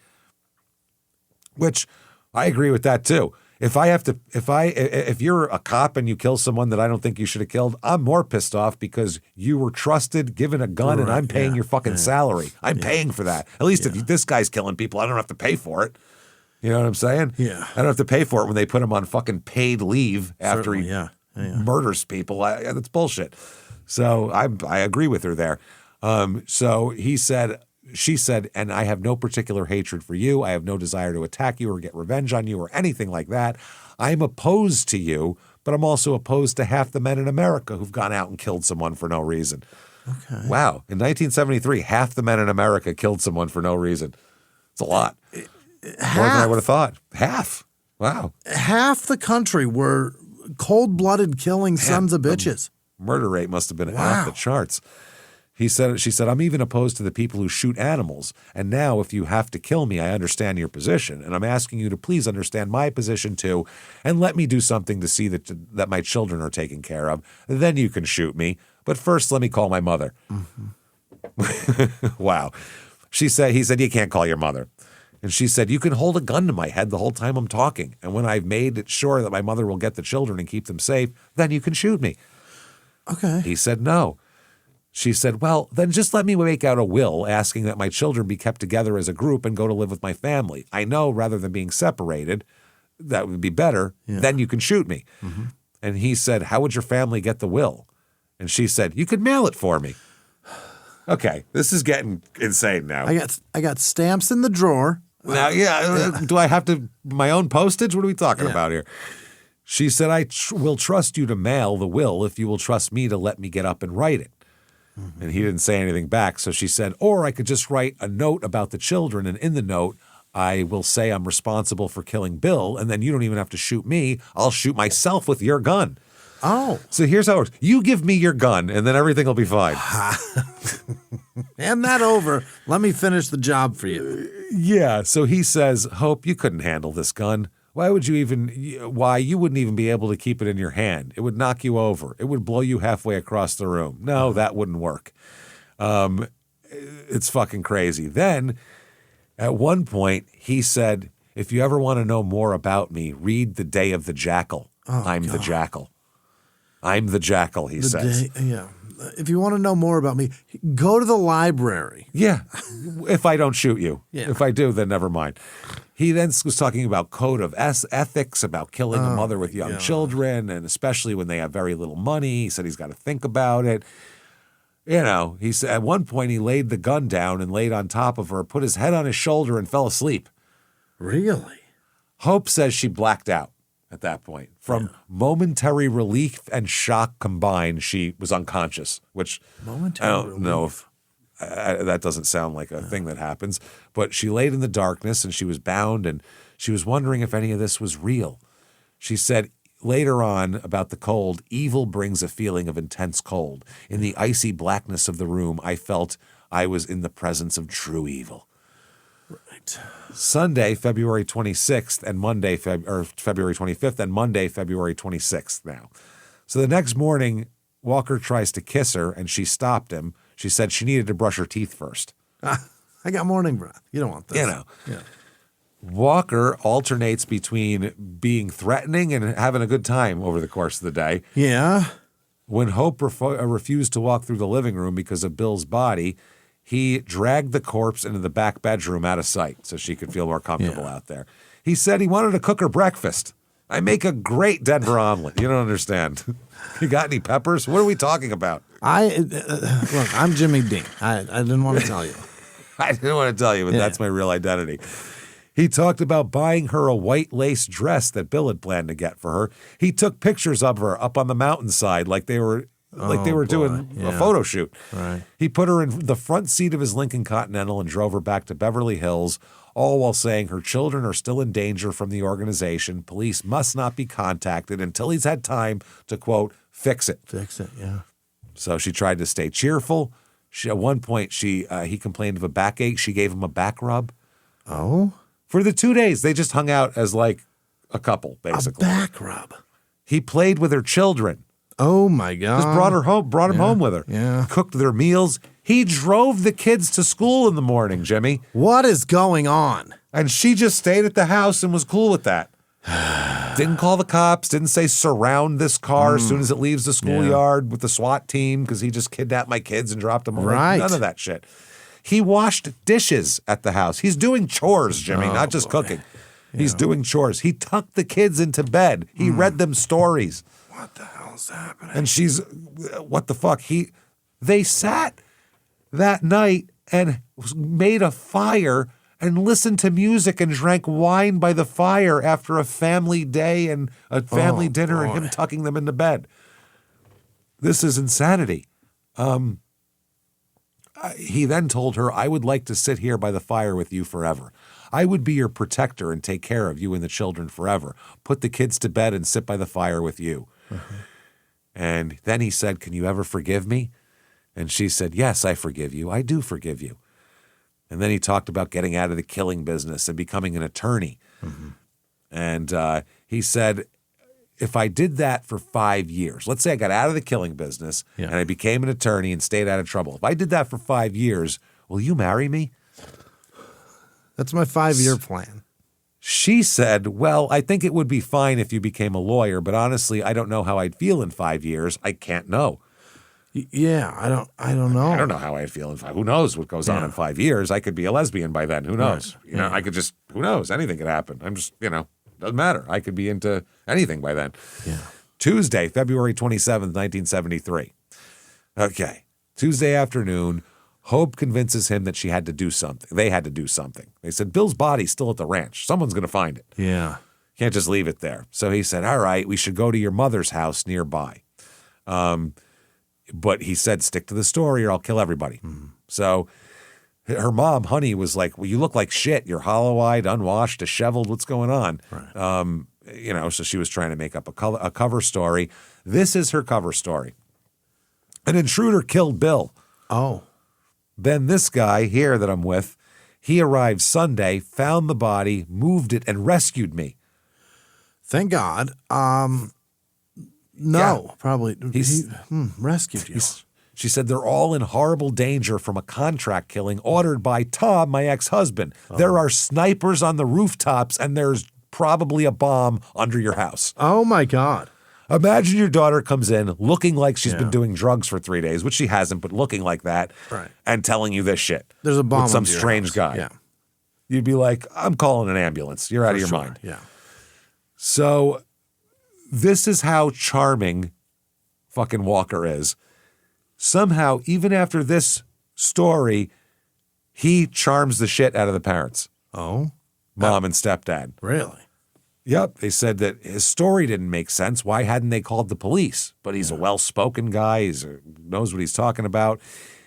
Which I agree with that too. If you're a cop and you kill someone that I don't think you should have killed, I'm more pissed off because you were trusted, given a gun, and I'm paying your fucking salary. I'm paying for that. At least if this guy's killing people, I don't have to pay for it. You know what I'm saying? Yeah. I don't have to pay for it when they put him on fucking paid leave after he murders people. That's bullshit. So I agree with her there. So she said, and I have no particular hatred for you. I have no desire to attack you or get revenge on you or anything like that. I'm opposed to you, but I'm also opposed to half the men in America who've gone out and killed someone for no reason. Okay. Wow. In 1973, half the men in America killed someone for no reason. It's a lot. More than I would have thought. Half. Wow. Half the country were cold-blooded killing sons of bitches. Murder rate must have been off the charts. She said, I'm even opposed to the people who shoot animals. And now if you have to kill me, I understand your position. And I'm asking you to please understand my position too. And let me do something to see that my children are taken care of. Then you can shoot me. But first, let me call my mother. Mm-hmm. Wow. He said, you can't call your mother. And she said, you can hold a gun to my head the whole time I'm talking. And when I've made it sure that my mother will get the children and keep them safe, then you can shoot me. Okay. He said, no. She said, well, then just let me make out a will asking that my children be kept together as a group and go to live with my family. I know rather than being separated, that would be better. Yeah. Then you can shoot me. Mm-hmm. And he said, how would your family get the will? And she said, you could mail it for me. Okay, this is getting insane now. I got stamps in the drawer. Now, do I have to my own postage? What are we talking about here? She said, I will trust you to mail the will if you will trust me to let me get up and write it. Mm-hmm. And he didn't say anything back. So she said, or I could just write a note about the children. And in the note, I will say I'm responsible for killing Bill. And then you don't even have to shoot me. I'll shoot myself with your gun. Oh. So here's how it works. You give me your gun and then everything will be fine. Hand that over. Let me finish the job for you. Yeah. So he says, Hope, you couldn't handle this gun. Why you wouldn't even be able to keep it in your hand? It would knock you over. It would blow you halfway across the room. No, that wouldn't work. It's fucking crazy. Then at one point he said, if you ever want to know more about me, read The Day of the Jackal. I'm the Jackal. I'm the Jackal, he says. If you want to know more about me, go to the library. Yeah, if I don't shoot you. Yeah. If I do, then never mind. He then was talking about code of ethics, about killing a mother with young children, and especially when they have very little money. He said he's got to think about it. You know, he said at one point he laid the gun down and laid on top of her, put his head on his shoulder, and fell asleep. Really? Hope says she blacked out at that point. From momentary relief and shock combined, she was unconscious, which I don't know if that doesn't sound like a thing that happens. But she laid in the darkness and she was bound and she was wondering if any of this was real. She said later on about the cold, evil brings a feeling of intense cold. In the icy blackness of the room, I felt I was in the presence of true evil. Right. Sunday, February 26th and Monday, February 25th and Monday, February 26th now. So the next morning, Walker tries to kiss her and she stopped him. She said she needed to brush her teeth first. I got morning breath. You don't want this. You know. Yeah. Walker alternates between being threatening and having a good time over the course of the day. Yeah. When Hope refused to walk through the living room because of Bill's body, he dragged the corpse into the back bedroom out of sight so she could feel more comfortable out there. He said he wanted to cook her breakfast. I make a great Denver omelet. You don't understand. You got any peppers? What are we talking about? Look, I'm Jimmy Dean. I didn't want to tell you. I didn't want to tell you, but that's my real identity. He talked about buying her a white lace dress that Bill had planned to get for her. He took pictures of her up on the mountainside like they were doing a photo shoot. Right. He put her in the front seat of his Lincoln Continental and drove her back to Beverly Hills, all while saying her children are still in danger from the organization. Police must not be contacted until he's had time to, quote, fix it. Fix it, yeah. So she tried to stay cheerful. At one point, he complained of a backache. She gave him a back rub. Oh? For the 2 days, they just hung out as like a couple, basically. A back rub. He played with her children. Oh my God! Just brought him home with her. Yeah. Cooked their meals. He drove the kids to school in the morning, Jimmy. What is going on? And she just stayed at the house and was cool with that. Didn't call the cops, didn't say surround this car as soon as it leaves the schoolyard with the SWAT team because he just kidnapped my kids and dropped them away. Right. None of that shit. He washed dishes at the house. He's doing chores, Jimmy, not just cooking. He's doing chores. He tucked the kids into bed. He read them stories. What the hell's happening? And she's, what the fuck? They sat that night and made a fire and listened to music and drank wine by the fire after a family day and a family dinner and him tucking them into bed. This is insanity. He then told her, I would like to sit here by the fire with you forever. I would be your protector and take care of you and the children forever. Put the kids to bed and sit by the fire with you. And then he said, can you ever forgive me? And she said, yes, I forgive you. I do forgive you. And then he talked about getting out of the killing business and becoming an attorney. And he said, if I did that for 5 years, let's say I got out of the killing business and I became an attorney and stayed out of trouble. If I did that for 5 years, will you marry me? That's my 5-year plan. She said, well, I think it would be fine if you became a lawyer, but honestly, I don't know how I'd feel in 5 years. I can't know. Yeah, I don't know. I don't know how I'd feel in 5. Who knows what goes on in 5 years? I could be a lesbian by then. Who knows? Right. You know, I could just, who knows? Anything could happen. I'm just, doesn't matter. I could be into anything by then. Yeah. Tuesday, February 27th, 1973. Okay. Tuesday afternoon, Hope convinces him that she had to do something. They had to do something. They said, Bill's body's still at the ranch. Someone's going to find it. Yeah. Can't just leave it there. So he said, all right, we should go to your mother's house nearby. But he said, stick to the story or I'll kill everybody. So her mom, Honey, was like, well, you look like shit. You're hollow-eyed, unwashed, disheveled. What's going on? Right. So she was trying to make up a cover story. This is her cover story. An intruder killed Bill. Oh. Then this guy here that I'm with, he arrived Sunday, found the body, moved it, and rescued me. Thank God. No, probably. He rescued you. She said they're all in horrible danger from a contract killing ordered by Tom, my ex-husband. There are snipers on the rooftops, and there's probably a bomb under your house. Oh, my God. Imagine your daughter comes in looking like she's been doing drugs for 3 days, which she hasn't, but looking like that, and telling you this shit. There's a bomb with some under your strange house. guy. Yeah. You'd be like, I'm calling an ambulance. You're out of your mind. Yeah. So this is how charming fucking Walker is. Somehow, even after this story, he charms the shit out of the parents. Oh? Mom and stepdad. Really? Yep. They said that his story didn't make sense. Why hadn't they called the police? But he's a well-spoken guy. He knows what he's talking about.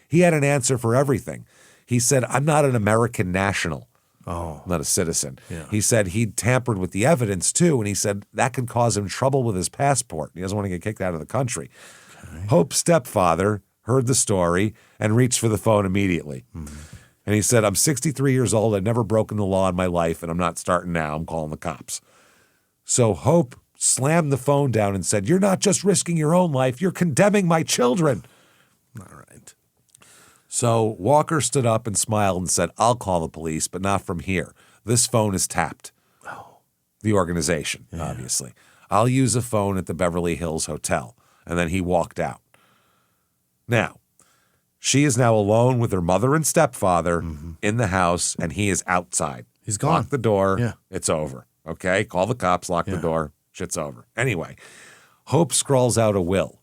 He had an answer for everything. He said, I'm not an American national. Oh. I'm not a citizen. Yeah. He said he'd tampered with the evidence, too, and he said that could cause him trouble with his passport. He doesn't want to get kicked out of the country. Okay. Hope's stepfather heard the story and reached for the phone immediately. And he said, I'm 63 years old. I've never broken the law in my life, and I'm not starting now. I'm calling the cops. So Hope slammed the phone down and said, you're not just risking your own life, you're condemning my children. All right. So Walker stood up and smiled and said, I'll call the police, but not from here. This phone is tapped. Oh. The organization, obviously. I'll use a phone at the Beverly Hills Hotel. And then he walked out. Now, she is now alone with her mother and stepfather in the house, and he is outside. He's gone. Lock the door. Yeah. It's over. Okay? Call the cops, lock the door. Shit's over. Anyway, Hope scrawls out a will.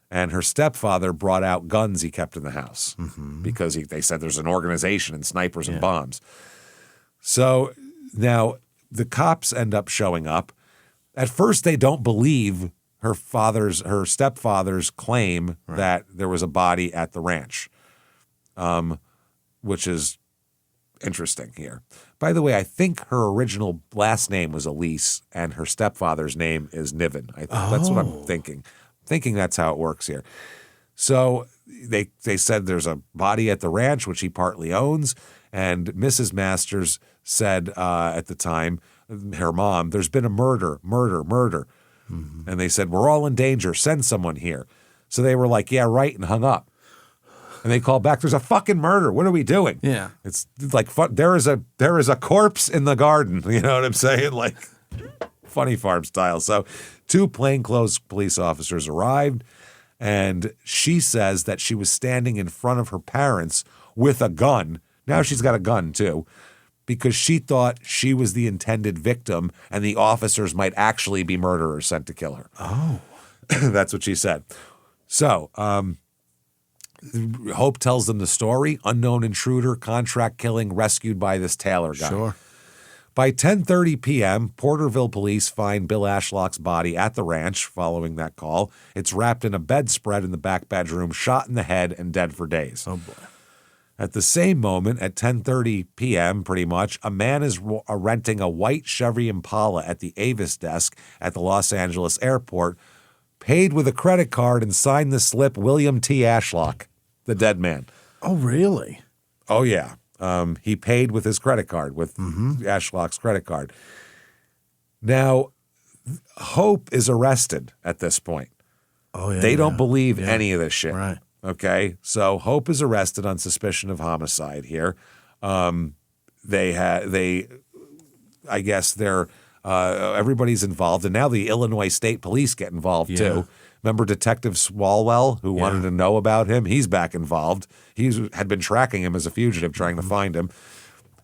And her stepfather brought out guns he kept in the house because they said there's an organization and snipers and bombs. So now the cops end up showing up. At first, they don't believe her stepfather's claim that there was a body at the ranch, which is interesting here. By the way, I think her original last name was Elise and her stepfather's name is Niven. That's what I'm thinking. Thinking that's how it works here. So they said there's a body at the ranch, which he partly owns, and Mrs. Masters said at the time, her mom, there's been a murder. And they said, we're all in danger. Send someone here. So they were like, yeah, right, and hung up. And they call back, there's a fucking murder. What are we doing? Yeah. It's like, there is a corpse in the garden. You know what I'm saying? Like, Funny Farm style. So 2 plainclothes police officers arrived, and she says that she was standing in front of her parents with a gun. Now she's got a gun, too, because she thought she was the intended victim and the officers might actually be murderers sent to kill her. Oh. That's what she said. So, Hope tells them the story. Unknown intruder, contract killing, rescued by this Taylor guy. Sure. By 10:30 p.m., Porterville police find Bill Ashlock's body at the ranch following that call. It's wrapped in a bedspread in the back bedroom, shot in the head, and dead for days. Oh, boy. At the same moment, at 10:30 p.m., pretty much, a man is renting a white Chevy Impala at the Avis desk at the Los Angeles airport, paid with a credit card and signed the slip William T. Ashlock, the dead man. Oh, really? Oh, yeah. He paid with his credit card, with Ashlock's credit card. Now, Hope is arrested at this point. Oh, yeah. They don't believe any of this shit. Right. Okay? So Hope is arrested on suspicion of homicide here. I guess they're everybody's involved, and now the Illinois State Police get involved too. Remember Detective Swalwell, who wanted to know about him? He's back involved. He had been tracking him as a fugitive, trying to find him.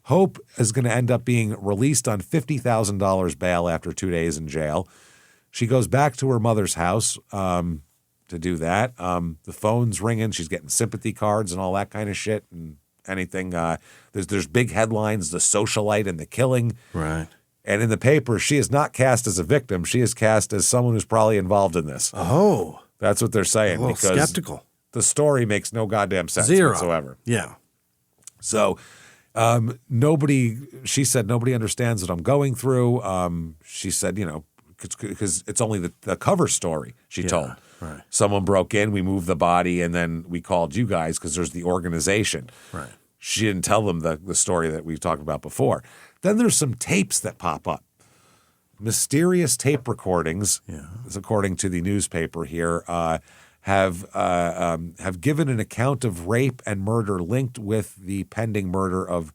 Hope is going to end up being released on $50,000 bail after 2 days in jail. She goes back to her mother's house to do that. The phone's ringing. She's getting sympathy cards and all that kind of shit and anything. There's big headlines, the socialite and the killing. Right. And in the paper, she is not cast as a victim. She is cast as someone who's probably involved in this. Oh. That's what they're saying. A little because skeptical. The story makes no goddamn sense whatsoever. Yeah. So she said, nobody understands what I'm going through. She said, because it's only the cover story, she told. Right. Someone broke in, we moved the body, and then we called you guys because there's the organization. Right. She didn't tell them the story that we've talked about before. Then there's some tapes that pop up. Mysterious tape recordings, according to the newspaper here, have given an account of rape and murder linked with the pending murder of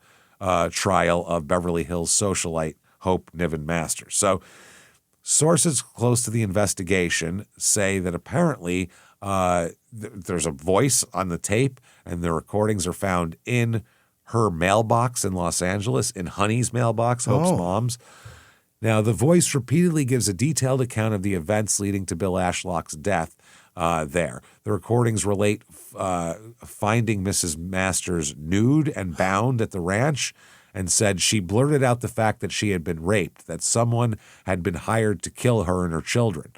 trial of Beverly Hills socialite Hope Niven Masters. So sources close to the investigation say that apparently there's a voice on the tape, and the recordings are found in her mailbox in Los Angeles, in Honey's mailbox, Hope's mom's. Now, the voice repeatedly gives a detailed account of the events leading to Bill Ashlock's death there. The recordings relate finding Mrs. Masters nude and bound at the ranch, and said she blurted out the fact that she had been raped, that someone had been hired to kill her and her children.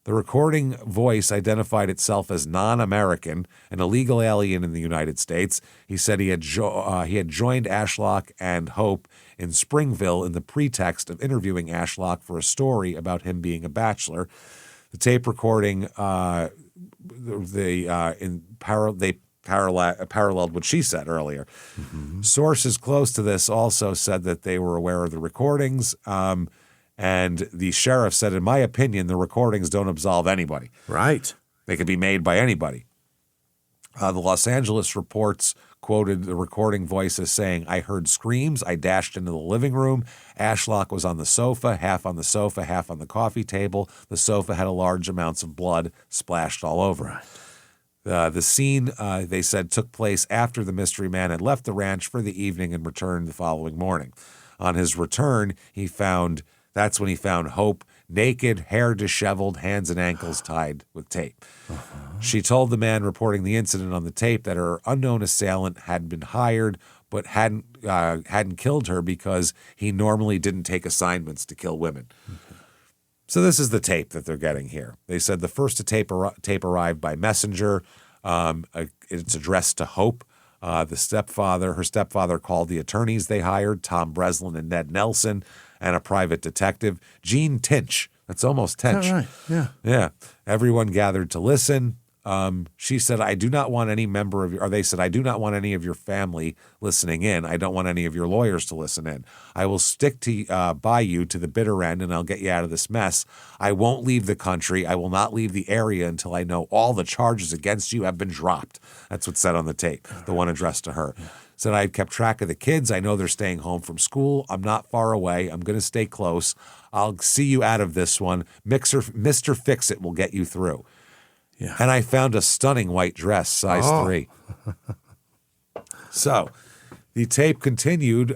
The recording voice identified itself as non-American, an illegal alien in the United States. He said he had joined Ashlock and Hope in Springville in the pretext of interviewing Ashlock for a story about him being a bachelor. The tape recording paralleled what she said earlier. Mm-hmm. Sources close to this also said that they were aware of the recordings. And the sheriff said, in my opinion, the recordings don't absolve anybody. Right. They could be made by anybody. The Los Angeles reports quoted the recording voice as saying, I heard screams. I dashed into the living room. Ashlock was on the sofa, half on the coffee table. The sofa had large amounts of blood splashed all over it. Right. The scene, they said, took place after the mystery man had left the ranch for the evening and returned the following morning. On his return, that's when he found Hope naked, hair disheveled, hands and ankles tied with tape. Uh-huh. She told the man reporting the incident on the tape that her unknown assailant had been hired but hadn't killed her because he normally didn't take assignments to kill women. Okay. So this is the tape that they're getting here. They said the first tape arrived by messenger. It's addressed to Hope. Her stepfather called the attorneys they hired, Tom Breslin and Ned Nelson, and a private detective, Gene Tinch. That's almost Tench. Right, yeah. Yeah. Everyone gathered to listen. She said, I do not want any member of your, or they said, I do not want any of your family listening in. I don't want any of your lawyers to listen in. I will stick to by you to the bitter end, and I'll get you out of this mess. I won't leave the country. I will not leave the area until I know all the charges against you have been dropped. That's what's said on the tape, the one addressed to her. Said, I kept track of the kids. I know they're staying home from school. I'm not far away. I'm going to stay close. I'll see you out of this one. Mr. Fix-It will get you through. Yeah. And I found a stunning white dress, size 3. So the tape continued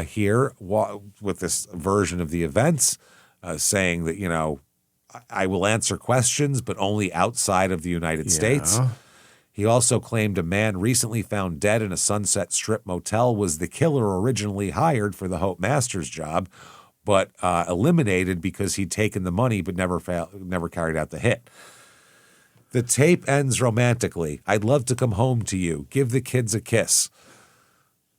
here with this version of the events, saying that, you know, I will answer questions, but only outside of the United States. He also claimed a man recently found dead in a Sunset Strip motel was the killer originally hired for the Hope Masters job, but eliminated because he'd taken the money but never carried out the hit. The tape ends romantically. I'd love to come home to you. Give the kids a kiss.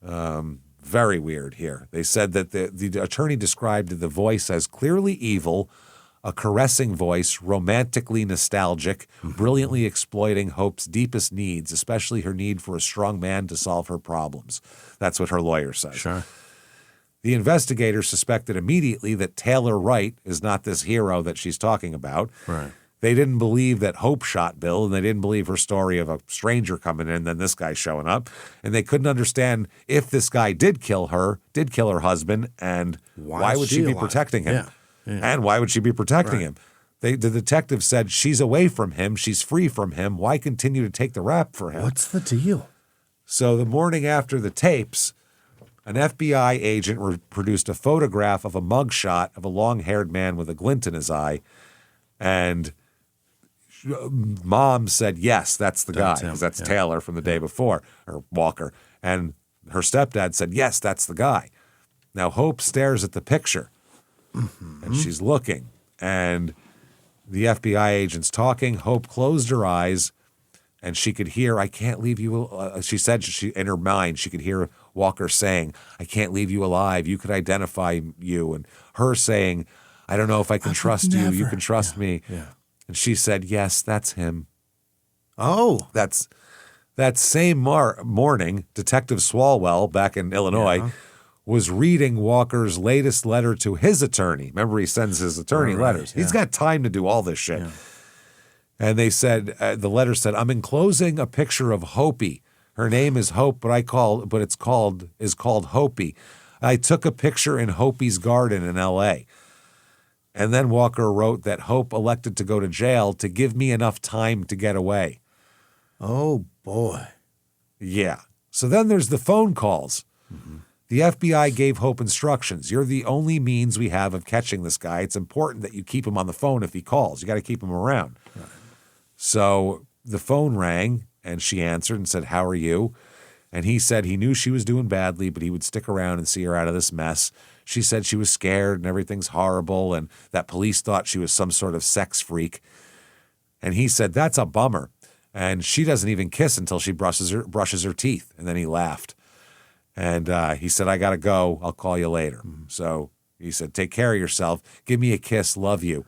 Very weird here. They said that the attorney described the voice as clearly evil, a caressing voice, romantically nostalgic, brilliantly exploiting Hope's deepest needs, especially her need for a strong man to solve her problems. That's what her lawyer says. Sure. The investigator suspected immediately that Taylor Wright is not this hero that she's talking about. Right. They didn't believe that Hope shot Bill, and they didn't believe her story of a stranger coming in, then this guy showing up. And they couldn't understand if this guy did kill her husband, and why would she be protecting him? Yeah. And why would she be protecting him? The detective said, she's away from him. She's free from him. Why continue to take the rap for him? What's the deal? So the morning after the tapes, an FBI agent produced a photograph of a mugshot of a long-haired man with a glint in his eye, and Mom said, yes, that's the guy, because that's Taylor from the day before, or Walker. And her stepdad said, yes, that's the guy. Now, Hope stares at the picture, and she's looking, and the FBI agent's talking. Hope closed her eyes, and she could hear, I can't leave you, she said in her mind, she could hear Walker saying, I can't leave you alive. You could identify you. And her saying, I don't know if I can trust you. You can trust me. Yeah. And she said, yes, that's him. Oh. That same morning, Detective Swalwell, back in Illinois, was reading Walker's latest letter to his attorney. Remember, he sends his attorney letters. He's got time to do all this shit. Yeah. And they said, the letter said, I'm enclosing a picture of Hopi. Her name is Hope, but it's called Hopi. I took a picture in Hopi's garden in L.A., and then Walker wrote that Hope elected to go to jail to give me enough time to get away. Oh, boy. Yeah. So then there's the phone calls. The FBI gave Hope instructions. You're the only means we have of catching this guy. It's important that you keep him on the phone if he calls. You got to keep him around. Right. So the phone rang, and she answered and said, how are you? And he said he knew she was doing badly, but he would stick around and see her out of this mess. She said she was scared and everything's horrible and that police thought she was some sort of sex freak. And he said, that's a bummer. And she doesn't even kiss until she brushes her teeth. And then he laughed. And he said, I got to go. I'll call you later. So he said, take care of yourself. Give me a kiss. Love you.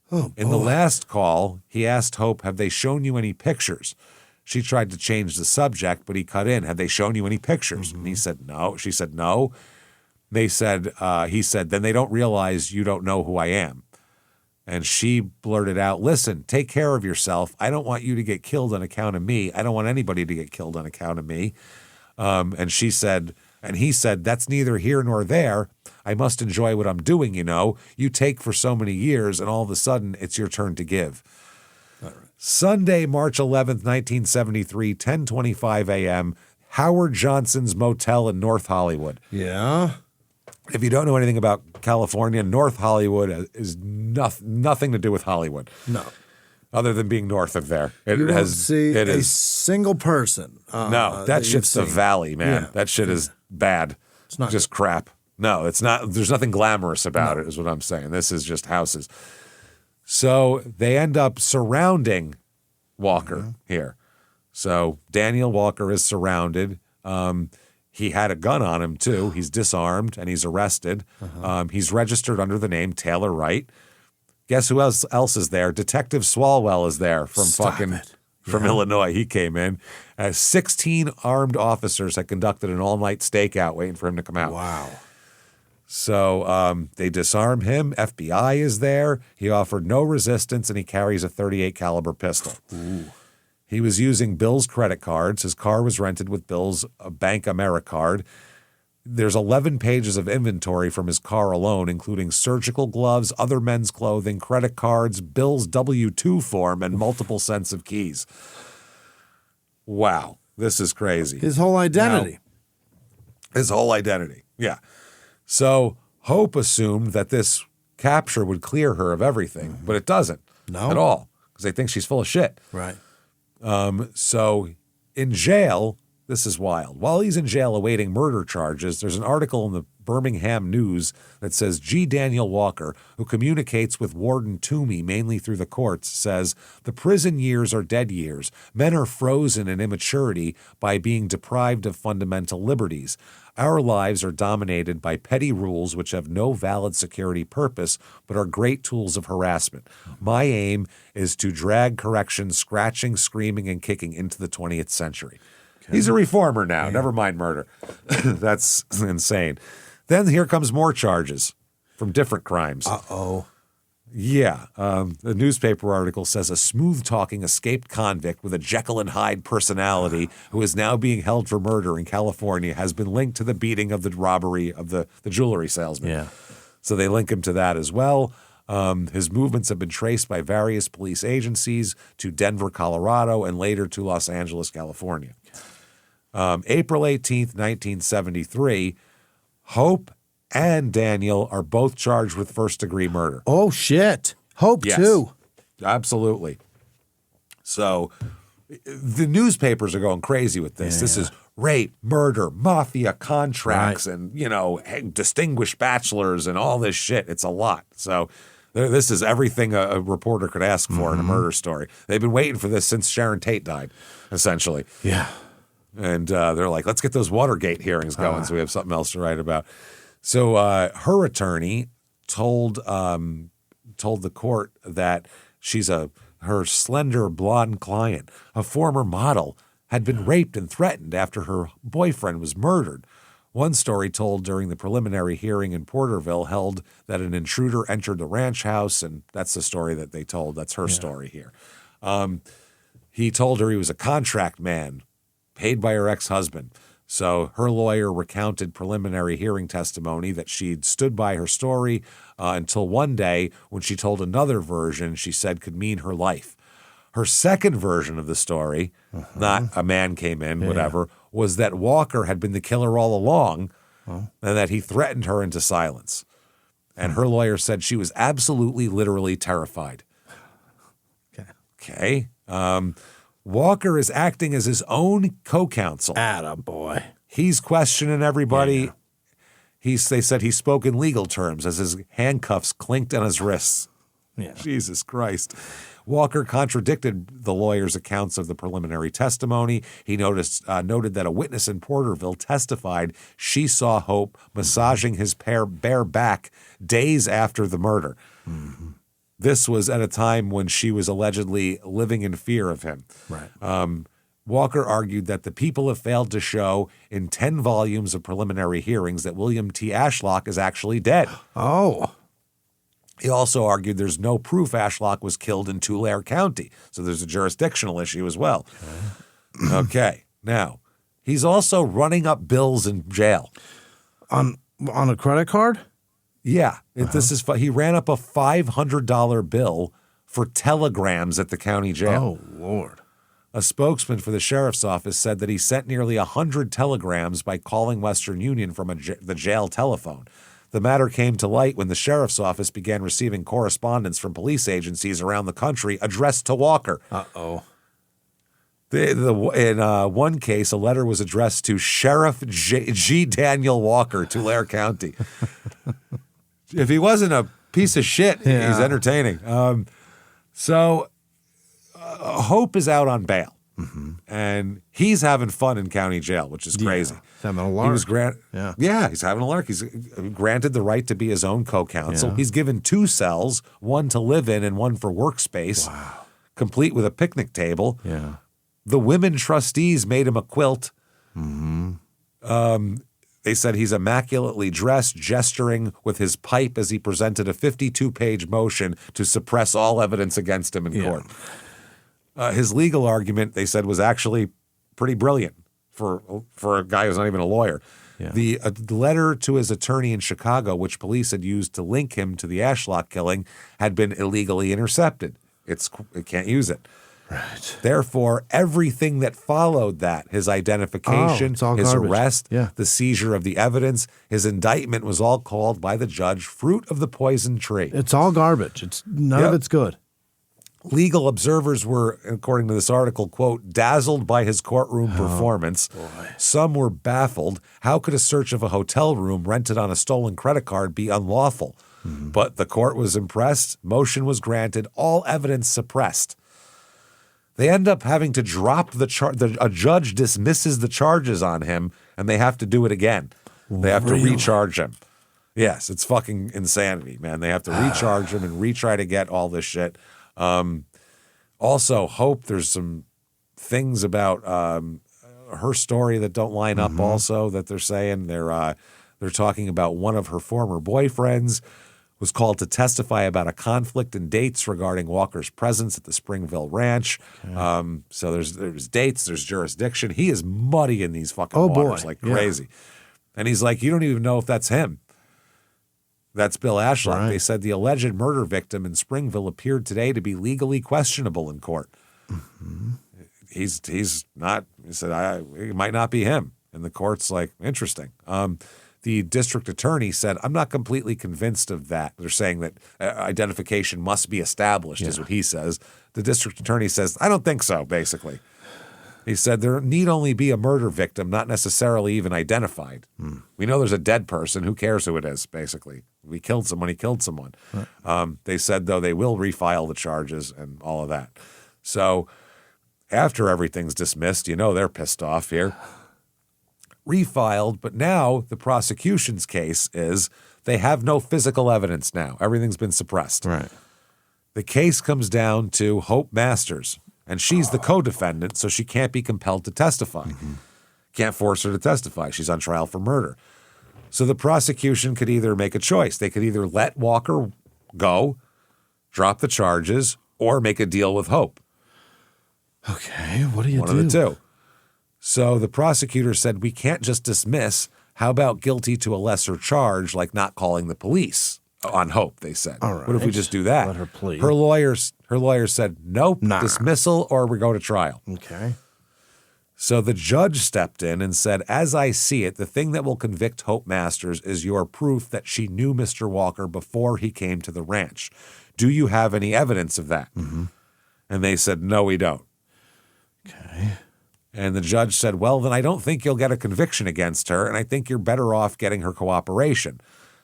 Oh, in the last call, he asked Hope, have they shown you any pictures? She tried to change the subject, but he cut in. Have they shown you any pictures? And he said, no. She said, no. He said, then they don't realize you don't know who I am. And she blurted out, listen, take care of yourself. I don't want you to get killed on account of me. I don't want anybody to get killed on account of me. And he said, that's neither here nor there. I must enjoy what I'm doing, you know. You take for so many years, and all of a sudden, it's your turn to give. All right. Sunday, March 11th, 1973, 10:25 a.m., Howard Johnson's Motel in North Hollywood. Yeah. If you don't know anything about California, North Hollywood is nothing to do with Hollywood. No. Other than being north of there. You won't see a single person. No, that shit's the valley, man. Yeah. That shit is bad. It's not just crap. No, it's not. There's nothing glamorous about it, is what I'm saying. This is just houses. So they end up surrounding Walker here. So Daniel Walker is surrounded. He had a gun on him, too. He's disarmed, and he's arrested. He's registered under the name Taylor Wright. Guess who else is there? Detective Swalwell is there from from Illinois. He came in. 16 armed officers had conducted an all-night stakeout waiting for him to come out. Wow. So they disarm him. FBI is there. He offered no resistance, and he carries a .38 caliber pistol. Ooh. He was using Bill's credit cards. His car was rented with Bill's Bank AmeriCard. There's 11 pages of inventory from his car alone, including surgical gloves, other men's clothing, credit cards, Bill's W-2 form, and multiple sets of keys. Wow, this is crazy. His whole identity. Yeah. So Hope assumed that this capture would clear her of everything, but it doesn't at all, because they think she's full of shit. Right. So in jail, this is wild. While he's in jail awaiting murder charges, there's an article in the Birmingham News that says G. Daniel Walker, who communicates with Warden Toomey mainly through the courts, says, "The prison years are dead years. Men are frozen in immaturity by being deprived of fundamental liberties. Our lives are dominated by petty rules which have no valid security purpose, but are great tools of harassment. My aim is to drag correction, scratching, screaming, and kicking into the 20th century." Okay. He's a reformer now. Yeah. Never mind murder. That's insane. Then here comes more charges from different crimes. Uh-oh. Yeah. The newspaper article says a smooth-talking escaped convict with a Jekyll and Hyde personality who is now being held for murder in California has been linked to the beating of the robbery of the jewelry salesman. Yeah. So they link him to that as well. His movements have been traced by various police agencies to Denver, Colorado, and later to Los Angeles, California. April 18th, 1973, Hope and Daniel are both charged with first-degree murder. Oh, shit. Hope, too. Absolutely. So the newspapers are going crazy with this. This is rape, murder, mafia contracts, and, distinguished bachelors and all this shit. It's a lot. So this is everything a reporter could ask for in a murder story. They've been waiting for this since Sharon Tate died, essentially. Yeah. And they're like, let's get those Watergate hearings going so we have something else to write about. So her attorney told the court that her slender blonde client, a former model, had been raped and threatened after her boyfriend was murdered. One story told during the preliminary hearing in Porterville held that an intruder entered the ranch house, and that's the story that they told. That's her story here. He told her he was a contract man paid by her ex-husband. So her lawyer recounted preliminary hearing testimony that she'd stood by her story until one day when she told another version she said could mean her life. Her second version of the story, not a man came in, whatever, was that Walker had been the killer all along and that he threatened her into silence. And her lawyer said she was absolutely, literally terrified. Okay. Walker is acting as his own co-counsel. Attaboy. He's questioning everybody. Yeah. They said he spoke in legal terms as his handcuffs clinked on his wrists. Yeah. Jesus Christ. Walker contradicted the lawyer's accounts of the preliminary testimony. He noted that a witness in Porterville testified she saw Hope massaging his bare back days after the murder. Mm-hmm. This was at a time when she was allegedly living in fear of him. Right. Walker argued that the people have failed to show in 10 volumes of preliminary hearings that William T. Ashlock is actually dead. Oh. He also argued there's no proof Ashlock was killed in Tulare County, so there's a jurisdictional issue as well. Okay. Now, he's also running up bills in jail. On a credit card? Yeah. He ran up a $500 bill for telegrams at the county jail. Oh, Lord. A spokesman for the sheriff's office said that he sent nearly 100 telegrams by calling Western Union from the jail telephone. The matter came to light when the sheriff's office began receiving correspondence from police agencies around the country addressed to Walker. Uh-oh. In one case, a letter was addressed to Sheriff G. Daniel Walker, Tulare County. If he wasn't a piece of shit, he's entertaining. So Hope is out on bail, and he's having fun in county jail, which is crazy. He's having a lark. He was he's having a lark. He's granted the right to be his own co-counsel. Yeah. He's given 2 cells, one to live in and one for workspace. Wow. complete with a picnic table. Yeah. The women trustees made him a quilt. Mm-hmm. They said he's immaculately dressed, gesturing with his pipe as he presented a 52-page motion to suppress all evidence against him in court. His legal argument, they said, was actually pretty brilliant for a guy who's not even a lawyer. Yeah. The letter to his attorney in Chicago, which police had used to link him to the Ashlock killing, had been illegally intercepted. It can't use it. Right. Therefore, everything that followed that, his identification, his arrest, the seizure of the evidence, his indictment was all called by the judge fruit of the poison tree. It's all garbage. None of it's good. Legal observers were, according to this article, quote, dazzled by his courtroom performance. Boy. Some were baffled. How could a search of a hotel room rented on a stolen credit card be unlawful? But the court was impressed. Motion was granted. All evidence suppressed. They end up having to drop the charge. A judge dismisses the charges on him, and they have to do it again. They have to recharge him. Yes, it's fucking insanity, man. They have to recharge him and retry to get all this shit. Also, Hope, there's some things about her story that don't line up also that they're saying. They're talking about one of her former boyfriends was called to testify about a conflict in dates regarding Walker's presence at the Springville ranch. Okay. So there's dates, there's jurisdiction. He is muddy in these fucking waters like crazy. And he's like, you don't even know if that's him. That's Bill Ashlock. Right. They said the alleged murder victim in Springville appeared today to be legally questionable in court. He's not, he said, it might not be him. And the court's like, interesting. The district attorney said, I'm not completely convinced of that. They're saying that identification must be established, is what he says. The district attorney says, I don't think so, basically. He said there need only be a murder victim, not necessarily even identified. We know there's a dead person. Who cares who it is, basically? We killed someone. He killed someone. Right. They said, though, they will refile the charges and all of that. So after everything's dismissed, you know they're pissed off here. Refiled, but now the prosecution's case is they have no physical evidence now. Everything's been suppressed. Right. The case comes down to Hope Masters, and she's the co-defendant, so she can't be compelled to testify. Can't force her to testify. She's on trial for murder. So the prosecution could either make a choice. They could either let Walker go, drop the charges, or make a deal with Hope. Okay, what do you do? One of the two. So the prosecutor said, we can't just dismiss. How about guilty to a lesser charge, like not calling the police on Hope, they said. All right. What if we just do that? Let her plead. Her lawyer said, nope, dismissal or we go to trial. Okay. So the judge stepped in and said, as I see it, the thing that will convict Hope Masters is your proof that she knew Mr. Walker before he came to the ranch. Do you have any evidence of that? And they said, no, we don't. Okay. And the judge said, well, then I don't think you'll get a conviction against her, and I think you're better off getting her cooperation.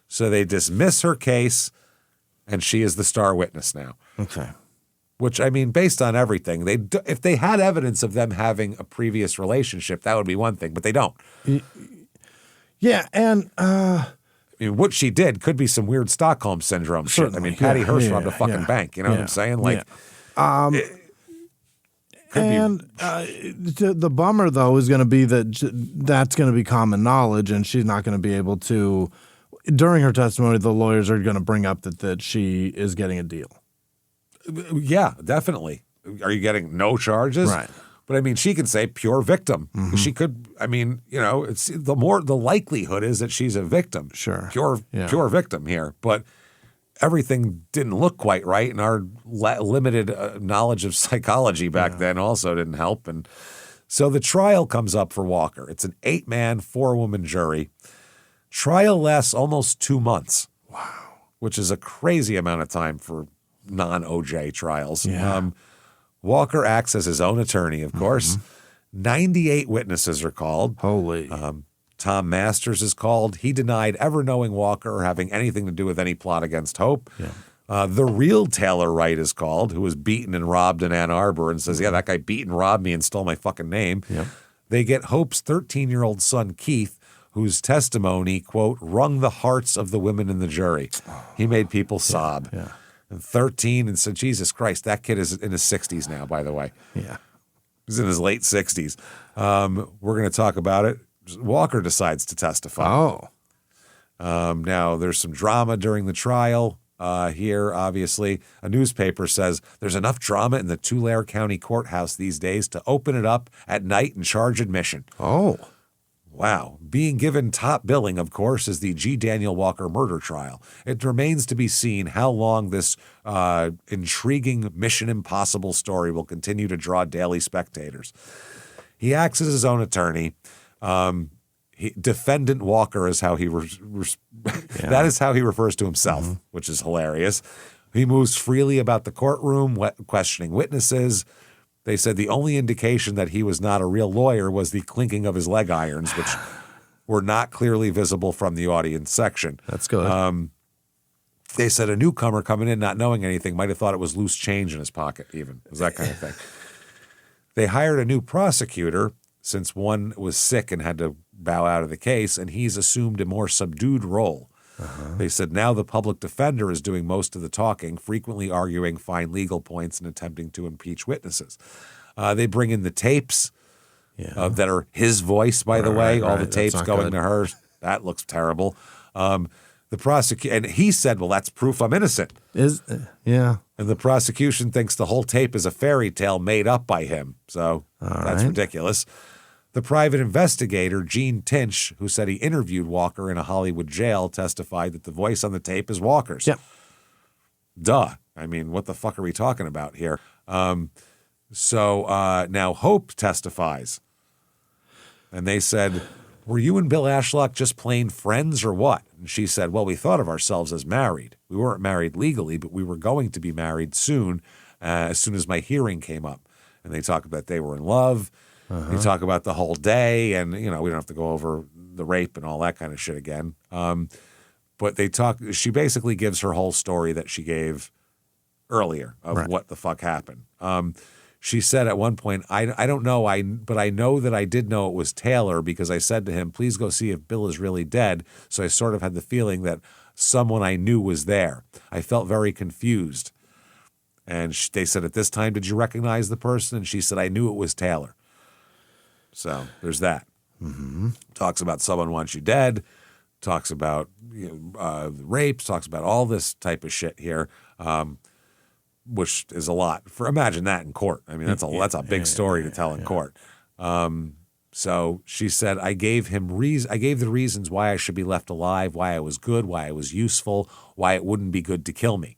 So they dismiss her case, and she is the star witness now. Okay. Which, I mean, based on everything, if they had evidence of them having a previous relationship, that would be one thing, but they don't. Yeah, and I mean, what she did could be some weird Stockholm syndrome shit. I mean, Patty Hearst robbed a fucking bank. You know what I'm saying? Like, the bummer, though, is going to be that that's going to be common knowledge, and she's not going to be able to. During her testimony, the lawyers are going to bring up that she is getting a deal. Yeah, definitely. Are you getting no charges? Right. But I mean, she could say pure victim. She could. I mean, you know, it's the likelihood is that she's a victim. Sure. Pure victim here, but. Everything didn't look quite right, and our limited knowledge of psychology back then also didn't help. And so the trial comes up for Walker. It's an 8-man, 4-woman jury. Trial lasts almost 2 months. Wow. Which is a crazy amount of time for non-OJ trials. Yeah. Walker acts as his own attorney, of course. 98 witnesses are called. Holy. Tom Masters is called. He denied ever knowing Walker or having anything to do with any plot against Hope. Yeah. The real Taylor Wright is called, who was beaten and robbed in Ann Arbor and says, yeah, that guy beat and robbed me and stole my fucking name. Yep. They get Hope's 13-year-old son, Keith, whose testimony, quote, wrung the hearts of the women in the jury. He made people sob. Yeah. and 13. And so, Jesus Christ, that kid is in his 60s now, by the way. Yeah. He's in his late 60s. We're going to talk about it. Walker decides to testify. Oh. Now, there's some drama during the trial here, obviously. A newspaper says there's enough drama in the Tulare County Courthouse these days to open it up at night and charge admission. Oh. Wow. Being given top billing, of course, is the G. Daniel Walker murder trial. It remains to be seen how long this intriguing Mission Impossible story will continue to draw daily spectators. He acts as his own attorney. Defendant Walker is how he that is how he refers to himself, which is hilarious. He moves freely about the courtroom, questioning witnesses. They said the only indication that he was not a real lawyer was the clinking of his leg irons, which were not clearly visible from the audience section. That's good. They said a newcomer coming in not knowing anything might have thought it was loose change in his pocket even. It was that kind of thing. They hired a new prosecutor since one was sick and had to bow out of the case, and he's assumed a more subdued role. They said now the public defender is doing most of the talking, frequently arguing fine legal points and attempting to impeach witnesses. They bring in the tapes that are his voice, by the way, all the tapes going to her. That looks terrible. The prosecutor, and he said, well, that's proof I'm innocent. Yeah. And the prosecution thinks the whole tape is a fairy tale made up by him. So that's ridiculous. The private investigator, Gene Tinch, who said he interviewed Walker in a Hollywood jail, testified that the voice on the tape is Walker's. Yep. Duh. I mean, what the fuck are we talking about here? So now Hope testifies. And they said, were you and Bill Ashlock just plain friends or what? And she said, well, we thought of ourselves as married. We weren't married legally, but we were going to be married soon as my hearing came up. And they talk about they were in love. They talk about the whole day, and, we don't have to go over the rape and all that kind of shit again. But she basically gives her whole story that she gave earlier of what the fuck happened. She said at one point, I don't know, but I know that I did know it was Taylor because I said to him, please go see if Bill is really dead. So I sort of had the feeling that someone I knew was there. I felt very confused. And they said, at this time, did you recognize the person? And she said, I knew it was Taylor. So there's that. Talks about someone wants you dead. Talks about rapes. Talks about all this type of shit here, which is a lot. Imagine that in court. I mean, that's a big story to tell in court. So she said, I gave the reasons why I should be left alive, why I was good, why I was useful, why it wouldn't be good to kill me.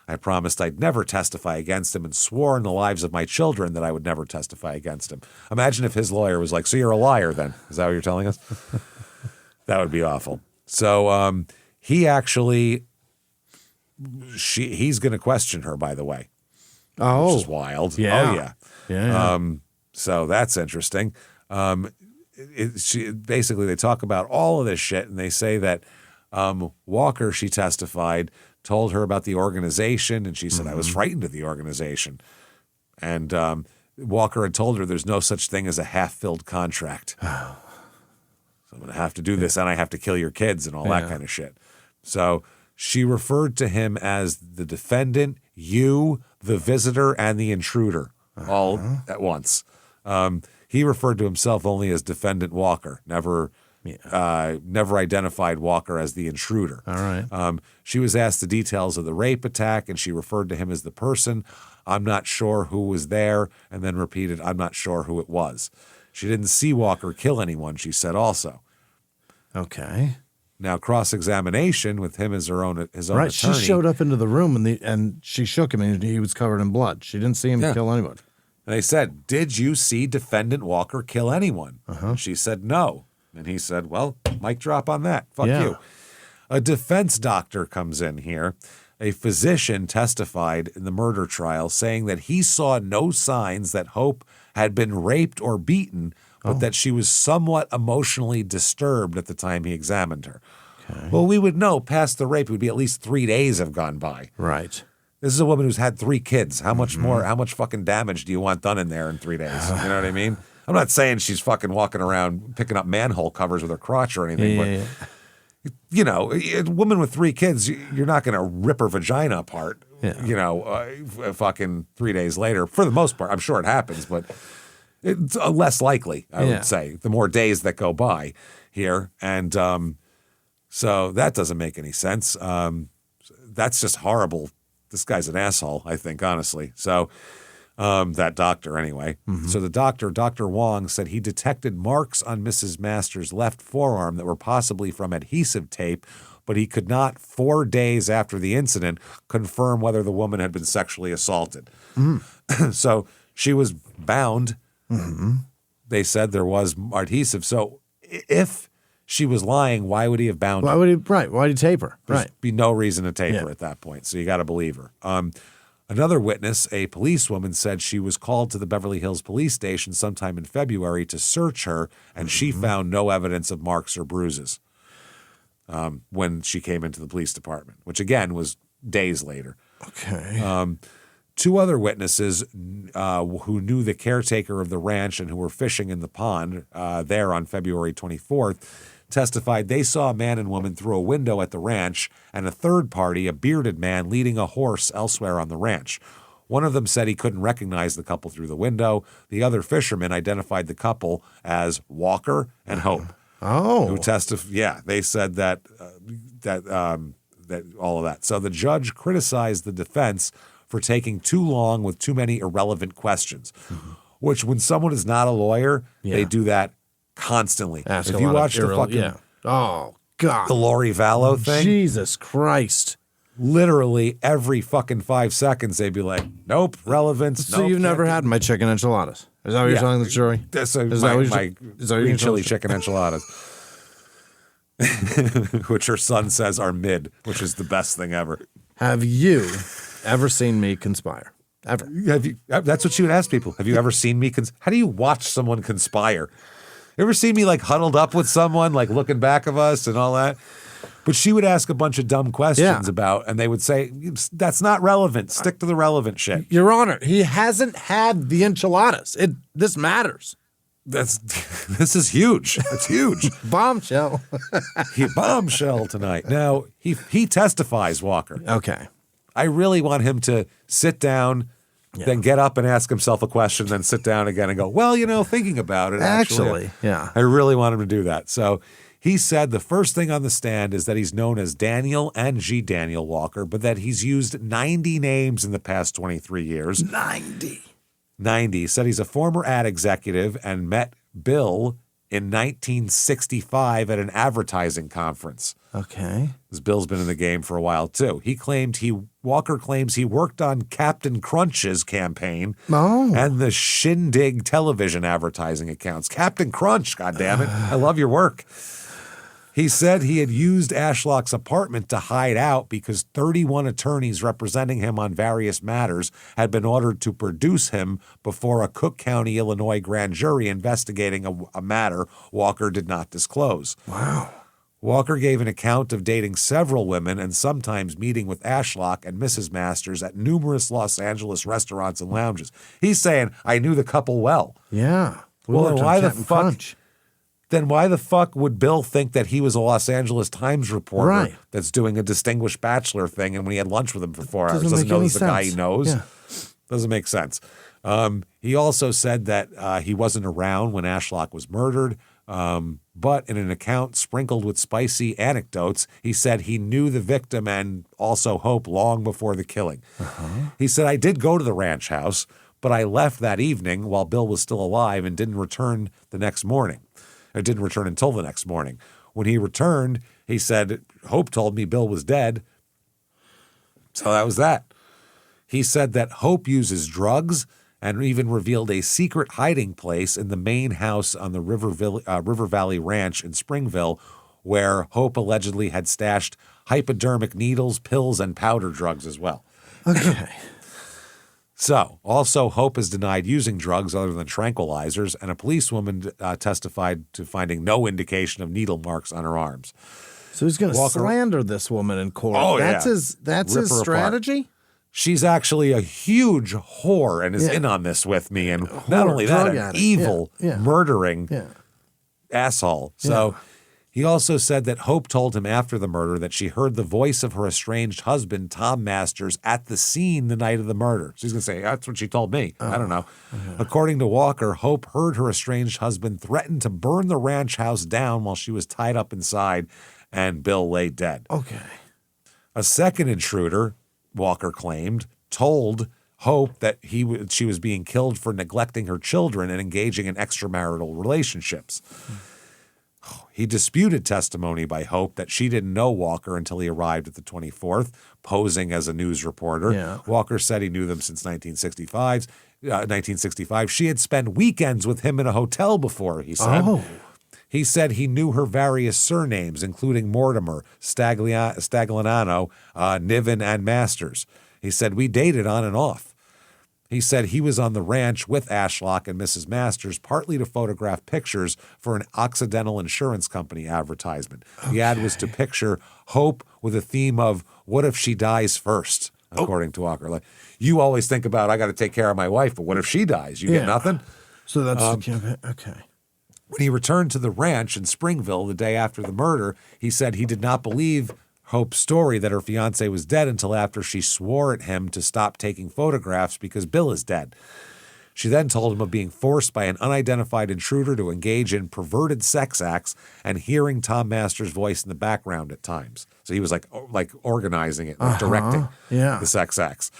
I promised I'd never testify against him and swore in the lives of my children that I would never testify against him. Imagine if his lawyer was like, so you're a liar then? Is that what you're telling us? That would be awful. So he actually, he's going to question her, by the way. Oh. Which is wild. Yeah. Oh, yeah. Yeah. So that's interesting. Basically, they talk about all of this shit, and they say that Walker, she testified, told her about the organization, and she said, I was frightened of the organization. And Walker had told her there's no such thing as a half-filled contract. So I'm going to have to do this, and I have to kill your kids and all that kind of shit. So she referred to him as the defendant, you, the visitor, and the intruder, all at once. He referred to himself only as Defendant Walker, never identified Walker as the intruder. All right. She was asked the details of the rape attack, and she referred to him as the person. I'm not sure who was there, and then repeated, I'm not sure who it was. She didn't see Walker kill anyone, she said also. Okay. Now, cross-examination with him as his own right. attorney. She showed up into the room, and she shook him, and he was covered in blood. She didn't see him kill anyone. And they said, did you see Defendant Walker kill anyone? She said no. And he said, well, mic drop on that. Fuck you. A defense doctor comes in here. A physician testified in the murder trial saying that he saw no signs that Hope had been raped or beaten, but that she was somewhat emotionally disturbed at the time he examined her. Okay. Well, we would know past the rape, it would be at least 3 days have gone by. Right. This is a woman who's had 3 kids. How much more, how much fucking damage do you want done in there in 3 days? You know what I mean? I'm not saying she's fucking walking around picking up manhole covers with her crotch or anything, but, you know, a woman with 3 kids, you're not going to rip her vagina apart fucking 3 days later. For the most part, I'm sure it happens, but it's less likely, I would say, the more days that go by here. And so that doesn't make any sense. That's just horrible. This guy's an asshole, I think, honestly. So that doctor, anyway. Mm-hmm. So the doctor, Dr. Wong, said he detected marks on Mrs. Masters' left forearm that were possibly from adhesive tape, but he could not, 4 days after the incident, confirm whether the woman had been sexually assaulted. Mm. So she was bound. Mm-hmm. They said there was adhesive. So if she was lying, why would he have bound her? Why would he tape her? There's be no reason to tape her at that point. So you got to believe her. Another witness, a policewoman, said she was called to the Beverly Hills police station sometime in February to search her, and she found no evidence of marks or bruises when she came into the police department, which again was days later. Okay. Two other witnesses who knew the caretaker of the ranch and who were fishing in the pond there on February 24th testified they saw a man and woman through a window at the ranch, and a third party, a bearded man, leading a horse elsewhere on the ranch. One of them said he couldn't recognize the couple through the window. The other fisherman identified the couple as Walker and Hope. Oh. Who testified? Yeah, they said that all of that. So the judge criticized the defense for taking too long with too many irrelevant questions, which when someone is not a lawyer, they do that constantly. Ask if you watch the fucking oh god, the Lori Vallow thing, Jesus Christ, literally every fucking 5 seconds they'd be like, nope, relevance. So you've never had my chicken enchiladas? Is that what you're telling the jury? That's my green chili chicken enchiladas, which her son says are mid, which is the best thing ever. Have you ever seen me conspire? Ever? Have you? That's what she would ask people. Have you ever seen me? How do you watch someone conspire? You ever seen me like huddled up with someone, like looking back of us and all that? But she would ask a bunch of dumb questions about, and they would say, that's not relevant. Stick to the relevant shit. Your Honor, he hasn't had the enchiladas. This matters. This is huge. It's huge. Bombshell. Bombshell tonight. Now, he testifies, Walker. Okay. I really want him to sit down, then get up and ask himself a question, then sit down again and go, well, thinking about it. Actually, I really want him to do that. So he said the first thing on the stand is that he's known as Daniel and G. Daniel Walker, but that he's used 90 names in the past 23 years. 90. He said he's a former ad executive and met Bill in 1965 at an advertising conference. Okay. Because Bill's been in the game for a while, too. Walker claims he worked on Captain Crunch's campaign and the Shindig television advertising accounts. Captain Crunch, goddammit. I love your work. He said he had used Ashlock's apartment to hide out because 31 attorneys representing him on various matters had been ordered to produce him before a Cook County, Illinois grand jury investigating a matter Walker did not disclose. Wow. Walker gave an account of dating several women and sometimes meeting with Ashlock and Mrs. Masters at numerous Los Angeles restaurants and lounges. He's saying, I knew the couple well. Yeah. Well, then why the fuck would Bill think that he was a Los Angeles Times reporter that's doing a Distinguished Bachelor thing, and when he had lunch with him for 4 hours, doesn't know this is a guy he knows? Yeah. Doesn't make sense. He also said that he wasn't around when Ashlock was murdered, but in an account sprinkled with spicy anecdotes, he said he knew the victim and also Hope long before the killing. He said, I did go to the ranch house, but I left that evening while Bill was still alive and didn't return the next morning. It didn't return until the next morning. When he returned, he said, Hope told me Bill was dead. So that was that. He said that Hope uses drugs and even revealed a secret hiding place in the main house on the River Valley Ranch in Springville, where Hope allegedly had stashed hypodermic needles, pills, and powder drugs as well. Okay. So, also, Hope has denied using drugs other than tranquilizers, and a policewoman testified to finding no indication of needle marks on her arms. So he's going to slander this woman in court. Oh, that's his strategy? Apart. She's actually a huge whore and is in on this with me. And not only that, an evil, murdering asshole. So He also said that Hope told him after the murder that she heard the voice of her estranged husband, Tom Masters, at the scene the night of the murder. She's going to say, that's what she told me. I don't know. According to Walker, Hope heard her estranged husband threaten to burn the ranch house down while she was tied up inside and Bill lay dead. Okay. A second intruder, Walker claimed, told Hope that she was being killed for neglecting her children and engaging in extramarital relationships. He disputed testimony by Hope that she didn't know Walker until he arrived at the 24th, posing as a news reporter. Yeah. Walker said he knew them since 1965. She had spent weekends with him in a hotel before, he said. Oh. He said he knew her various surnames, including Mortimer, Stagliano, Niven, and Masters. He said, we dated on and off. He said he was on the ranch with Ashlock and Mrs. Masters, partly to photograph pictures for an Occidental Insurance Company advertisement. Okay. The ad was to picture Hope with a theme of, what if she dies first, according to Walker. Like, you always think about, I got to take care of my wife, but what if she dies? You get nothing? So that's okay. When he returned to the ranch in Springville the day after the murder, he said he did not believe Hope's story that her fiancé was dead until after she swore at him to stop taking photographs because Bill is dead. She then told him of being forced by an unidentified intruder to engage in perverted sex acts and hearing Tom Masters' voice in the background at times. So he was like organizing it, directing the sex acts.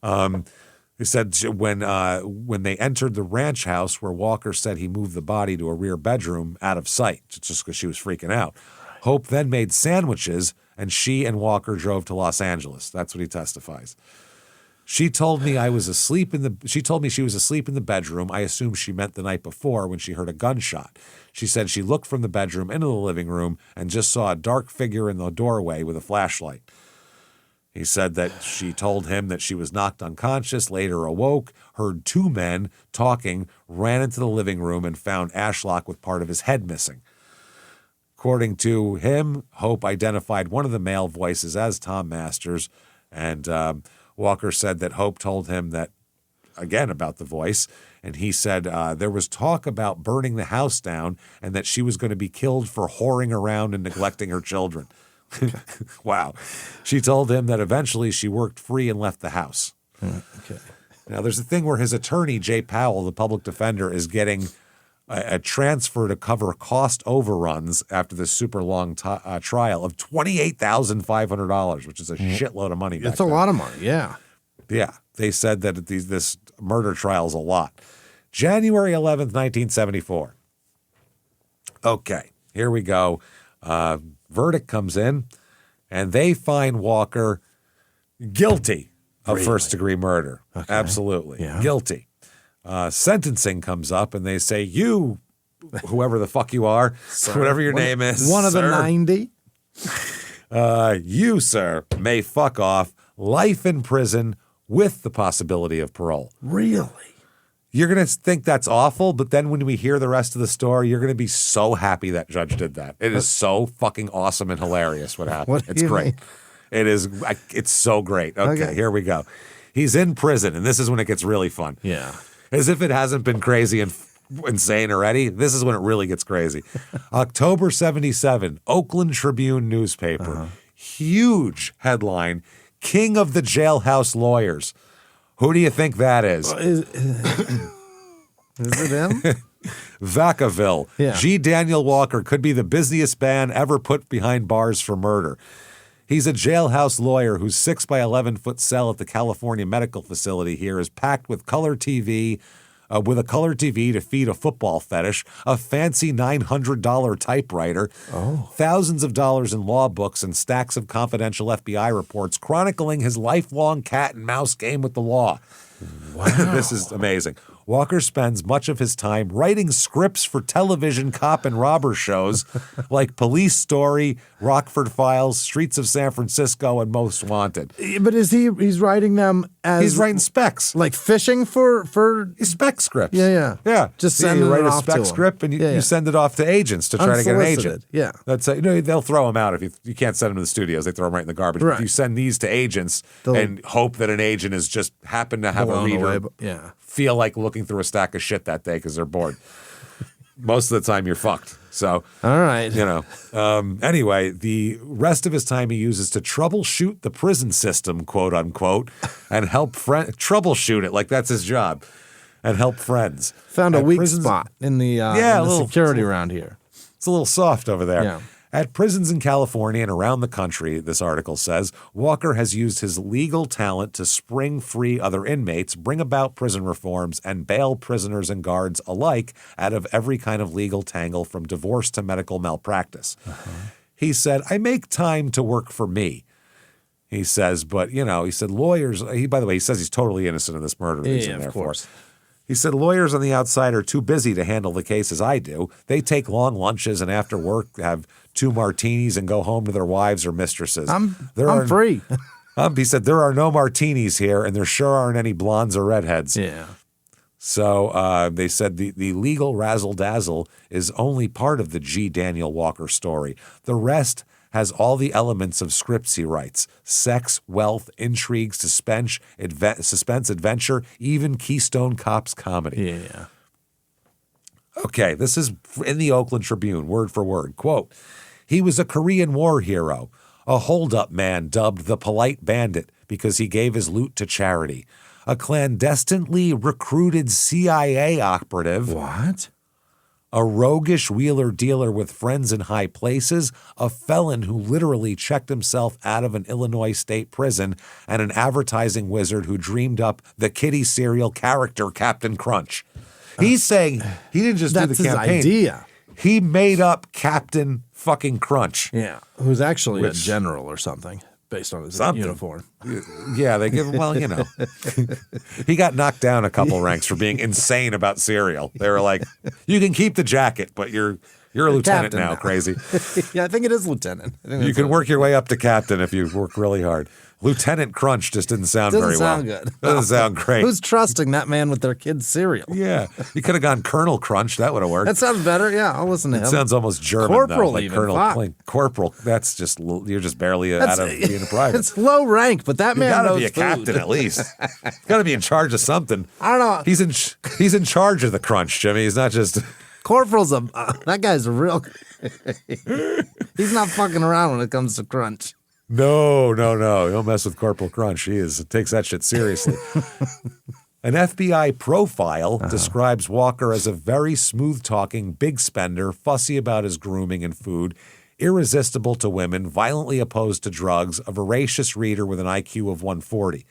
He said when they entered the ranch house where Walker said he moved the body to a rear bedroom out of sight, just because she was freaking out. Hope then made sandwiches, and she and Walker drove to Los Angeles. That's what he testifies. She told me she told me she was asleep in the bedroom. I assume she meant the night before when she heard a gunshot. She said she looked from the bedroom into the living room and just saw a dark figure in the doorway with a flashlight. He said that she told him that she was knocked unconscious, later awoke, heard two men talking, ran into the living room, and found Ashlock with part of his head missing. According to him, Hope identified one of the male voices as Tom Masters, and Walker said that Hope told him that, again, about the voice, and he said there was talk about burning the house down and that she was going to be killed for whoring around and neglecting her children. Wow. She told him that eventually she worked free and left the house. Okay. Now, there's a thing where his attorney, Jay Powell, the public defender, is getting a transfer to cover cost overruns after this super long trial of $28,500, which is a shitload of money. It's a lot of money, yeah. Yeah. They said that this murder trial is a lot. January 11th, 1974. Okay, here we go. Verdict comes in, and they find Walker guilty of first-degree murder. Okay. Absolutely. Yeah. Guilty. Sentencing comes up, and they say, you, whoever the fuck you are, whatever your name is. One of the 90? You, sir, may fuck off, life in prison with the possibility of parole. Really? You're going to think that's awful, but then when we hear the rest of the story, you're going to be so happy that judge did that. It is so fucking awesome and hilarious what happened. It's great. It is. It's so great. Okay, here we go. He's in prison, and this is when it gets really fun. Yeah. As if it hasn't been crazy and insane already, this is when it really gets crazy. October 77, Oakland Tribune newspaper. Huge headline, King of the Jailhouse Lawyers. Who do you think that is? Is it him? Vacaville. Yeah. G. Daniel Walker could be the busiest man ever put behind bars for murder. He's a jailhouse lawyer whose 6 by 11 foot cell at the California Medical Facility here is packed with color TV, with a color TV to feed a football fetish, a fancy $900 typewriter, thousands of dollars in law books, and stacks of confidential FBI reports chronicling his lifelong cat and mouse game with the law. Wow. This is amazing. Walker spends much of his time writing scripts for television cop and robber shows like Police Story, Rockford Files, Streets of San Francisco, and Most Wanted. But he's writing them as... He's writing specs. Like fishing for... Spec scripts. Yeah. Just send you write a spec script and you send it off to agents to try to get an agent. Yeah. That's they'll throw them out if you can't send them to the studios. They throw them right in the garbage. Right. But if you send these to agents and hope that an agent is just happen to have a reader feel like looking through a stack of shit that day because they're bored. most of the time you're fucked. So, all right. Anyway, the rest of his time he uses to troubleshoot the prison system, quote unquote, and help troubleshoot it. Like that's his job. And help friends. Found a weak spot in the security around here. It's a little soft over there. Yeah. At prisons in California and around the country, this article says, Walker has used his legal talent to spring free other inmates, bring about prison reforms, and bail prisoners and guards alike out of every kind of legal tangle from divorce to medical malpractice. He said, I make time to work for me. He says, but, he said lawyers, by the way, he says he's totally innocent of this murder. Yeah, of course. He said, lawyers on the outside are too busy to handle the cases I do. They take long lunches and after work have 2 martinis and go home to their wives or mistresses. I'm free. He said, there are no martinis here and there sure aren't any blondes or redheads. Yeah. So they said the legal razzle-dazzle is only part of the G. Daniel Walker story. The rest has all the elements of scripts he writes: sex, wealth, intrigue, suspense, adventure, even Keystone Cops comedy. Yeah. Okay, this is in the Oakland Tribune, word for word. Quote, he was a Korean War hero, a hold-up man dubbed the Polite Bandit because he gave his loot to charity, a clandestinely recruited CIA operative. What? A roguish wheeler-dealer with friends in high places, a felon who literally checked himself out of an Illinois state prison, and an advertising wizard who dreamed up the kiddie serial character Captain Crunch. He's saying he didn't just do the campaign. That's his idea. He made up Captain fucking Crunch. Yeah, who's actually a general or something. Based on his uniform. Yeah, they give him, he got knocked down a couple ranks for being insane about cereal. They were like, you can keep the jacket, but you're a lieutenant now, crazy. Yeah, I think it is lieutenant. You can work your way up to captain if you work really hard. Lieutenant Crunch just didn't sound very well. Doesn't sound good. Doesn't sound great. Who's trusting that man with their kid's cereal? Yeah. You could have gone Colonel Crunch. That would have worked. That sounds better. Yeah, I'll listen to him. It sounds almost German, Corporal though. Like even. Colonel Clink. Corporal, that's just, you're just barely out of being a private. It's low rank, but that man knows food. You gotta be a captain at least. You gotta be in charge of something. I don't know. He's in charge of the Crunch, Jimmy. He's not just... Corporal's that guy's a real... He's not fucking around when it comes to Crunch. No. Don't mess with Corporal Crunch. He takes that shit seriously. An FBI profile describes Walker as a very smooth-talking, big spender, fussy about his grooming and food, irresistible to women, violently opposed to drugs, a voracious reader with an IQ of 140.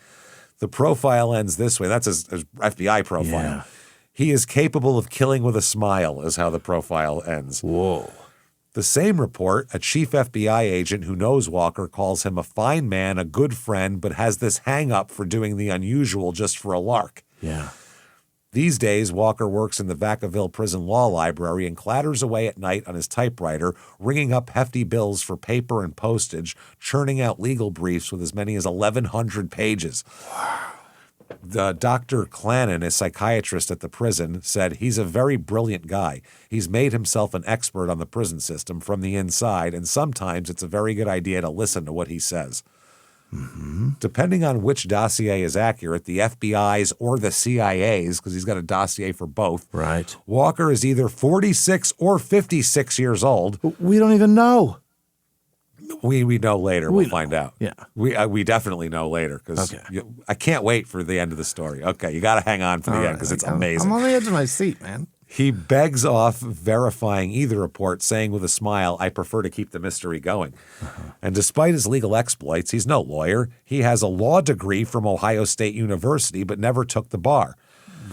The profile ends this way. That's his FBI profile. Yeah. He is capable of killing with a smile, is how the profile ends. Whoa. The same report, a chief FBI agent who knows Walker calls him a fine man, a good friend, but has this hang-up for doing the unusual just for a lark. Yeah. These days, Walker works in the Vacaville Prison Law Library and clatters away at night on his typewriter, ringing up hefty bills for paper and postage, churning out legal briefs with as many as 1,100 pages. Wow. Dr. Clannon, a psychiatrist at the prison, said he's a very brilliant guy. He's made himself an expert on the prison system from the inside, and sometimes it's a very good idea to listen to what he says. Mm-hmm. Depending on which dossier is accurate, the FBI's or the CIA's, because he's got a dossier for both. Right. Walker is either 46 or 56 years old. We don't even know. We know later. We'll find out. Yeah. We definitely know later because I can't wait for the end of the story. Okay, you got to hang on for the end because it's amazing. I'm on the edge of my seat, man. He begs off verifying either report, saying with a smile, I prefer to keep the mystery going. And despite his legal exploits, he's no lawyer. He has a law degree from Ohio State University, but never took the bar.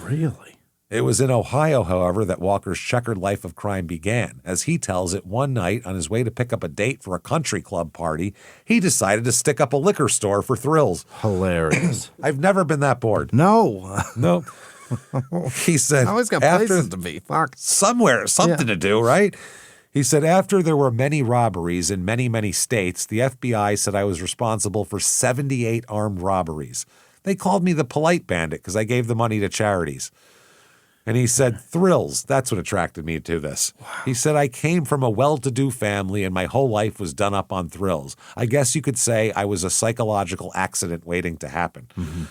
Really? It was in Ohio, however, that Walker's checkered life of crime began. As he tells it, one night, on his way to pick up a date for a country club party, he decided to stick up a liquor store for thrills. Hilarious. I've never been that bored. No. He said, I always got places to be. Fuck. Somewhere, something to do, right? He said, after there were many robberies in many, many states, the FBI said I was responsible for 78 armed robberies. They called me the Polite Bandit because I gave the money to charities. And he said, thrills, that's what attracted me to this. Wow. He said, I came from a well-to-do family and my whole life was done up on thrills. I guess you could say I was a psychological accident waiting to happen. Mm-hmm.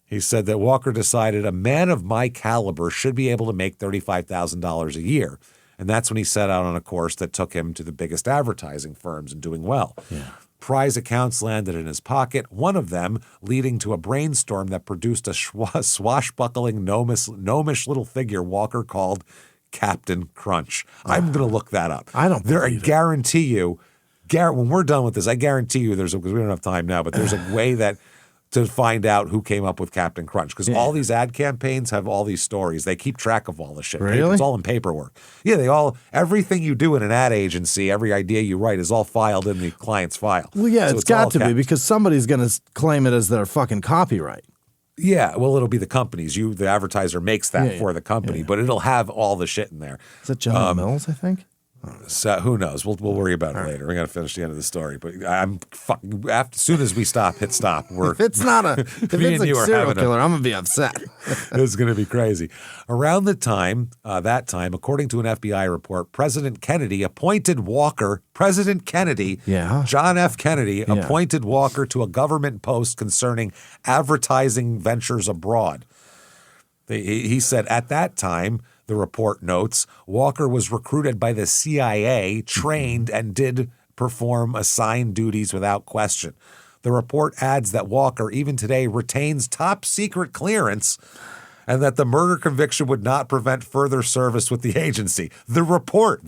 He said that Walker decided a man of my caliber should be able to make $35,000 a year. And that's when he set out on a course that took him to the biggest advertising firms and doing well. Yeah. Prize accounts landed in his pocket, one of them leading to a brainstorm that produced a swashbuckling, gnomish little figure Walker called Captain Crunch. I'm going to look that up. I don't believe it. Guarantee you, when we're done with this, I guarantee you because we don't have time now, but there's a way that to find out who came up with Captain Crunch. Because all these ad campaigns have all these stories. They keep track of all the shit. Really? It's all in paperwork. Yeah, everything you do in an ad agency, every idea you write is all filed in the client's file. Well, yeah, So it's got to kept. be because somebody's going to claim it as their fucking copyright. Yeah, well, it'll be the companies. The advertiser makes that for the company, but it'll have all the shit in there. Is that General Mills, I think? So who knows? We'll worry about it later. We got to finish the end of the story. But I'm fucking. As soon as we hit stop. If it's not if it's a serial killer, I'm gonna be upset. It's going to be crazy. Around that time, according to an FBI report, President Kennedy appointed Walker. President Kennedy, John F. Kennedy, appointed Walker to a government post concerning advertising ventures abroad. He said at that time, the report notes, Walker was recruited by the CIA, trained, and did perform assigned duties without question. The report adds that Walker, even today, retains top secret clearance and that the murder conviction would not prevent further service with the agency. Their report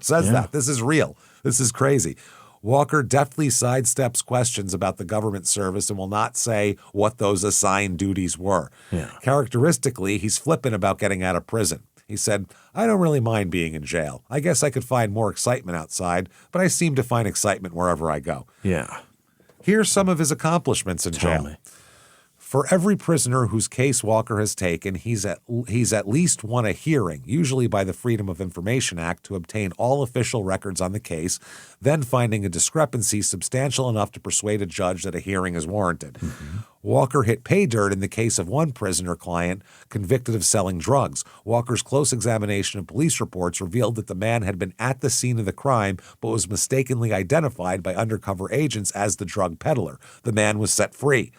says that. This is real. This is crazy. Walker deftly sidesteps questions about the government service and will not say what those assigned duties were. Yeah. Characteristically, he's flippant about getting out of prison. He said, I don't really mind being in jail. I guess I could find more excitement outside, but I seem to find excitement wherever I go. Yeah. Here's some of his accomplishments in jail. Me. For every prisoner whose case Walker has taken, he's at least won a hearing, usually by the Freedom of Information Act, to obtain all official records on the case, then finding a discrepancy substantial enough to persuade a judge that a hearing is warranted. Mm-hmm. Walker hit pay dirt in the case of one prisoner client convicted of selling drugs. Walker's close examination of police reports revealed that the man had been at the scene of the crime but was mistakenly identified by undercover agents as the drug peddler. The man was set free.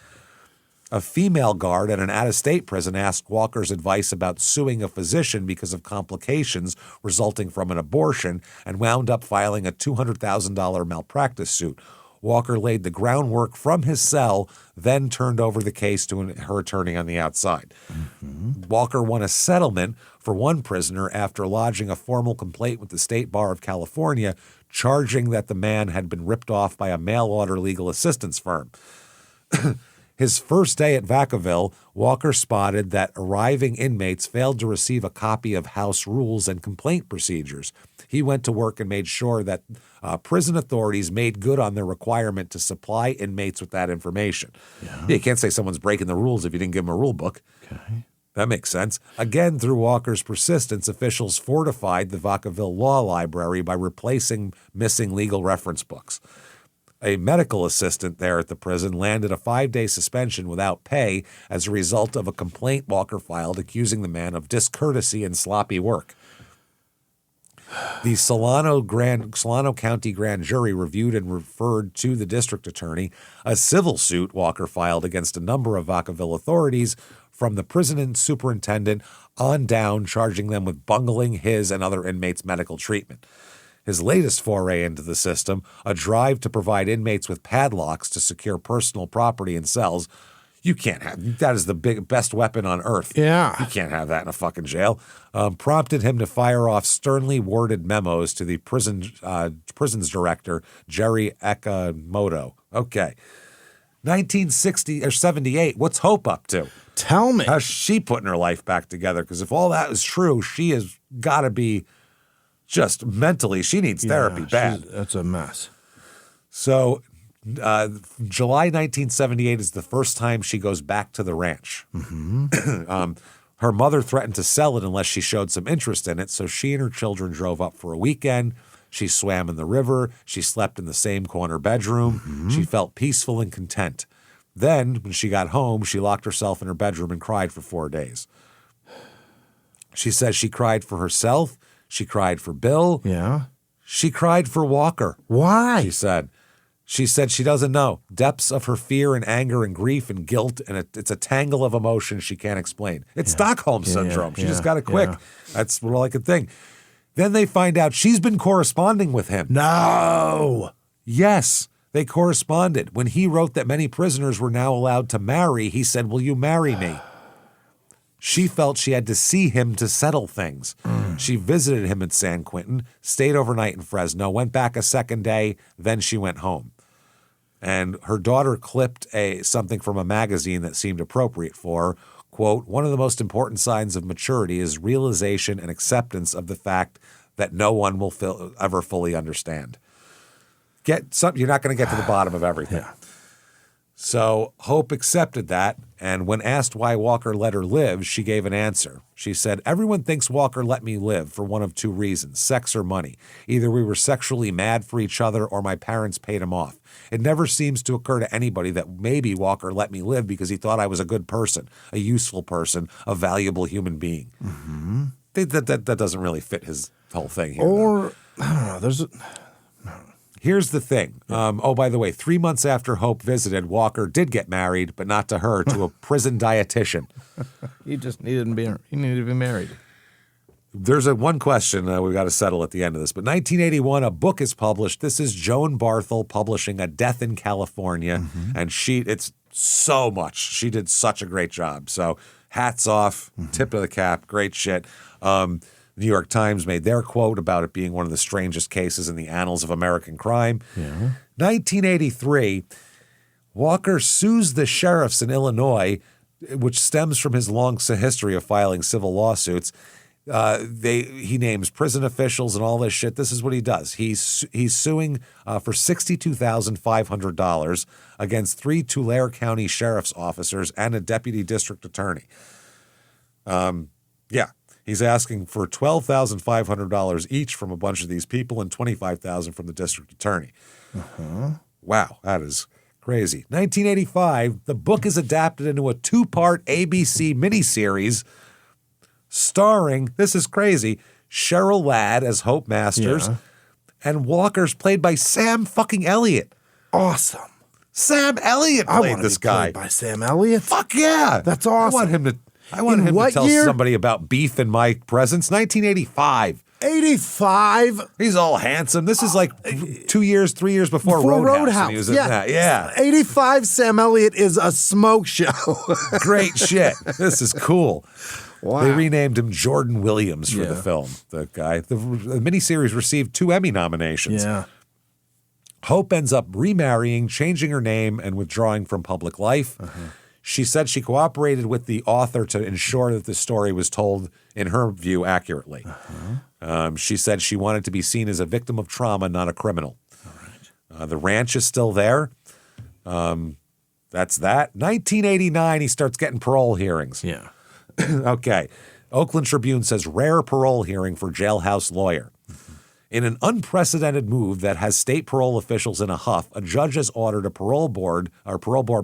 A female guard at an out-of-state prison asked Walker's advice about suing a physician because of complications resulting from an abortion and wound up filing a $200,000 malpractice suit. Walker laid the groundwork from his cell, then turned over the case to her attorney on the outside. Mm-hmm. Walker won a settlement for one prisoner after lodging a formal complaint with the State Bar of California, charging that the man had been ripped off by a mail-order legal assistance firm. His first day at Vacaville, Walker spotted that arriving inmates failed to receive a copy of house rules and complaint procedures. He went to work and made sure that prison authorities made good on their requirement to supply inmates with that information. Yeah. You can't say someone's breaking the rules if you didn't give them a rule book. Okay. That makes sense. Again, through Walker's persistence, officials fortified the Vacaville Law Library by replacing missing legal reference books. A medical assistant there at the prison landed a 5-day suspension without pay as a result of a complaint Walker filed accusing the man of discourtesy and sloppy work. The Solano County Grand Jury reviewed and referred to the district attorney a civil suit Walker filed against a number of Vacaville authorities from the prison superintendent on down, charging them with bungling his and other inmates' medical treatment. His latest foray into the system, a drive to provide inmates with padlocks to secure personal property in cells. You can't have that is the best weapon on earth. Yeah. You can't have that in a fucking jail. Prompted him to fire off sternly worded memos to the prison's director, Jerry Ekamoto. Okay. 1978. What's Hope up to? Tell me. How's she putting her life back together? Because if all that is true, she has got to be just mentally, she needs therapy bad. That's a mess. So July 1978 is the first time she goes back to the ranch. Mm-hmm. Her mother threatened to sell it unless she showed some interest in it, so she and her children drove up for a weekend. She swam in the river. She slept in the same corner bedroom. Mm-hmm. She felt peaceful and content. Then, when she got home, she locked herself in her bedroom and cried for 4 days. She says she cried for herself. She cried for Bill. Yeah. She cried for Walker. Why? She said. She said she doesn't know. Depths of her fear and anger and grief and guilt, and it's a tangle of emotions she can't explain. It's Stockholm Syndrome. She just got it quick. That's all I could think. Then they find out she's been corresponding with him. No. Yes, they corresponded. When he wrote that many prisoners were now allowed to marry, he said, "Will you marry me?" She felt she had to see him to settle things. She visited him at San Quentin, stayed overnight in Fresno, went back a second day, then she went home. And her daughter clipped something from a magazine that seemed appropriate for her. Quote, "One of the most important signs of maturity is realization and acceptance of the fact that no one will ever fully understand." You're not going to get to the bottom of everything. Yeah. So Hope accepted that, and when asked why Walker let her live, she gave an answer. She said, "Everyone thinks Walker let me live for one of two reasons, sex or money. Either we were sexually mad for each other or my parents paid him off. It never seems to occur to anybody that maybe Walker let me live because he thought I was a good person, a useful person, a valuable human being." Mm-hmm. That doesn't really fit his whole thing here. Or, I don't know, Here's the thing. By the way, 3 months after Hope visited, Walker did get married, but not to her, to a prison dietitian. He needed to be married. There's one question we've got to settle at the end of this. But 1981, a book is published. This is Joan Barthel publishing A Death in California. Mm-hmm. And it's so much. She did such a great job. So hats off, tip of the cap, great shit. New York Times made their quote about it being one of the strangest cases in the annals of American crime. Yeah. 1983, Walker sues the sheriffs in Illinois, which stems from his long history of filing civil lawsuits. He names prison officials and all this shit. This is what he does. He's suing for $62,500 against 3 Tulare County sheriff's officers and a deputy district attorney. He's asking for $12,500 each from a bunch of these people and $25,000 from the district attorney. Uh-huh. Wow, that is crazy. 1985, the book is adapted into a 2-part ABC miniseries starring, this is crazy, Cheryl Ladd as Hope Masters, and Walker's played by Sam fucking Elliott. Awesome. Sam Elliott played this guy. Played by Sam Elliott? Fuck yeah. That's awesome. I want him to tell somebody about beef in my presence. 1985. 85? He's all handsome. This is like 3 years before Roadhouse. He was in that. Yeah. 85, Sam Elliott is a smoke show. Great shit. This is cool. Wow. They renamed him Jordan Williams for the film. The guy. The miniseries received 2 Emmy nominations. Yeah. Hope ends up remarrying, changing her name, and withdrawing from public life. Uh-huh. She said she cooperated with the author to ensure that the story was told, in her view, accurately. Uh-huh. She said she wanted to be seen as a victim of trauma, not a criminal. All right. The ranch is still there. That's that. 1989, he starts getting parole hearings. Yeah. Okay. Oakland Tribune says rare parole hearing for jailhouse lawyer. In an unprecedented move that has state parole officials in a huff, a judge has ordered a parole board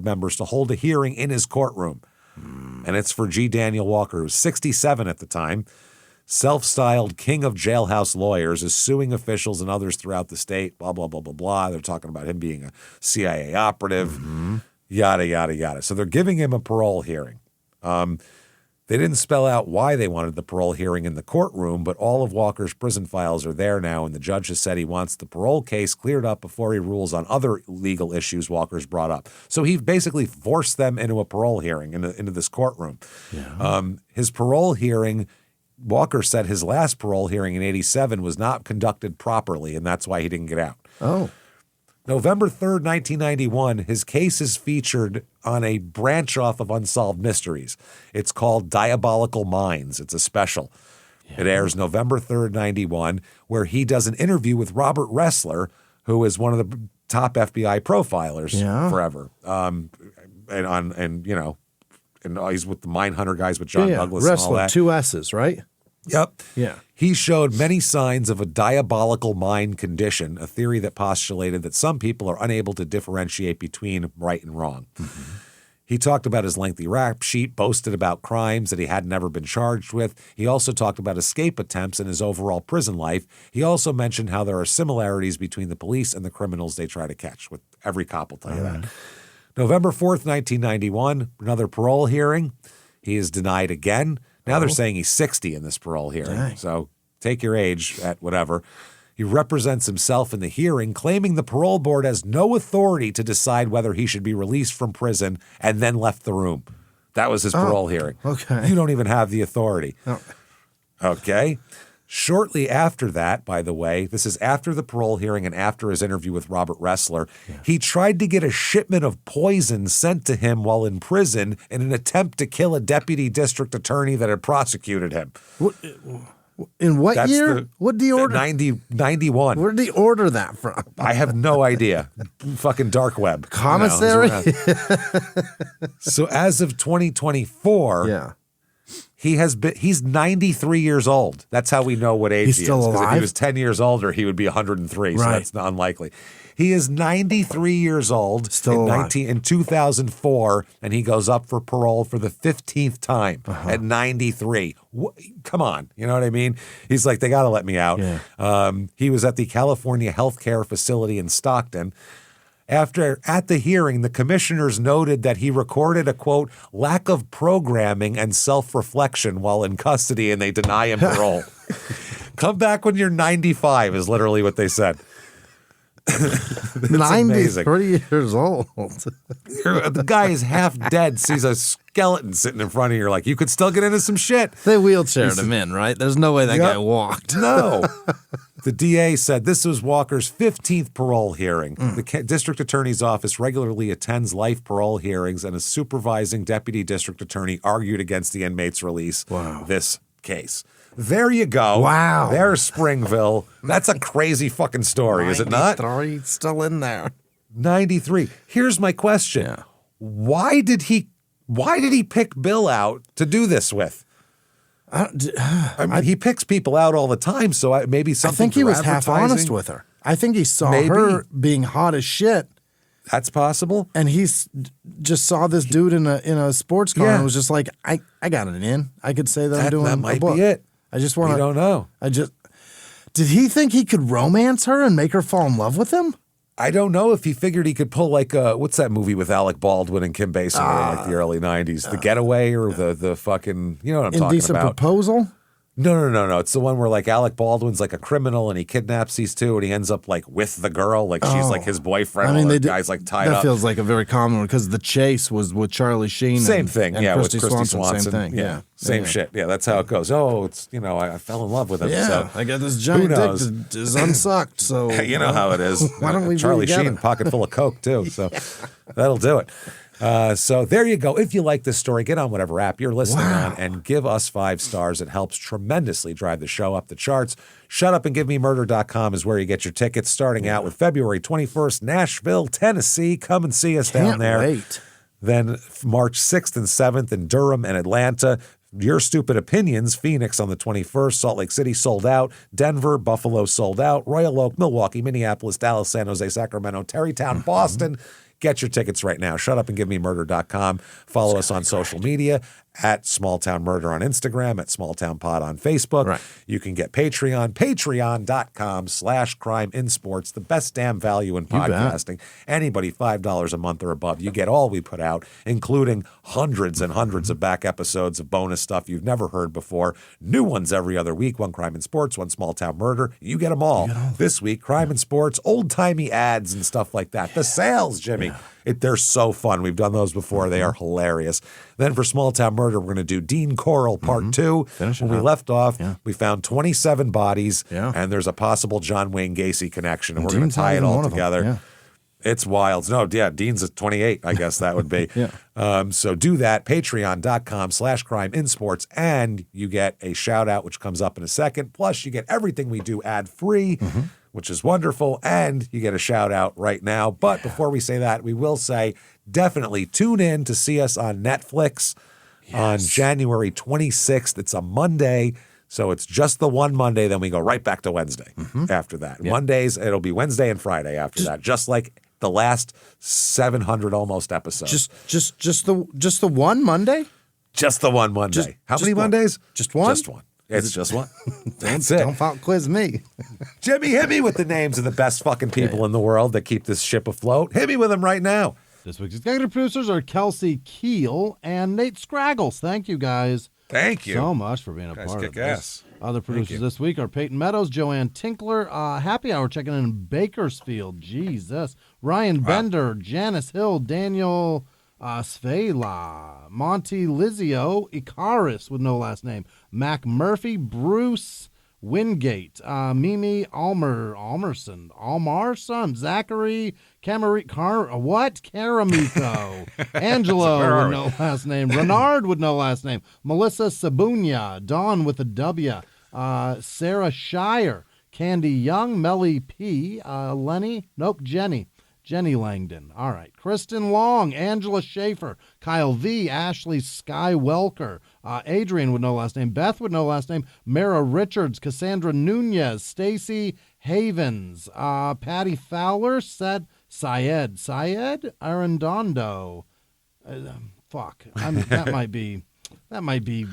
members to hold a hearing in his courtroom. And it's for G. Daniel Walker, who's 67 at the time. Self-styled king of jailhouse lawyers is suing officials and others throughout the state, blah, blah, blah, blah, blah. They're talking about him being a CIA operative, yada, yada, yada. So they're giving him a parole hearing. They didn't spell out why they wanted the parole hearing in the courtroom, but all of Walker's prison files are there now, and the judge has said he wants the parole case cleared up before he rules on other legal issues Walker's brought up. So he basically forced them into a parole hearing, into this courtroom. Yeah. His parole hearing, Walker said his last parole hearing in 87 was not conducted properly, and that's why he didn't get out. Oh. November 3rd, 1991, his case is featured on a branch off of Unsolved Mysteries. It's called Diabolical Minds. It's a special. Yeah. It airs November 3rd, 91, where he does an interview with Robert Ressler, who is one of the top FBI profilers forever. And he's with the Mindhunter guys with John Douglas Ressler, and all that. 2 S's, right? Yep. Yeah. He showed many signs of a diabolical mind condition, a theory that postulated that some people are unable to differentiate between right and wrong. Mm-hmm. He talked about his lengthy rap sheet, boasted about crimes that he had never been charged with. He also talked about escape attempts and his overall prison life. He also mentioned how there are similarities between the police and the criminals they try to catch with Every cop will tell you that. November 4th, 1991, another parole hearing. He is denied again. Now they're saying he's 60 in this parole hearing. Dang. So take your age at whatever. He represents himself in the hearing, claiming the parole board has no authority to decide whether he should be released from prison, and then left the room. That was his parole hearing. Okay. You don't even have the authority. Oh. Okay. Shortly after that, by the way, this is after the parole hearing and after his interview with Robert Ressler, he tried to get a shipment of poison sent to him while in prison in an attempt to kill a deputy district attorney that had prosecuted him. In what year? What did he order? 91. Where did he order that from? I have no idea. Fucking dark web. Commissary? So as of 2024, he's 93 years old. That's how we know what age He's he still is. Because if alive? he was 10 years older, he would be 103. So Right. that's not unlikely. He is 93 years old in 2004, and he goes up for parole for the 15th time at 93. Come on. You know what I mean? He's like, they got to let me out. Yeah. He was at the California Healthcare Facility in Stockton. At the hearing, the commissioners noted that he recorded a, quote, lack of programming and self-reflection while in custody, and they deny him parole. Come back when you're 95 is literally what they said. 93 years old. The guy is half dead, sees a skeleton sitting in front of you. You're like, you could still get into some shit. They wheelchaired him in, right? There's no way that guy walked. No. The DA said this was Walker's 15th parole hearing. The district attorney's office regularly attends life parole hearings, and a supervising deputy district attorney argued against the inmate's release. This case. There you go. Wow. There's Springville. That's a crazy fucking story, is it not? 93, still in there. 93. Here's my question. Yeah. Why did he pick Bill out to do this with? I mean, he picks people out all the time, so maybe something. I think he was advertising. half honest with her. I think he saw her being hot as shit. That's possible. And he just saw this dude in a sports car and was just like, I got it in. I could say that I'm doing that might a book. be it. I just want to. We don't know. Did he think he could romance her and make her fall in love with him? I don't know if he figured he could pull like what's that movie with Alec Baldwin and Kim Basinger in like the early 90s? The Getaway or the fucking, you know what I'm talking Indecent about. Proposal? No. It's the one where like Alec Baldwin's like a criminal and he kidnaps these two and he ends up like with the girl, like she's like his boyfriend. I mean, the guy's like tied up. That feels like a very common one because The Chase was with Charlie Sheen. Same thing, and with Christy Swanson. Same thing, yeah. Same shit. Yeah, that's how it goes. Oh, it's, I fell in love with him. Yeah, so. I got this giant dick that is unsucked, so. You know how it is. Why don't we Charlie be together? Sheen, pocket full of Coke, too. So that'll do it. So there you go. If you like this story, get on whatever app you're listening on and give us 5 stars. It helps tremendously drive the show up the charts. ShutUpAndGiveMeMurder.com is where you get your tickets, starting out with February 21st, Nashville, Tennessee. Come and see us down there. Wait. Then March 6th and 7th in Durham and Atlanta. Your Stupid Opinions, Phoenix on the 21st, Salt Lake City sold out, Denver, Buffalo sold out, Royal Oak, Milwaukee, Minneapolis, Dallas, San Jose, Sacramento, Terrytown, Boston. Get your tickets right now. ShutUpAndGiveMeMurder.com. Follow us on social media at Small Town Murder on Instagram, at Small Town Pod on Facebook. Right. You can get Patreon, patreon.com/CrimeInSports, the best damn value in podcasting. Anybody $5 a month or above, you get all we put out, including hundreds and hundreds of back episodes of bonus stuff you've never heard before. New ones every other week, one Crime and Sports, one Small Town Murder. You get them all. This week, Crime and Sports, old-timey ads and stuff like that. The sales, Jimmy. They're so fun. We've done those before. They are hilarious. Then for Small Town Murder, we're going to do Dean Coral Part 2. When we left off, we found 27 bodies, and there's a possible John Wayne Gacy connection, and we're going to tie it all together. It's wild. No, Dean's at 28, I guess that would be. So do that, patreon.com/CrimeInSports, and you get a shout out, which comes up in a second. Plus, you get everything we do ad-free, which is wonderful, and you get a shout out right now. But before we say that, we will say definitely tune in to see us on Netflix on January 26th. It's a Monday. So it's just the one Monday, then we go right back to Wednesday after that. Mondays, it'll be Wednesday and Friday after that, just like the last 700 almost episodes. Just the one Monday? Just the one Monday. How many Mondays? Just one? Just one. It's just one. That's it. Don't fault quiz me. Jimmy, hit me with the names of the best fucking people in the world that keep this ship afloat. Hit me with them right now. This week's executive producers are Kelsey Keel and Nate Scraggles. Thank you, guys. Thank you so much for being a part of this. Ass. Other producers this week are Peyton Meadows, Joanne Tinkler, Happy Hour checking in Bakersfield. Jesus. Ryan Bender, Janice Hill, Daniel Svela, Monty Lizio, Icarus with no last name, Mac Murphy, Bruce Wingate, Mimi Almarson, Zachary Caramiko, Angelo with no last name, Renard with no last name, Melissa Sabunya, Dawn with a W, Sarah Shire, Candy Young, Melly P, Jenny Langdon. All right. Kristen Long, Angela Schaefer, Kyle V, Ashley Skywelker, Adrian with no last name, Beth with no last name, Mara Richards, Cassandra Nunez, Stacy Havens, Patty Fowler, Syed Arredondo. That might be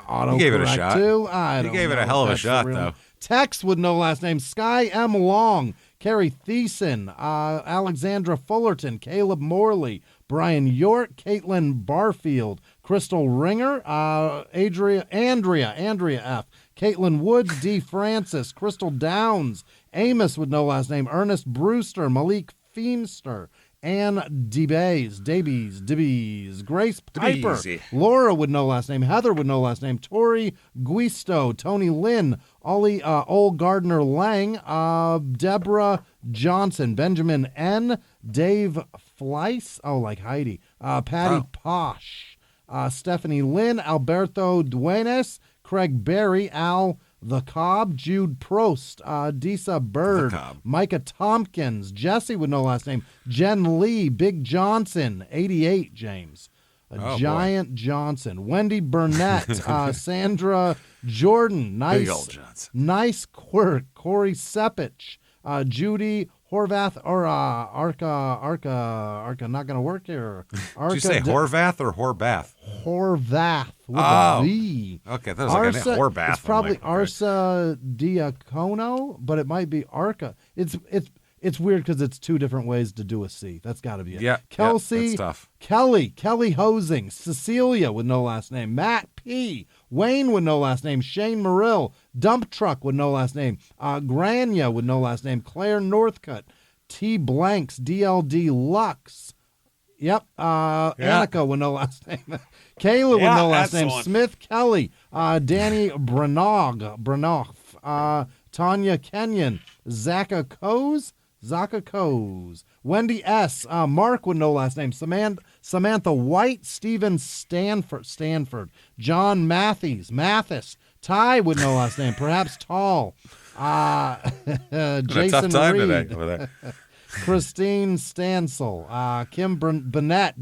auto. You gave it a shot. Too. You gave it a hell of a shot, though. Tex with no last name, Sky M. Long, Carrie Thiessen, Alexandra Fullerton, Caleb Morley, Brian York, Caitlin Barfield, Crystal Ringer, Andrea F., Caitlin Woods, D. Francis, Crystal Downs, Amos with no last name, Ernest Brewster, Malik Feemster, Ann Davies, Grace Piper, Laura with no last name, Heather with no last name, Tori Guisto, Tony Lynn, Ollie Ole Gardner Lang, Deborah Johnson, Benjamin N, Dave Fleiss, like Heidi, Patty Posh, Stephanie Lynn, Alberto Duenes, Craig Berry, Al The Cobb, Jude Prost, Disa Bird, Micah Tompkins, Jesse with no last name, Jen Lee, Big Johnson, 88, James, Giant Johnson, Wendy Burnett, Sandra Jordan, nice quirk, Corey Sepich, Judy Horvath, or Arca, not going to work here. Did you say Horvath or Horbath? Horvath with a V. Okay, that was like a Horbath. It's probably Arsa Diacono, but it might be Arca. It's weird because it's two different ways to do a C. That's got to be it. Yeah, Kelsey, that's tough. Kelly Hosing, Cecilia with no last name, Matt P, Wayne with no last name, Shane Murill, Dump Truck with no last name, Grania with no last name, Claire Northcutt, T Blanks, DLD Lux. Yep. Annika with no last name. Kayla with no last name. Smith Kelly. Danny Branoff. Tanya Kenyon. Zaka Coes. Wendy S. Mark with no last name. Samantha White. Steven Stanford. John Mathis. Ty with no last name. Perhaps Tall. Jason a tough time Reed. today over there. Christine Stansel, Kim Bennett,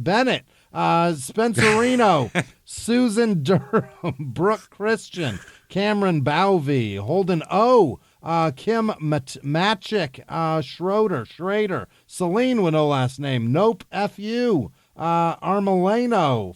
Spencerino, Susan Durham, Brooke Christian, Cameron Bowvey, Holden O, Kim Matchik, Schrader, Celine with no last name, Nope F.U., Armelano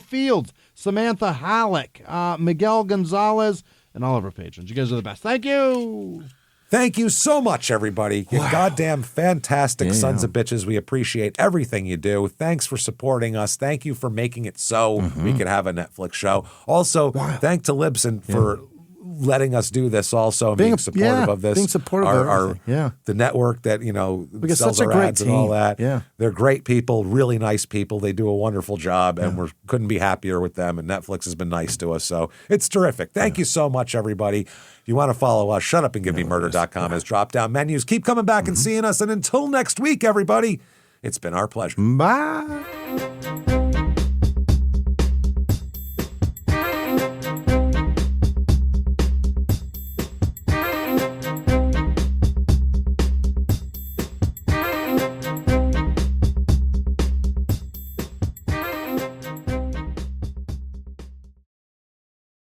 Fields, Samantha Halleck, Miguel Gonzalez, and all of our patrons. You guys are the best. Thank you. Thank you so much, everybody. You goddamn fantastic sons of bitches. We appreciate everything you do. Thanks for supporting us. Thank you for making it so we could have a Netflix show. Also, thank to Libsyn for letting us do this also and being supportive of this. Being supportive of the network that, sells our ads and all that. Yeah. They're great people, really nice people. They do a wonderful job, and we couldn't be happier with them, and Netflix has been nice to us. So it's terrific. Thank you so much, everybody. If you want to follow us, shutupandgivememurder.com has drop-down menus. Keep coming back and seeing us, and until next week, everybody, it's been our pleasure. Bye.